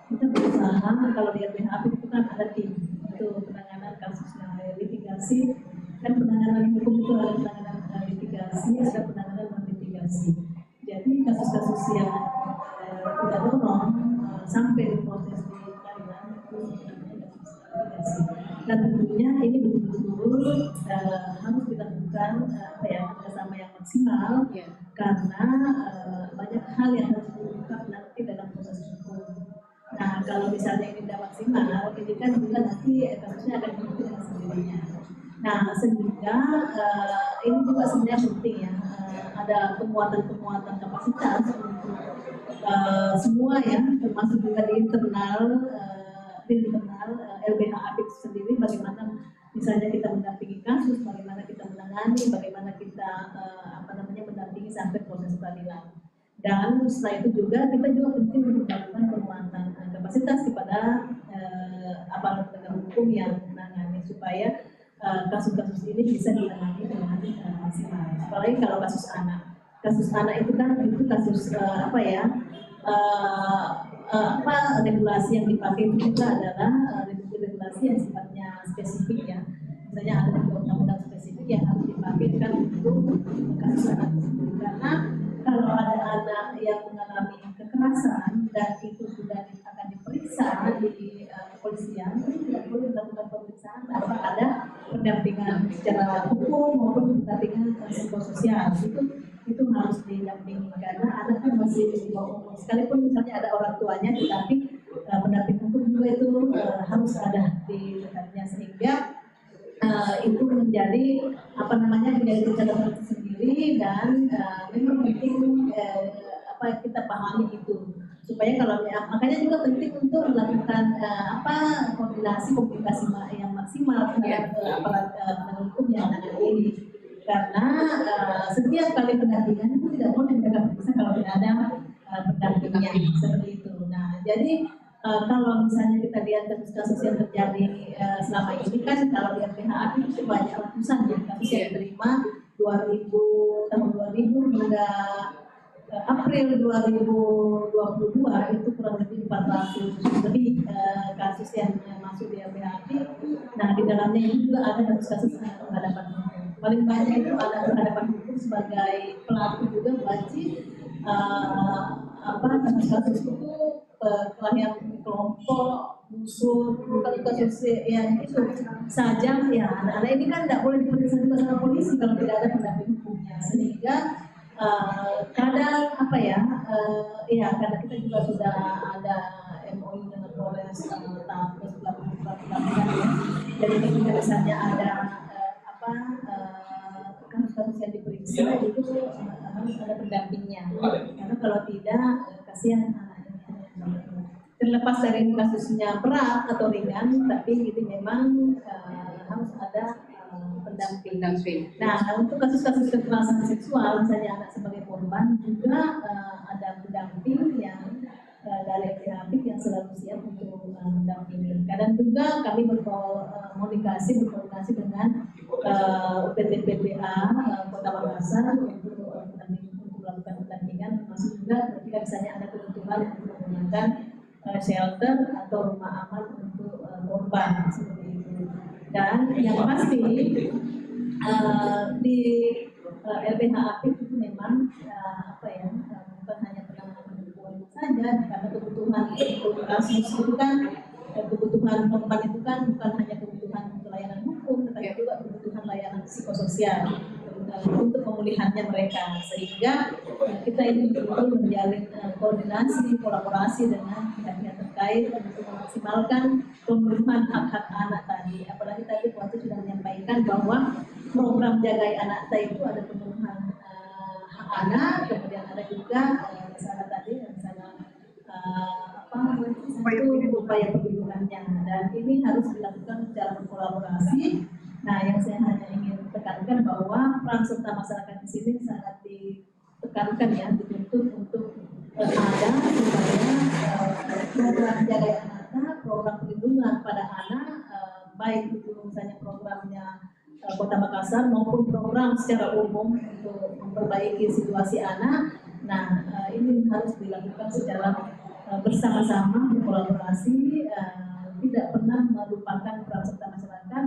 kita berusaha, kalau di LBH Apik itu kan ada tim untuk penanganan kasus litigasi. Kan penanganan hukum itu ada penanganan litigasi, ada penanganan non litigasi. Jadi kasus-kasus yang tidak dorong sampai proses di pengadilan itu namanya kasus litigasi. Dan tentunya ini betul-betul harus dilakukan kerjasama yang maksimal, karena banyak hal yang harus diungkap nanti dalam proses hukum. Nah, kalau misalnya ini tidak maksimal, ini kan juga nanti kasusnya akan dihukum dengan sendirinya. Nah, sehingga ini juga sebenarnya penting ya, ada penguatan kapasitas untuk semua ya, termasuk juga di internal LBH Apik sendiri, bagaimana misalnya kita mendampingi kasus, bagaimana kita menangani, bagaimana kita mendampingi sampai proses peradilan. Dan setelah itu juga kita juga penting untuk melakukan penguatan kapasitas kepada aparat penegak hukum yang supaya kasus-kasus ini bisa ditangani dengan maksimal. Apalagi kalau kasus anak. Kasus anak itu kan kasus regulasi yang dipakai itu juga adalah regulasi yang sifatnya spesifik ya. Misalnya ada undang-undang spesifik yang harus dipakai kan untuk kasus anak. Karena kalau ada anak yang mengalami kekerasan dan itu sudah akan diperiksa di kepolisian, itu tidak boleh melakukan pemeriksaan tanpa ada pendampingan secara hukum maupun pendampingan psikososial. Itu harus didampingi karena anak kan masih di bawah umur. Sekalipun misalnya ada orang tuanya, tetapi pendamping hukum juga itu harus ada di dekatnya sehingga itu menjadi menjadi catatan tersendiri dan memang penting kita pahami itu supaya kalau makanya juga penting untuk melakukan koordinasi komunikasi yang maksimal terhadap aparat penegak hukum yang ada ini. Karena setiap kali pendampingan itu tidak boleh mereka periksa kalau tidak ada pendampingnya seperti itu. Nah, jadi kalau misalnya kita lihat kasus-kasus yang terjadi selama ini kan kalau di LPHA itu banyak ratusan ya kasus yang diterima tahun 2000 hingga April 2022 itu kurang lebih 400 lebih kasus yang masuk di LPHA. Nah, di dalamnya ini juga ada kasus-kasus penghadapan hukum. Paling banyak itu ada penghadapan hukum sebagai pelaku juga wajib kasus-kasus itu kelahiran kelompok musuh kasus yang itu saja ya anak-anak ini kan tidak boleh diperiksa juga sama polisi kalau tidak ada pendamping hukumnya sehingga kadang karena kita juga sudah ada MOU dengan Polres Tabes jadi ketika misalnya ada kasus-kasus yang diperiksa itu harus ada pendampingnya karena kalau tidak kasihan anaknya terlepas dari kasusnya berat atau ringan tapi itu memang harus ada pendamping. Nah untuk kasus-kasus kekerasan seksual misalnya anak sebagai korban juga ada pendamping yang dari pihak yang selalu siap untuk mendampingi. Kadang juga kami berkoordinasi dengan PT-PPA Kota Makassar untuk melakukan pendampingan, termasuk juga ketika misalnya ada kebutuhan untuk menggunakan shelter atau rumah aman untuk korban seperti itu. Dan yang pasti di LPH Apik itu memang bukan hanya penanganan perempuan saja, karena kebutuhan kasus itu kan kebutuhan korban itu kan bukan hanya kebutuhan pelayanan hukum, tetapi juga kebutuhan layanan psikososial untuk pemulihannya mereka. Sehingga kita ini betul-betul menjalin koordinasi, kolaborasi dengan pihak-pihak terkait untuk memaksimalkan pemenuhan hak-hak anak tadi. Apalagi tadi waktu sudah menyampaikan bahwa program Jagai Anak itu ada pemenuhan hak anak, kemudian ada juga misalnya tadi upaya perlindungannya, dan ini harus dilakukan secara berkolaborasi. Nah, yang saya hanya ingin tekankan bahwa peran serta masyarakat di sini sangat ditekankan ya, dituntut untuk ada supaya program Jagai Anak, program perlindungan pada anak, baik itu misalnya programnya Kota Makassar maupun program secara umum untuk memperbaiki situasi anak. Nah, ini harus dilakukan secara bersama-sama, berkolaborasi, tidak pernah melupakan peran serta masyarakat.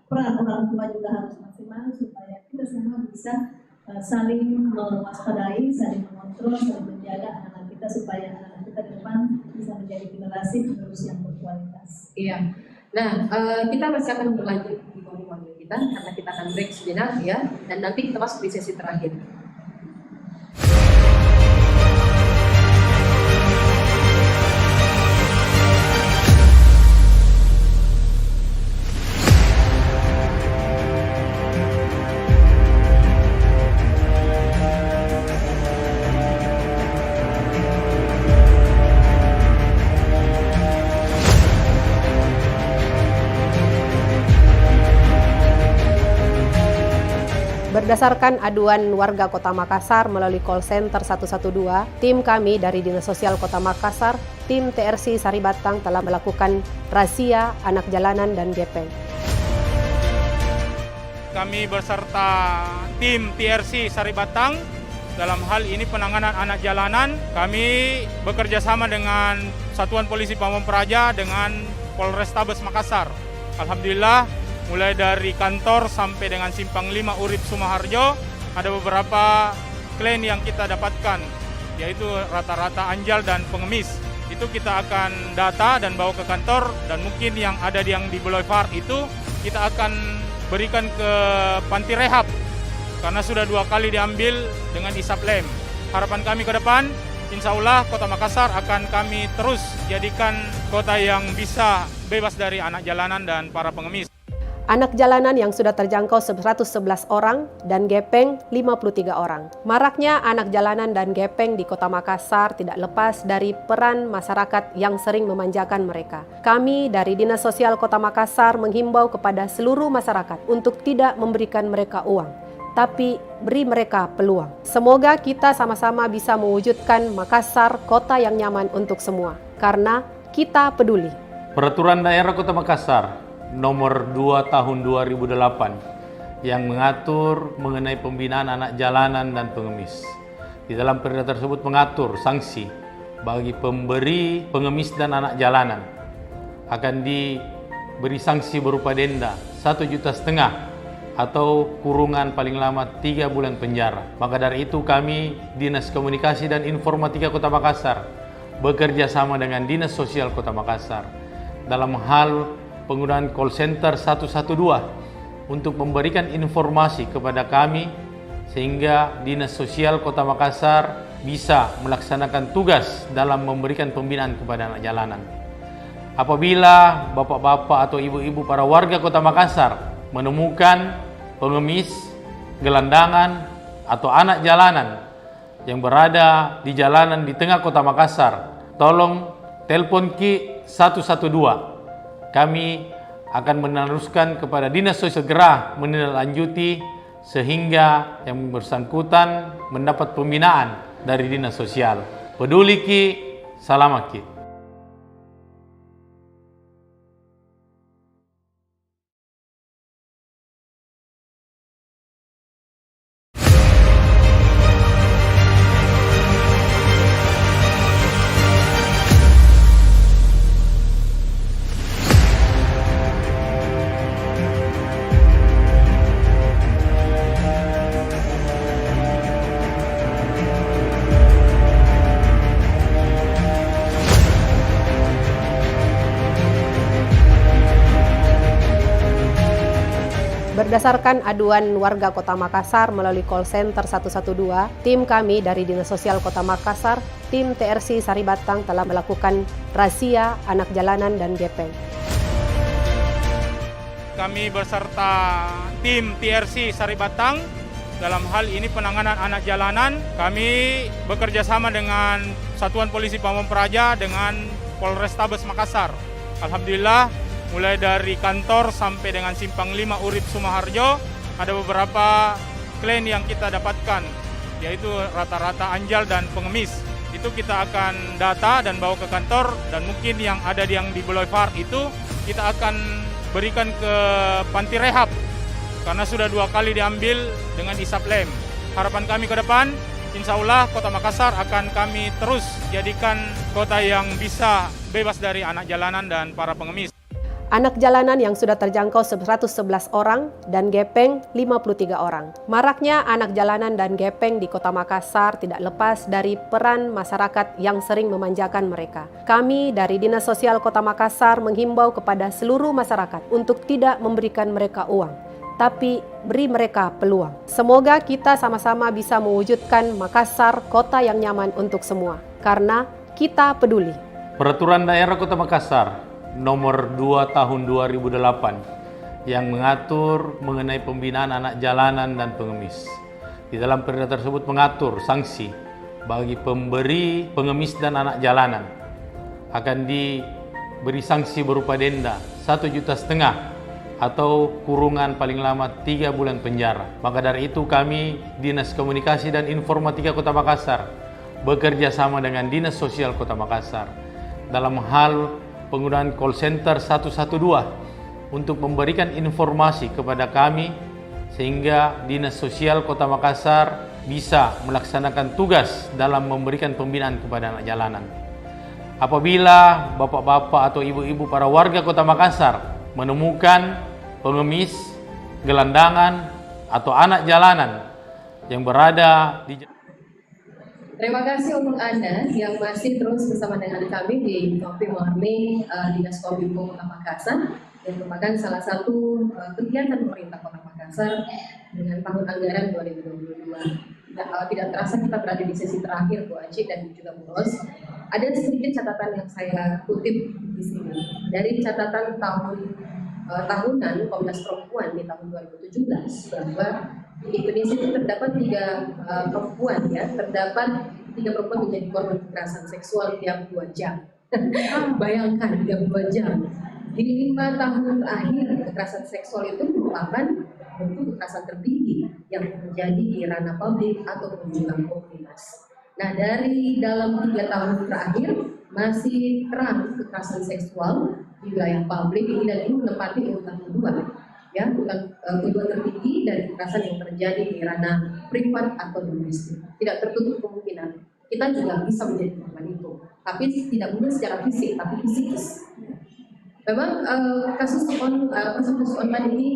Peran orang tua juga harus maksimal supaya kita semua bisa saling mewaspadai, saling mengontrol, saling menjaga anak-anak kita supaya anak-anak kita ke depan bisa menjadi generasi penerus yang berkualitas. Iya. Nah, kita masih akan berlanjut di pembicaraan kita karena kita akan break sejenak ya, dan nanti kita masuk di sesi terakhir. Berdasarkan aduan warga Kota Makassar melalui call center 112, tim kami dari Dinas Sosial Kota Makassar, tim TRC Saribatang telah melakukan razia anak jalanan dan gepeng. kami beserta tim TRC Saribatang dalam hal ini penanganan anak jalanan. Kami bekerja sama dengan Satuan Polisi Pamong Praja dengan Polrestabes Makassar. Alhamdulillah, mulai dari kantor sampai dengan Simpang 5 Urip Sumoharjo, ada beberapa klien yang kita dapatkan, yaitu rata-rata anjal dan pengemis. Itu kita akan data dan bawa ke kantor, dan mungkin yang ada yang di Boulevard itu kita akan berikan ke panti rehab karena sudah 2 kali diambil dengan isap lem. Harapan kami ke depan, insya Allah Kota Makassar akan kami terus jadikan kota yang bisa bebas dari anak jalanan dan para pengemis. Anak jalanan yang sudah terjangkau 111 orang dan gepeng 53 orang. Maraknya anak jalanan dan gepeng di Kota Makassar tidak lepas dari peran masyarakat yang sering memanjakan mereka. Kami dari Dinas Sosial Kota Makassar menghimbau kepada seluruh masyarakat untuk tidak memberikan mereka uang, tapi beri mereka peluang. Semoga kita sama-sama bisa mewujudkan Makassar kota yang nyaman untuk semua, karena kita peduli. Peraturan Daerah Kota Makassar Nomor 2 Tahun 2008 yang mengatur mengenai pembinaan anak jalanan dan pengemis. Di dalam perda tersebut mengatur sanksi bagi pemberi, pengemis dan anak jalanan. Akan diberi sanksi berupa denda 1,5 juta atau kurungan paling lama 3 bulan penjara. Maka dari itu kami Dinas Komunikasi dan Informatika Kota Makassar bekerja sama dengan Dinas Sosial Kota Makassar dalam hal penggunaan call center 112 untuk memberikan informasi kepada kami sehingga Dinas Sosial Kota Makassar bisa melaksanakan tugas dalam memberikan pembinaan kepada anak jalanan. Apabila bapak-bapak atau ibu-ibu para warga Kota Makassar menemukan pengemis, gelandangan atau anak jalanan yang berada di jalanan di tengah Kota Makassar, tolong telepon Ki 112. Kami akan meneruskan kepada Dinas Sosial segera menindaklanjuti sehingga yang bersangkutan mendapat pembinaan dari Dinas Sosial. Peduli Ki, salam Ki. Berdasarkan aduan warga Kota Makassar melalui call center 112, tim kami dari Dinas Sosial Kota Makassar, tim TRC Saribatang telah melakukan razia anak jalanan dan gepeng. Kami beserta tim TRC Saribatang dalam hal ini penanganan anak jalanan. Kami bekerja sama dengan Satuan Polisi Pamong Praja dengan Polrestabes Makassar. Alhamdulillah, mulai dari kantor sampai dengan Simpang 5 Urip Sumoharjo, ada beberapa klien yang kita dapatkan, yaitu rata-rata anjal dan pengemis. Itu kita akan data dan bawa ke kantor, dan mungkin yang ada yang di Boulevard itu kita akan berikan ke panti rehab karena sudah 2 kali diambil dengan isap lem. Harapan kami ke depan, insya Allah Kota Makassar akan kami terus jadikan kota yang bisa bebas dari anak jalanan dan para pengemis. Anak jalanan yang sudah terjangkau 111 orang dan gepeng 53 orang. Maraknya anak jalanan dan gepeng di Kota Makassar tidak lepas dari peran masyarakat yang sering memanjakan mereka. Kami dari Dinas Sosial Kota Makassar menghimbau kepada seluruh masyarakat untuk tidak memberikan mereka uang, tapi beri mereka peluang. Semoga kita sama-sama bisa mewujudkan Makassar kota yang nyaman untuk semua, karena kita peduli. Peraturan Daerah Kota Makassar Nomor 2 Tahun 2008 yang mengatur mengenai pembinaan anak jalanan dan pengemis. Di dalam perda tersebut mengatur sanksi bagi pemberi, pengemis dan anak jalanan. Akan diberi sanksi berupa denda 1,5 juta atau kurungan paling lama 3 bulan penjara. Maka dari itu kami Dinas Komunikasi dan Informatika Kota Makassar bekerja sama dengan Dinas Sosial Kota Makassar dalam hal penggunaan call center 112 untuk memberikan informasi kepada kami sehingga Dinas Sosial Kota Makassar bisa melaksanakan tugas dalam memberikan pembinaan kepada anak jalanan. Apabila bapak-bapak atau ibu-ibu para warga Kota Makassar menemukan pengemis, gelandangan, atau anak jalanan yang berada di... Terima kasih untuk Anda yang masih terus bersama dengan kami di Coffee Morning Dinas Kominfo Kota Makassar, yang merupakan salah satu kegiatan pemerintah Kota Makassar dengan tahun anggaran 2022. Tidak terasa kita berada di sesi terakhir, Bu Aci dan juga Bu Ros. Ada sedikit catatan yang saya kutip di sini dari catatan tahunan Komnas Perempuan di tahun 2017 bahwa di Indonesia itu terdapat 3 perempuan terdapat 3 perempuan menjadi korban kekerasan seksual tiap 2 jam. Bayangkan tiap 2 jam. Di 5 tahun terakhir kekerasan seksual itu merupakan bentuk kekerasan tertinggi yang terjadi di ranah publik ataupun juga komunitas. Nah, dari dalam 3 tahun terakhir masih terang kekerasan seksual di wilayah publik ini, dan ini menempati urutan kedua, urutan kedua tertinggi dari kekerasan yang terjadi di ranah privat atau domestik. Tidak tertutup kemungkinan kita juga bisa menjadi korban itu, tapi tidak mungkin secara fisik, tapi psikis. Memang kasus online ini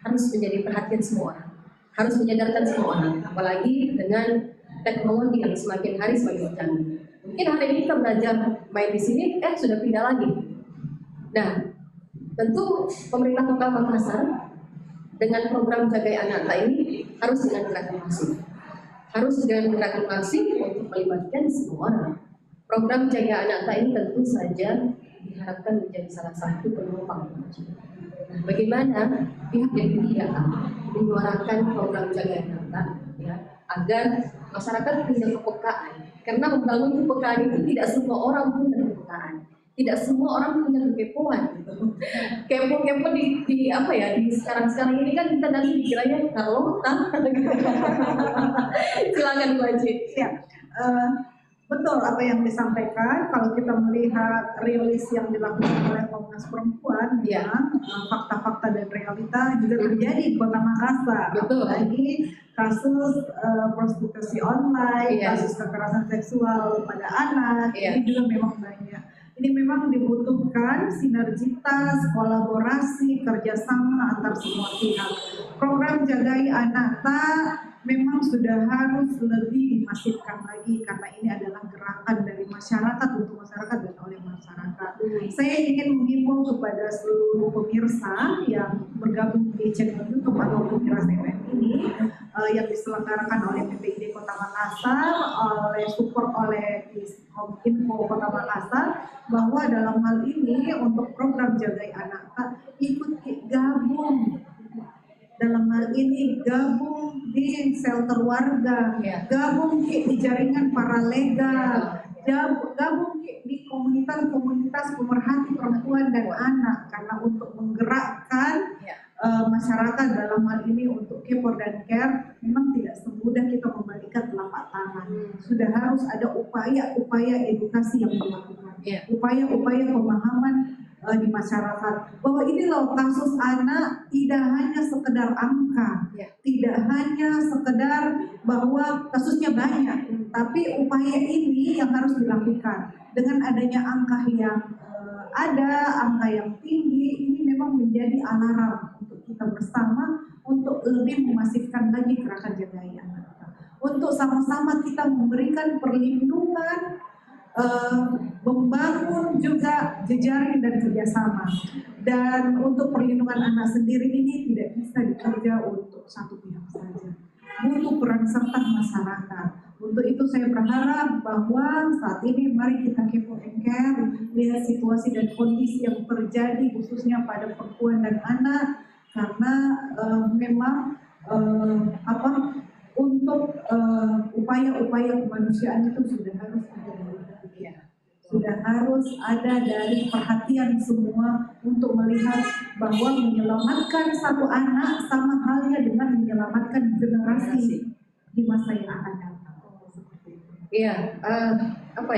harus menjadi perhatian semua orang, harus menyadarkan semua orang, apalagi dengan teknologi yang semakin hari semakin canggih. Mungkin hari ini kita belajar main di sini, sudah pindah lagi. Nah, tentu pemerintah Kota Makassar dengan program Jagai Anak ini harus dengan gerakan masif, untuk melibatkan semua orang. Program Jaga Anak ini tentu saja diharapkan menjadi salah satu penopang. Nah, bagaimana pihak yang ketiga menyuarakan program Jaga Anak agar masyarakat punya kepekaan, karena membangun kepekaan itu tidak semua orang punya kepekaan, tidak semua orang punya kekepoan. Kepo di sekarang ini kan kita nanti dikiranya Carlota. Silakan Bu Aci. Betul apa yang disampaikan. Kalau kita melihat rilis yang dilakukan oleh Komnas Perempuan, fakta-fakta dan realita juga terjadi di Kota Makassar. Betul. Lagi kasus prostitusi online, kasus kekerasan seksual pada anak, ini juga memang banyak. Ini memang dibutuhkan sinergitas, kolaborasi, kerjasama antar semua pihak. Program Jagai Anak memang sudah harus lebih dimasifkan lagi, karena ini adalah gerakan dari masyarakat untuk masyarakat dan oleh masyarakat. Saya ingin menghimbau kepada seluruh pemirsa yang bergabung di channel YouTube atau Miras FM ini yang diselenggarakan oleh PPID Kota Makassar, support oleh Kominfo Kota Makassar, bahwa dalam hal ini untuk program Jagai Anak ikut gabung. Dalam hal ini gabung di shelter warga, gabung di jaringan paralegal, gabung di komunitas pemerhati perempuan dan anak, karena untuk menggerakkan masyarakat dalam hal ini untuk kepo dan care. Memang tidak semudah kita membalikan telapak tangan. Sudah harus ada upaya-upaya edukasi yang dilakukan, upaya-upaya pemahaman di masyarakat bahwa ini loh kasus anak tidak hanya sekedar angka, tidak hanya sekedar bahwa kasusnya banyak, tapi upaya ini yang harus dilakukan. Dengan adanya angka yang angka yang tinggi, ini memang menjadi alarm untuk kita bersama untuk lebih memasifkan lagi gerakan Jagai Anak, untuk sama-sama kita memberikan perlindungan, membangun juga jejaring dan kerjasama. Dan untuk perlindungan anak sendiri ini tidak bisa dikerja untuk satu pihak saja, butuh peran serta masyarakat. Untuk itu saya berharap bahwa saat ini mari kita kepo and care, lihat situasi dan kondisi yang terjadi khususnya pada perempuan dan anak, karena memang untuk upaya-upaya kemanusiaan itu sudah harus ada dari perhatian semua untuk melihat bahwa menyelamatkan satu anak sama halnya dengan menyelamatkan generasi di masa yang akan datang.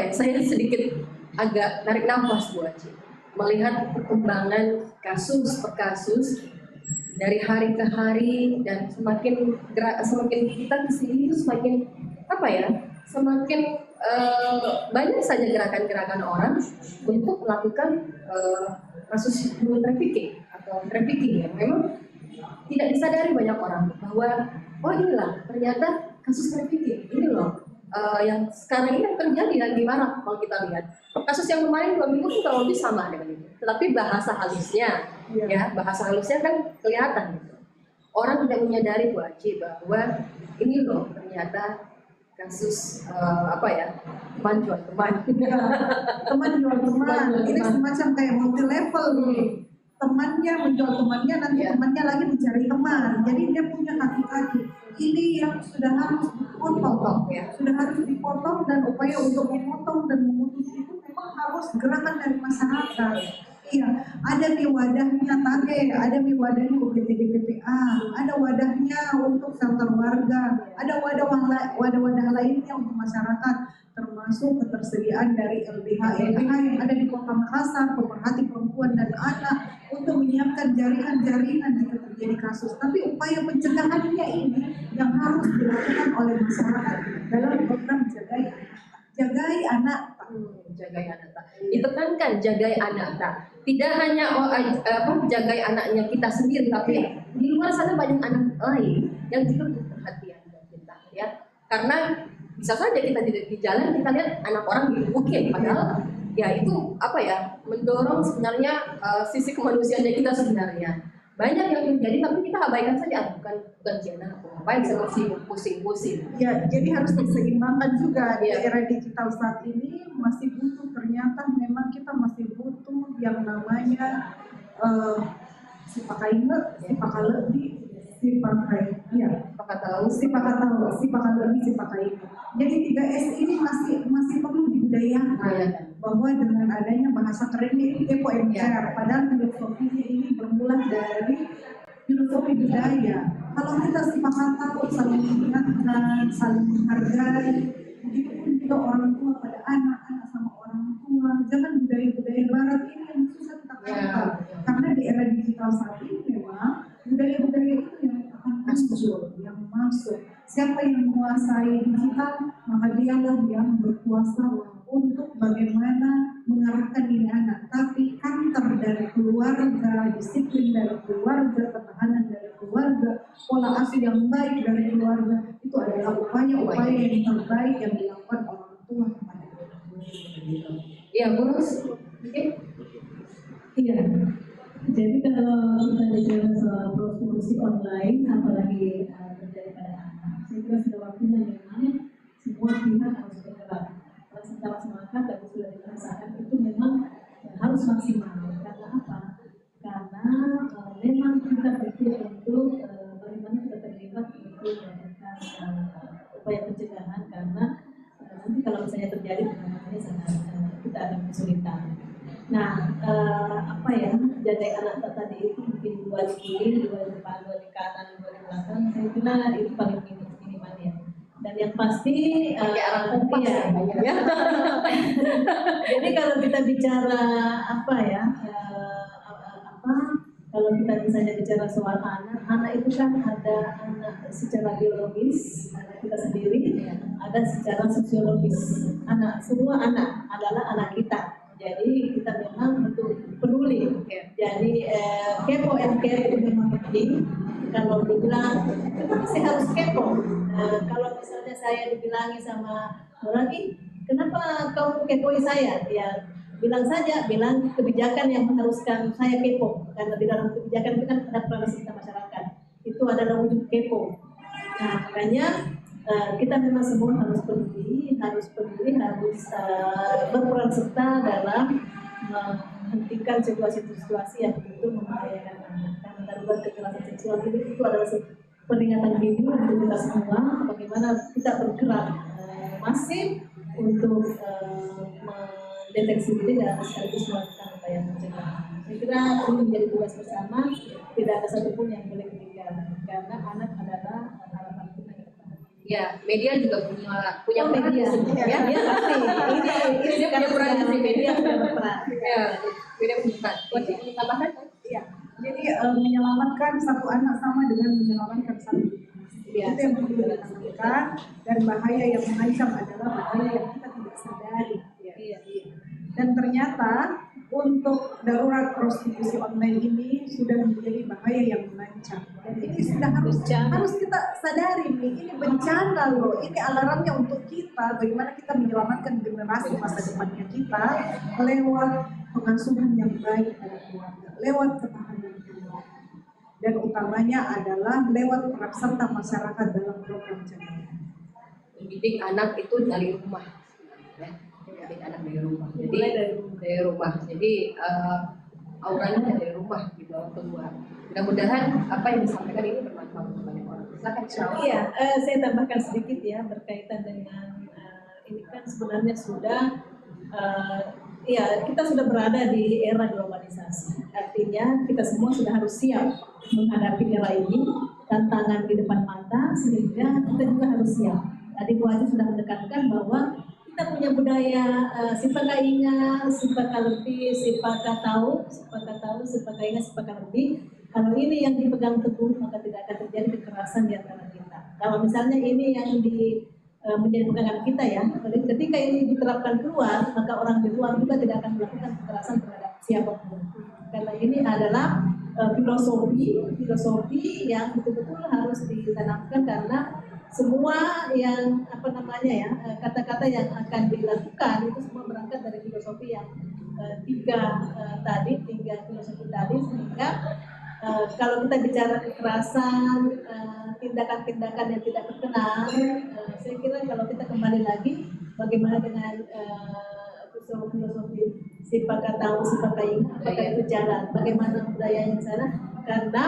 Saya sedikit agak narik nafas Bu Aci melihat perkembangan kasus per kasus dari hari ke hari, dan semakin kita kesini itu semakin semakin banyak saja gerakan-gerakan orang untuk melakukan kasus human trafficking atau trafficking ya. Memang tidak disadari banyak orang bahwa oh inilah ternyata kasus trafficking ini loh yang sekarang ini terjadi dan di marak. Kalau kita lihat kasus yang kemarin 2 minggu itu kurang lebih sama dengan itu, tetapi bahasa halusnya bahasa halusnya kan kelihatan gitu. Orang tidak menyadari Bu Aci bahwa ini loh ternyata kasus teman jual teman. Teman jual teman. Ini semacam kayak multi level nih. Temannya menjual temannya, nanti temannya lagi mencari teman. Jadi dia punya kaki-kaki. Ini yang sudah harus dipotong, sudah harus dipotong, dan upaya untuk memotong dan memutus itu memang harus gerakan dari masyarakat. Iya, ada nih wadahnya TAGE, ada nih wadahnya UPTD PPA, ada wadahnya untuk shelter warga, ada wadah-wadah lainnya untuk masyarakat, termasuk ketersediaan dari LBH yang ada di Kota Makassar, pemerhati perempuan dan anak, untuk menyiapkan jaringan-jaringan jika terjadi kasus. Tapi upaya pencegahannya ini yang harus dilakukan oleh masyarakat dalam program Jagai Anak. Jagai anak tak. Ditekankan jagai anak tak. Tidak hanya jagai anaknya kita sendiri, tapi di luar sana banyak anak lain yang juga butuh perhatian dan kita ya. Karena bisa saja kita di jalan kita lihat anak orang digebukin, padahal ya itu mendorong sebenarnya sisi kemanusiaannya kita sebenarnya. Banyak yang terjadi tapi kita abaikan saja, bukan Cina atau apa yang saya pusing-pusing. Ya, jadi harus diseimbangkan juga di era digital saat ini. Masih butuh, ternyata memang kita masih butuh yang namanya sipakai Jadi 3S ini masih perlu dibudayakan, bahwa dengan adanya bahasa kerennya ini kepo MR, padahal filosofinya ini bermula dari filosofi budaya. Kalau kita sepakat tahu, saling mengingatkan, saling menghargai, begitu pun juga orang tua pada anak-anak sama orang tua. Jangan budaya-budaya barat ini yang susah kita tangkap, karena di era digital saat ini memang budaya-budaya itu yang akan masuk. Siapa yang menguasai digital, maka dialah yang berkuasa untuk bagaimana mengarahkan ini anak. Tapi kantor dari keluarga, disiplin dari keluarga, ketahanan dari keluarga, pola asuh yang baik dari keluarga, itu adalah upaya-upaya yang terbaik yang dilakukan orang tua kepada anak. Iya, Burus. Iya. Jadi kalau kita bicara soal prostitusi online, apalagi terjadi pada anak, saya kira sudah waktunya memang semua pihak harus bergerak. Secara semangat dan sudah dirasakan itu memang harus maksimal. Karena apa? Karena memang kita butuh untuk bagaimana kita terlibat untuk melakukan upaya pencegahan, karena nanti kalau misalnya terjadi penanganannya sangat kita akan kesulitan. Nah, jagai anak tadi itu mungkin 2 di kiri, 2 di depan, 2 di kanan, 2 di belakang. Saya kira itu paling minimal ya. Dan yang pasti jadi kalau kita bicara kalau kita misalnya bicara soal anak itu kan ada anak secara biologis, anak kita sendiri, ada secara sosiologis. Semua anak adalah anak kita. Jadi kita memang betul peduli. Jadi kepo and care itu memang penting. Kalau dibilang kenapa sih harus kepo? Kalau misalnya saya dibilangi sama orang ini, kenapa kau kepoi saya? Ya bilang kebijakan yang mengharuskan saya kepo, karena di dalam kebijakan itu kan ada peran serta masyarakat. Itu adalah wujud kepo. Nah, makanya kita memang semua harus peduli, harus berperan serta dalam menghentikan situasi-situasi yang betul membahayakan anak. Karena darurat kekerasan seksual itu adalah peringatan dini untuk kita semua, bagaimana kita bergerak masif untuk mendeteksi diri dan sekaligus melakukan upaya pencegahan. Saya kira ini menjadi tugas bersama, tidak ada satupun yang boleh ketinggalan, karena anak adalah harapan kita. Ya, media juga punya media. Ya, pasti. Ini punya peran di media. Berperan. Ya, media punya peran. Tambahkan? Iya. Jadi menyelamatkan satu anak sama dengan menyelamatkan satu. Ya, itu yang perlu ditanamkan, dan bahaya yang mengancam adalah bahaya yang kita tidak sadari. Iya. Dan ternyata untuk darurat prostitusi online ini sudah menjadi bahaya yang mengancam. Dan ini sudah harus kita sadari nih, ini bencana loh, ini alarmnya untuk kita, bagaimana kita menyelamatkan generasi masa depannya kita lewat pengasuhan yang baik pada keluarga, lewat ketahanan keluarga. Dan utamanya adalah lewat peran serta masyarakat dalam program jaga. Mendidik anak itu dari rumah, ya. Mendidik anak dari rumah. Jadi dari rumah. Jadi auranya dari rumah dibawa keluar. Mudah-mudahan apa yang disampaikan ini bermanfaat untuk banyak orang. Silakan. Iya, saya tambahkan sedikit ya berkaitan dengan ini kan sebenarnya sudah ya kita sudah berada di era globalisasi. Artinya kita semua sudah harus siap menghadapi era ini, tantangan di depan mata, sehingga kita juga harus siap. Tadi Bu Haji sudah menekankan bahwa kita punya budaya sipaka ingat, sipaka lebih, sipaka tahu, sipaka ingat, sipaka lebih. Kalau ini yang dipegang teguh, maka tidak akan terjadi kekerasan di antara kita. Kalau misalnya ini yang menjadi pegangan kita ya, ketika ini diterapkan keluar, maka orang di luar juga tidak akan melakukan kekerasan terhadap siapapun. Karena ini adalah filosofi yang betul-betul harus ditanamkan, karena semua yang kata-kata yang akan dilakukan itu semua berangkat dari filosofi yang tiga filosofi tadi, sehingga kalau kita bicara kekerasan, tindakan-tindakan yang tidak berkenan, saya kira kalau kita kembali lagi bagaimana dengan filosofi sipaka tahu, sipaka ingat, apakah itu jalan, bagaimana budayanya di sana, karena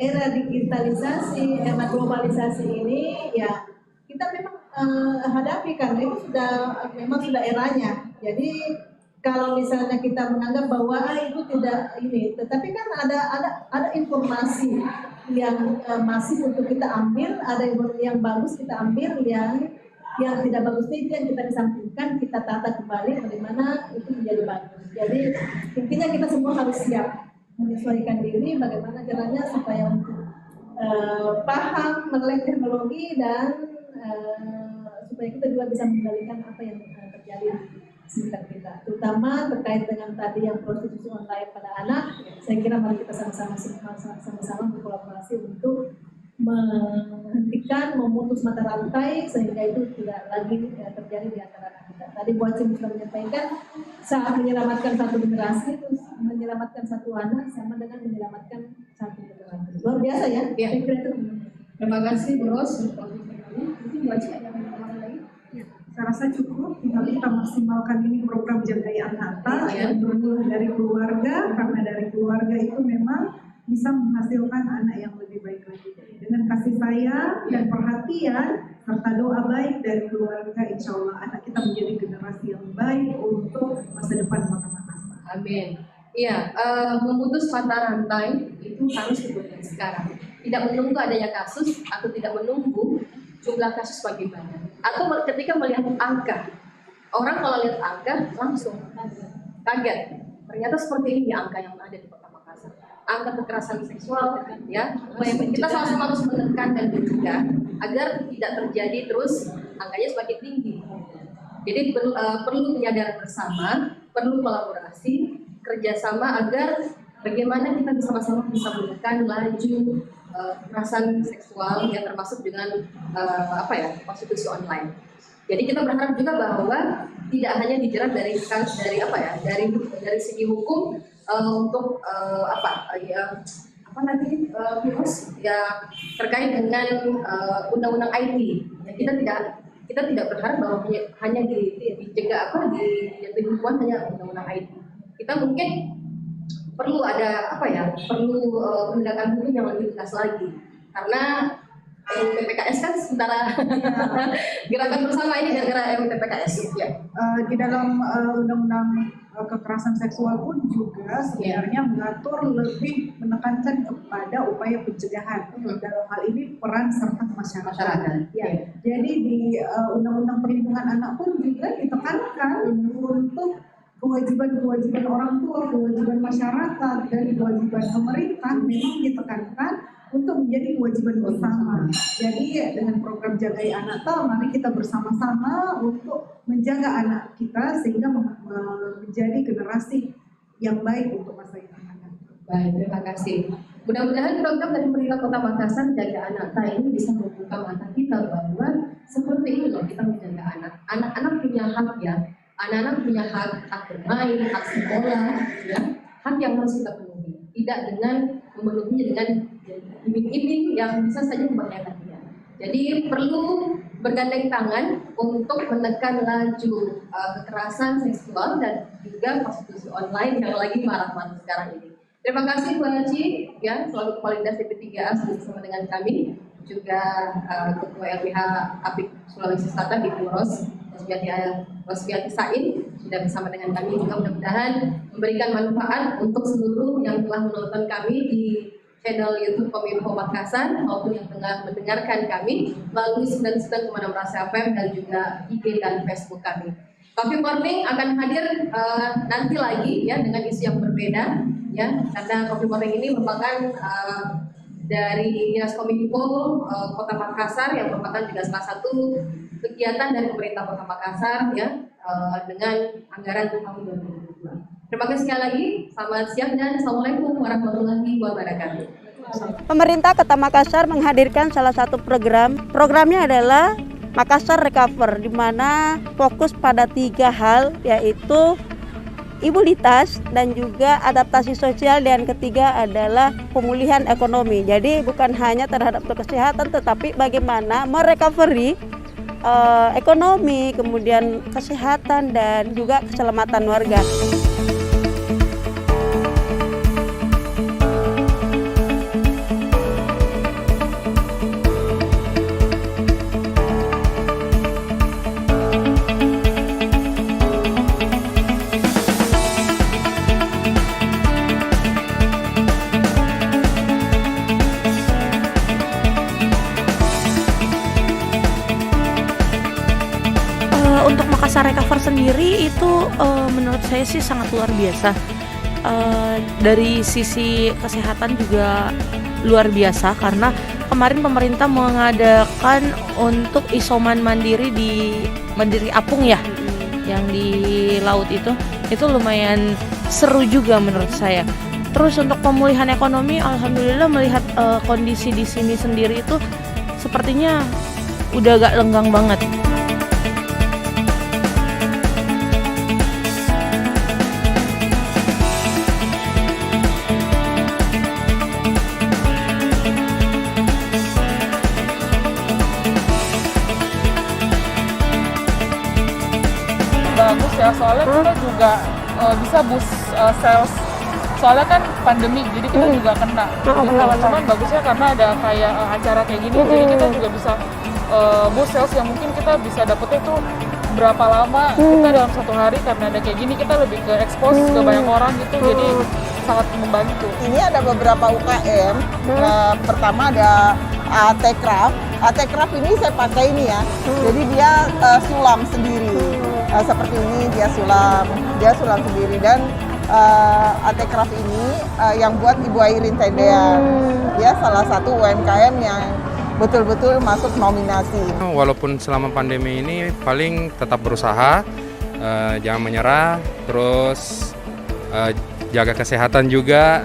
era digitalisasi, era globalisasi ini ya kita memang hadapi, karena itu memang sudah eranya. Jadi kalau misalnya kita menganggap bahwa itu tidak ini, tetapi kan ada informasi yang masif untuk kita ambil, ada yang bagus kita ambil, yang tidak bagus itu yang kita kesampingkan, kita tata kembali bagaimana itu menjadi bagus. Jadi intinya kita semua harus siap menyesuaikan diri bagaimana caranya supaya untuk paham melek teknologi dan supaya kita juga bisa mengendalikan apa yang terjadi di sekitar kita, terutama terkait dengan tadi yang prostitusi online pada anak. Saya kira mari kita sama-sama berkolaborasi untuk menghentikan, memutus mata rantai sehingga itu tidak lagi terjadi di antara anak kita. Tadi Bu Haji sudah menyampaikan, saat menyelamatkan satu generasi, terus menyelamatkan satu anak sama dengan menyelamatkan satu generasi. Luar biasa ya? Ya. Saya kira itu. Terima kasih Bros. Mungkin Bu Haji ada tambahan lagi? Saya rasa cukup, tinggal kita maksimalkan ini program Jagai Anak yang bermula dari keluarga, karena dari keluarga itu memang bisa menghasilkan anak yang lebih baik lagi. Dengan kasih sayang dan perhatian serta doa baik dari keluarga, insya Allah anak kita menjadi generasi yang baik untuk masa depan Kota Makassar. Amin. Iya, memutus mata rantai itu harus dibuat sekarang. Tidak menunggu adanya kasus atau tidak menunggu jumlah kasus bagaimana. Atau ketika melihat angka, orang kalau lihat angka langsung kaget. Ternyata seperti ini angka yang ada di Kota Makassar. Angka kekerasan seksual, ya. Kita sama-sama harus menekan dan mencegah agar tidak terjadi terus angkanya semakin tinggi. Jadi perlu penyadaran bersama, perlu kolaborasi, kerjasama agar bagaimana kita bersama-sama bisa menekan laju kekerasan seksual yang termasuk dengan prostitusi online. Jadi kita berharap juga bahwa tidak hanya dijerat dari segi hukum untuk virus ya terkait dengan undang-undang IT. Ya, kita tidak berharap bahwa hanya dicegah dijatuhi hukuman hanya undang-undang IT. Kita mungkin perlu ada penegakan hukum yang lebih tegas lagi, karena PPKS kan sementara gerakan bersama ini gara-gara PPKS ya. Di dalam undang-undang kekerasan seksual pun juga sebenarnya mengatur lebih menekankan kepada upaya pencegahan. Dalam hal ini peran serta masyarakat. Ya. Jadi di undang-undang perlindungan anak pun juga ditekankan untuk kewajiban orang tua, kewajiban masyarakat, dan kewajiban pemerintah memang ditekankan untuk menjadi kewajiban bersama. Jadi dengan program Jagai Anak Tal, mari kita bersama-sama untuk menjaga anak kita sehingga menjadi generasi yang baik untuk masa yang akan datang. Baik, terima kasih. Mudah-mudahan program dari pemerintah Kota Makassar Jaga Anak Tal ini bisa membuka mata kita bahwa seperti ini loh kita menjaga anak. Anak-anak punya hak ya. Anak-anak punya hak bermain, hak sekolah, ya. Hak yang harus kita penuhi. Tidak dengan memenuhinya dengan iming-iming yang bisa saja membahayakan dia. Jadi perlu bergandeng tangan untuk menekan laju kekerasan seksual dan juga prostitusi online yang lagi marak-marak sekarang ini. Terima kasih Bu Haji, ya, selaku Kepala Dinas DP3A sudah bersama dengan kami, juga Ketua LBH Apik Sulawesi Selatan Ibu Rosbiati Said sudah bersama dengan kami, juga mudah-mudahan memberikan manfaat untuk seluruh yang telah menonton kami di channel YouTube Kominfo Makassar maupun yang tengah mendengarkan kami melalui 99,6 FM dan juga IG dan Facebook kami. Coffee Morning akan hadir nanti lagi ya dengan isu yang berbeda ya, karena Coffee Morning ini merupakan dari Dinas Kominfo Kota Makassar yang merupakan juga salah satu kegiatan dari pemerintah Kota Makassar ya dengan anggaran tahun 2022. Terima kasih sekali lagi, selamat siang dan Assalamualaikum warahmatullahi wabarakatuh. Pemerintah Kota Makassar menghadirkan salah satu programnya adalah Makassar Recover, di mana fokus pada 3 hal, yaitu imunitas dan juga adaptasi sosial, dan ketiga adalah pemulihan ekonomi. Jadi bukan hanya terhadap kesehatan, tetapi bagaimana merecovery ekonomi, kemudian kesehatan dan juga keselamatan warga. Untuk Makassar Recover sendiri itu menurut saya sih sangat luar biasa. Dari sisi kesehatan juga luar biasa, karena kemarin pemerintah mengadakan untuk isoman mandiri di Mandiri Apung ya, yang di laut itu lumayan seru juga menurut saya. Terus untuk pemulihan ekonomi, alhamdulillah melihat kondisi di sini sendiri itu sepertinya udah agak lenggang banget. Bagus ya, soalnya kita juga bisa boost sales, soalnya kan pandemi jadi kita juga kena. Cuman bagusnya karena ada kayak acara kayak gini, jadi kita juga bisa boost sales yang mungkin kita bisa dapetnya tuh berapa lama kita dalam 1 hari, karena ada kayak gini kita lebih ke expose ke banyak orang gitu, jadi sangat membantu. Ini ada beberapa UKM. Pertama ada AT Craft ini saya pakai ini ya. Jadi dia sulam sendiri. Seperti ini dia sulam sendiri, dan AT Craft ini yang buat Ibu Airin Tendean. Dia salah satu UMKM yang betul-betul masuk nominasi. Walaupun selama pandemi ini paling tetap berusaha, jangan menyerah, terus jaga kesehatan juga,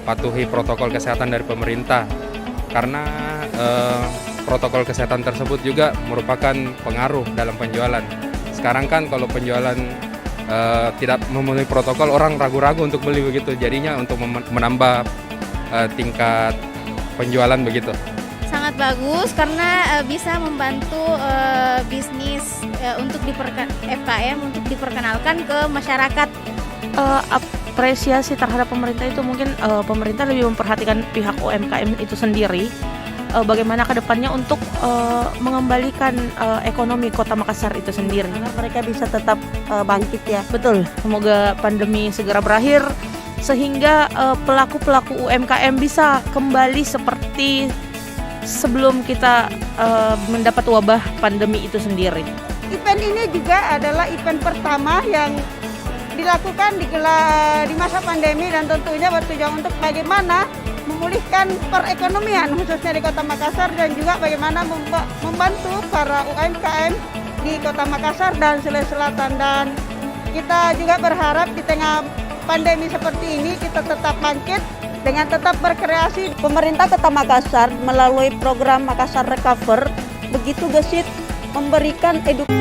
patuhi protokol kesehatan dari pemerintah, karena protokol kesehatan tersebut juga merupakan pengaruh dalam penjualan. Sekarang kan kalau penjualan tidak memenuhi protokol, orang ragu-ragu untuk beli begitu, jadinya untuk menambah tingkat penjualan begitu. Sangat bagus karena bisa membantu bisnis untuk FKM untuk diperkenalkan ke masyarakat. Apresiasi terhadap pemerintah itu mungkin pemerintah lebih memperhatikan pihak UMKM itu sendiri, bagaimana ke depannya untuk mengembalikan ekonomi Kota Makassar itu sendiri. Karena mereka bisa tetap bangkit ya. Betul, semoga pandemi segera berakhir sehingga pelaku-pelaku UMKM bisa kembali seperti sebelum kita mendapat wabah pandemi itu sendiri. event ini juga adalah event pertama yang dilakukan di masa pandemi dan tentunya bertujuan untuk bagaimana memulihkan perekonomian khususnya di Kota Makassar dan juga bagaimana membantu para UMKM di Kota Makassar dan Sulawesi Selatan. Dan kita juga berharap di tengah pandemi seperti ini kita tetap bangkit dengan tetap berkreasi. Pemerintah Kota Makassar melalui program Makassar Recover begitu gesit memberikan edukasi.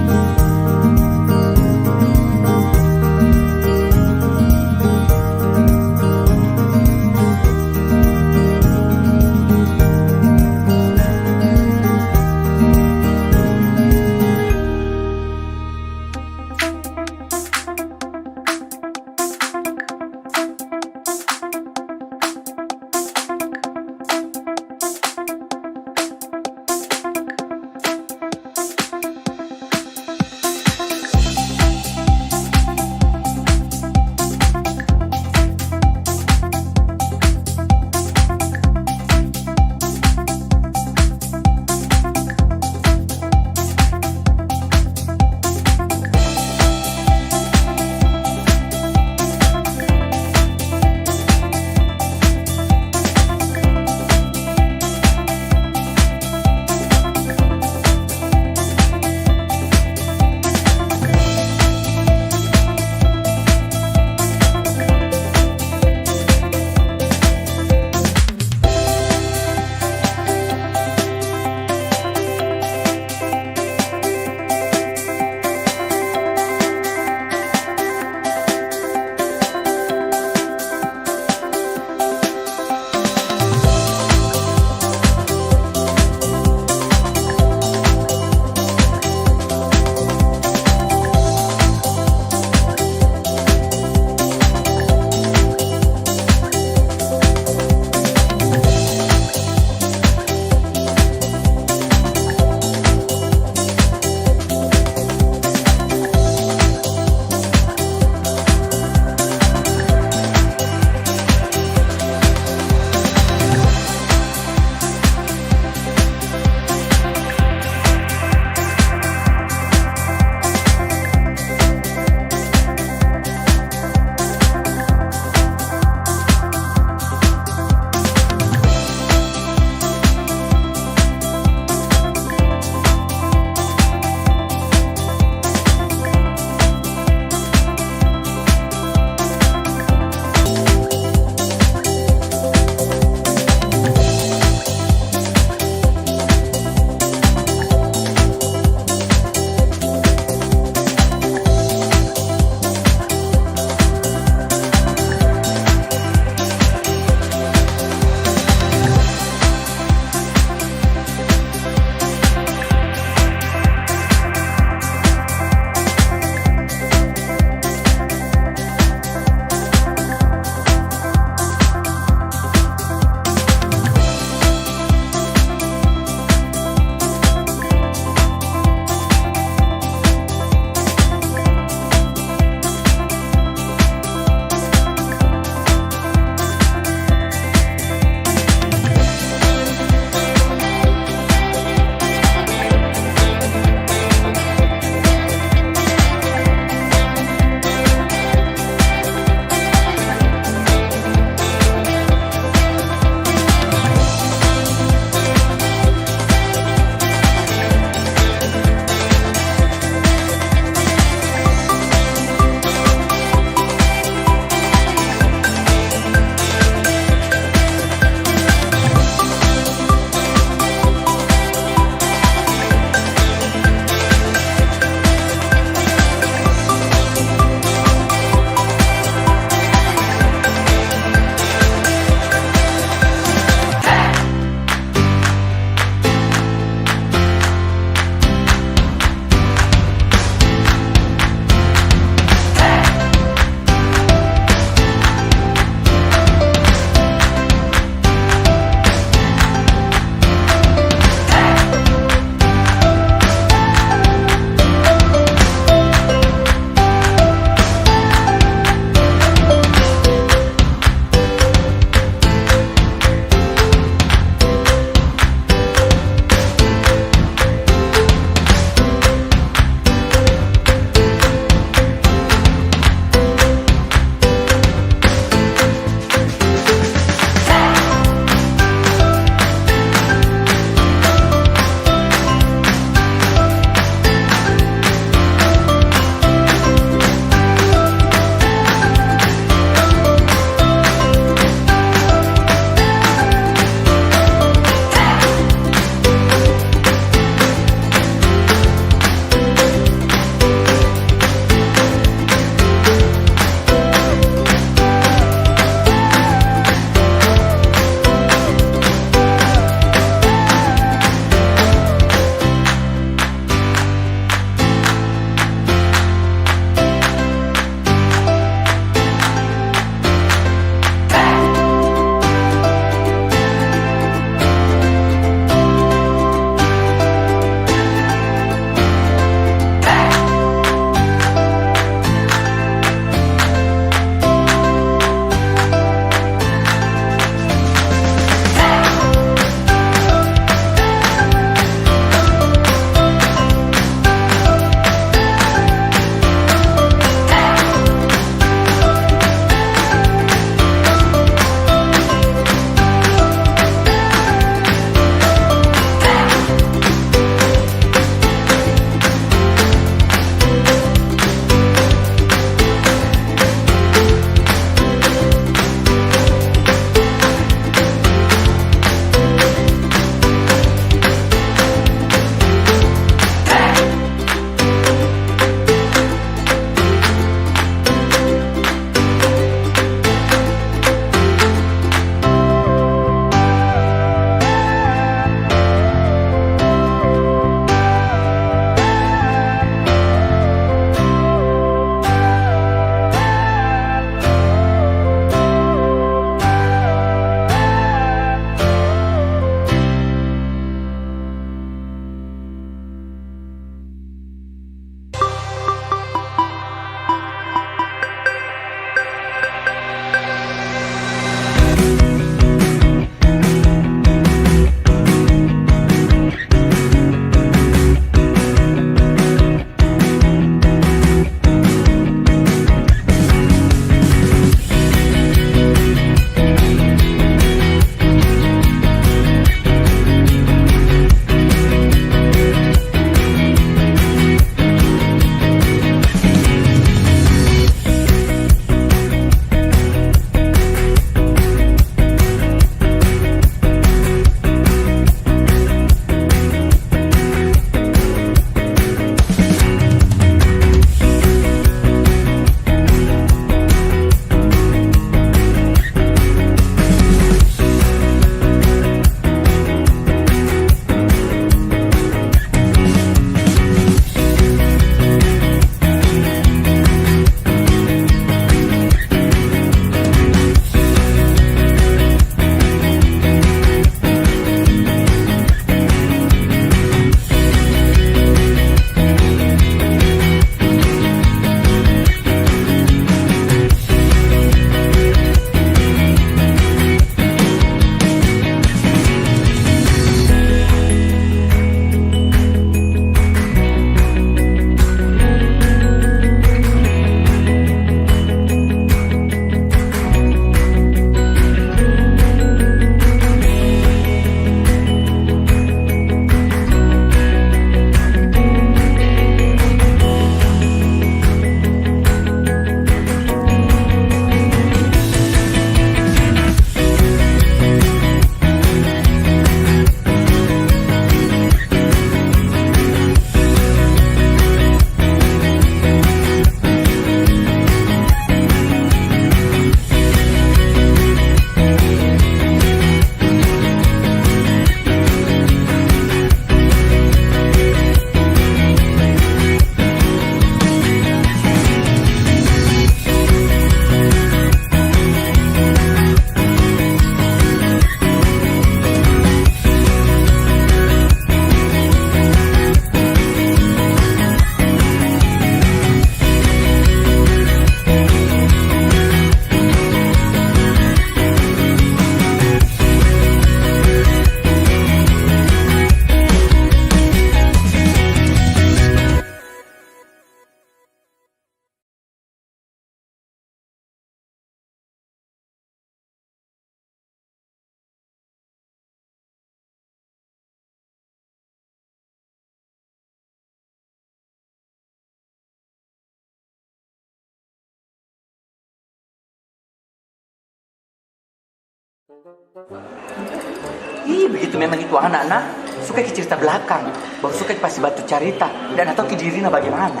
Ih, begitu memang itu anak-anak suka ke cerita belakang, baru suka pasti batu cerita dan atau ke dirinya bagaimana.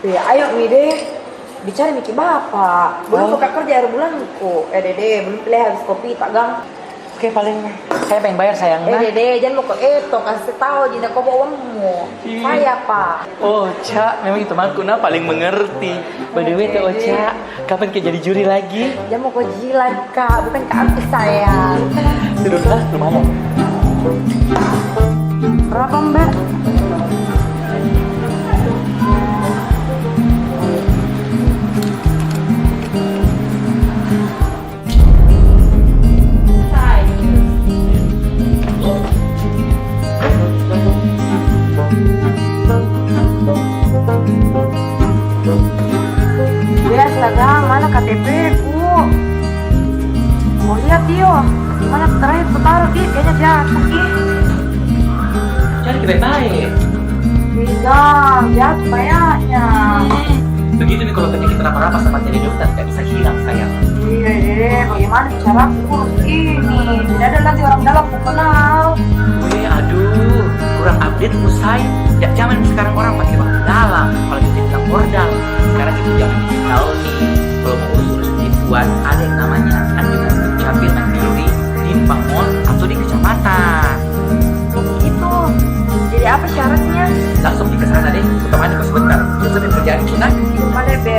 Ayo Mide, bicara Miki Bapak. Belum buka kerja akhir bulan kok. Dede, belum pilih habis kopi tak gang. Oke, paling saya pengen bayar sayang. Dede, jangan mau ke itu, kasih tahu jina kau bawa uangmu. Saya Pak. Oh, Cak, memang itu temanku nah paling mengerti. By the way, Teh Ocha, kapan kita jadi juri lagi? Jangan mau kau jilat Kak, bukan Kak Ampis sayang. Sudahlah, lumayan. Berapa Mbak? Lihat lah, mana KTP ku? Mau lihat Tio, mana terakhir ku taruh di, kayaknya jatuh ih. Cari baik-baik. Tidak, jatuh kayaknya. Begitu nih kalau penyakit kenapa-napa sama jadi dokter, nggak bisa hilang sayang. Iya deh, bagaimana cara urus ini? Tidak ada lagi orang dalam ku kenal. Wih, aduh, kurang update Musai. Ya, zaman sekarang orang pakai orang dalam, kalau kita bilang ordal. Sekarang itu zaman digital nih.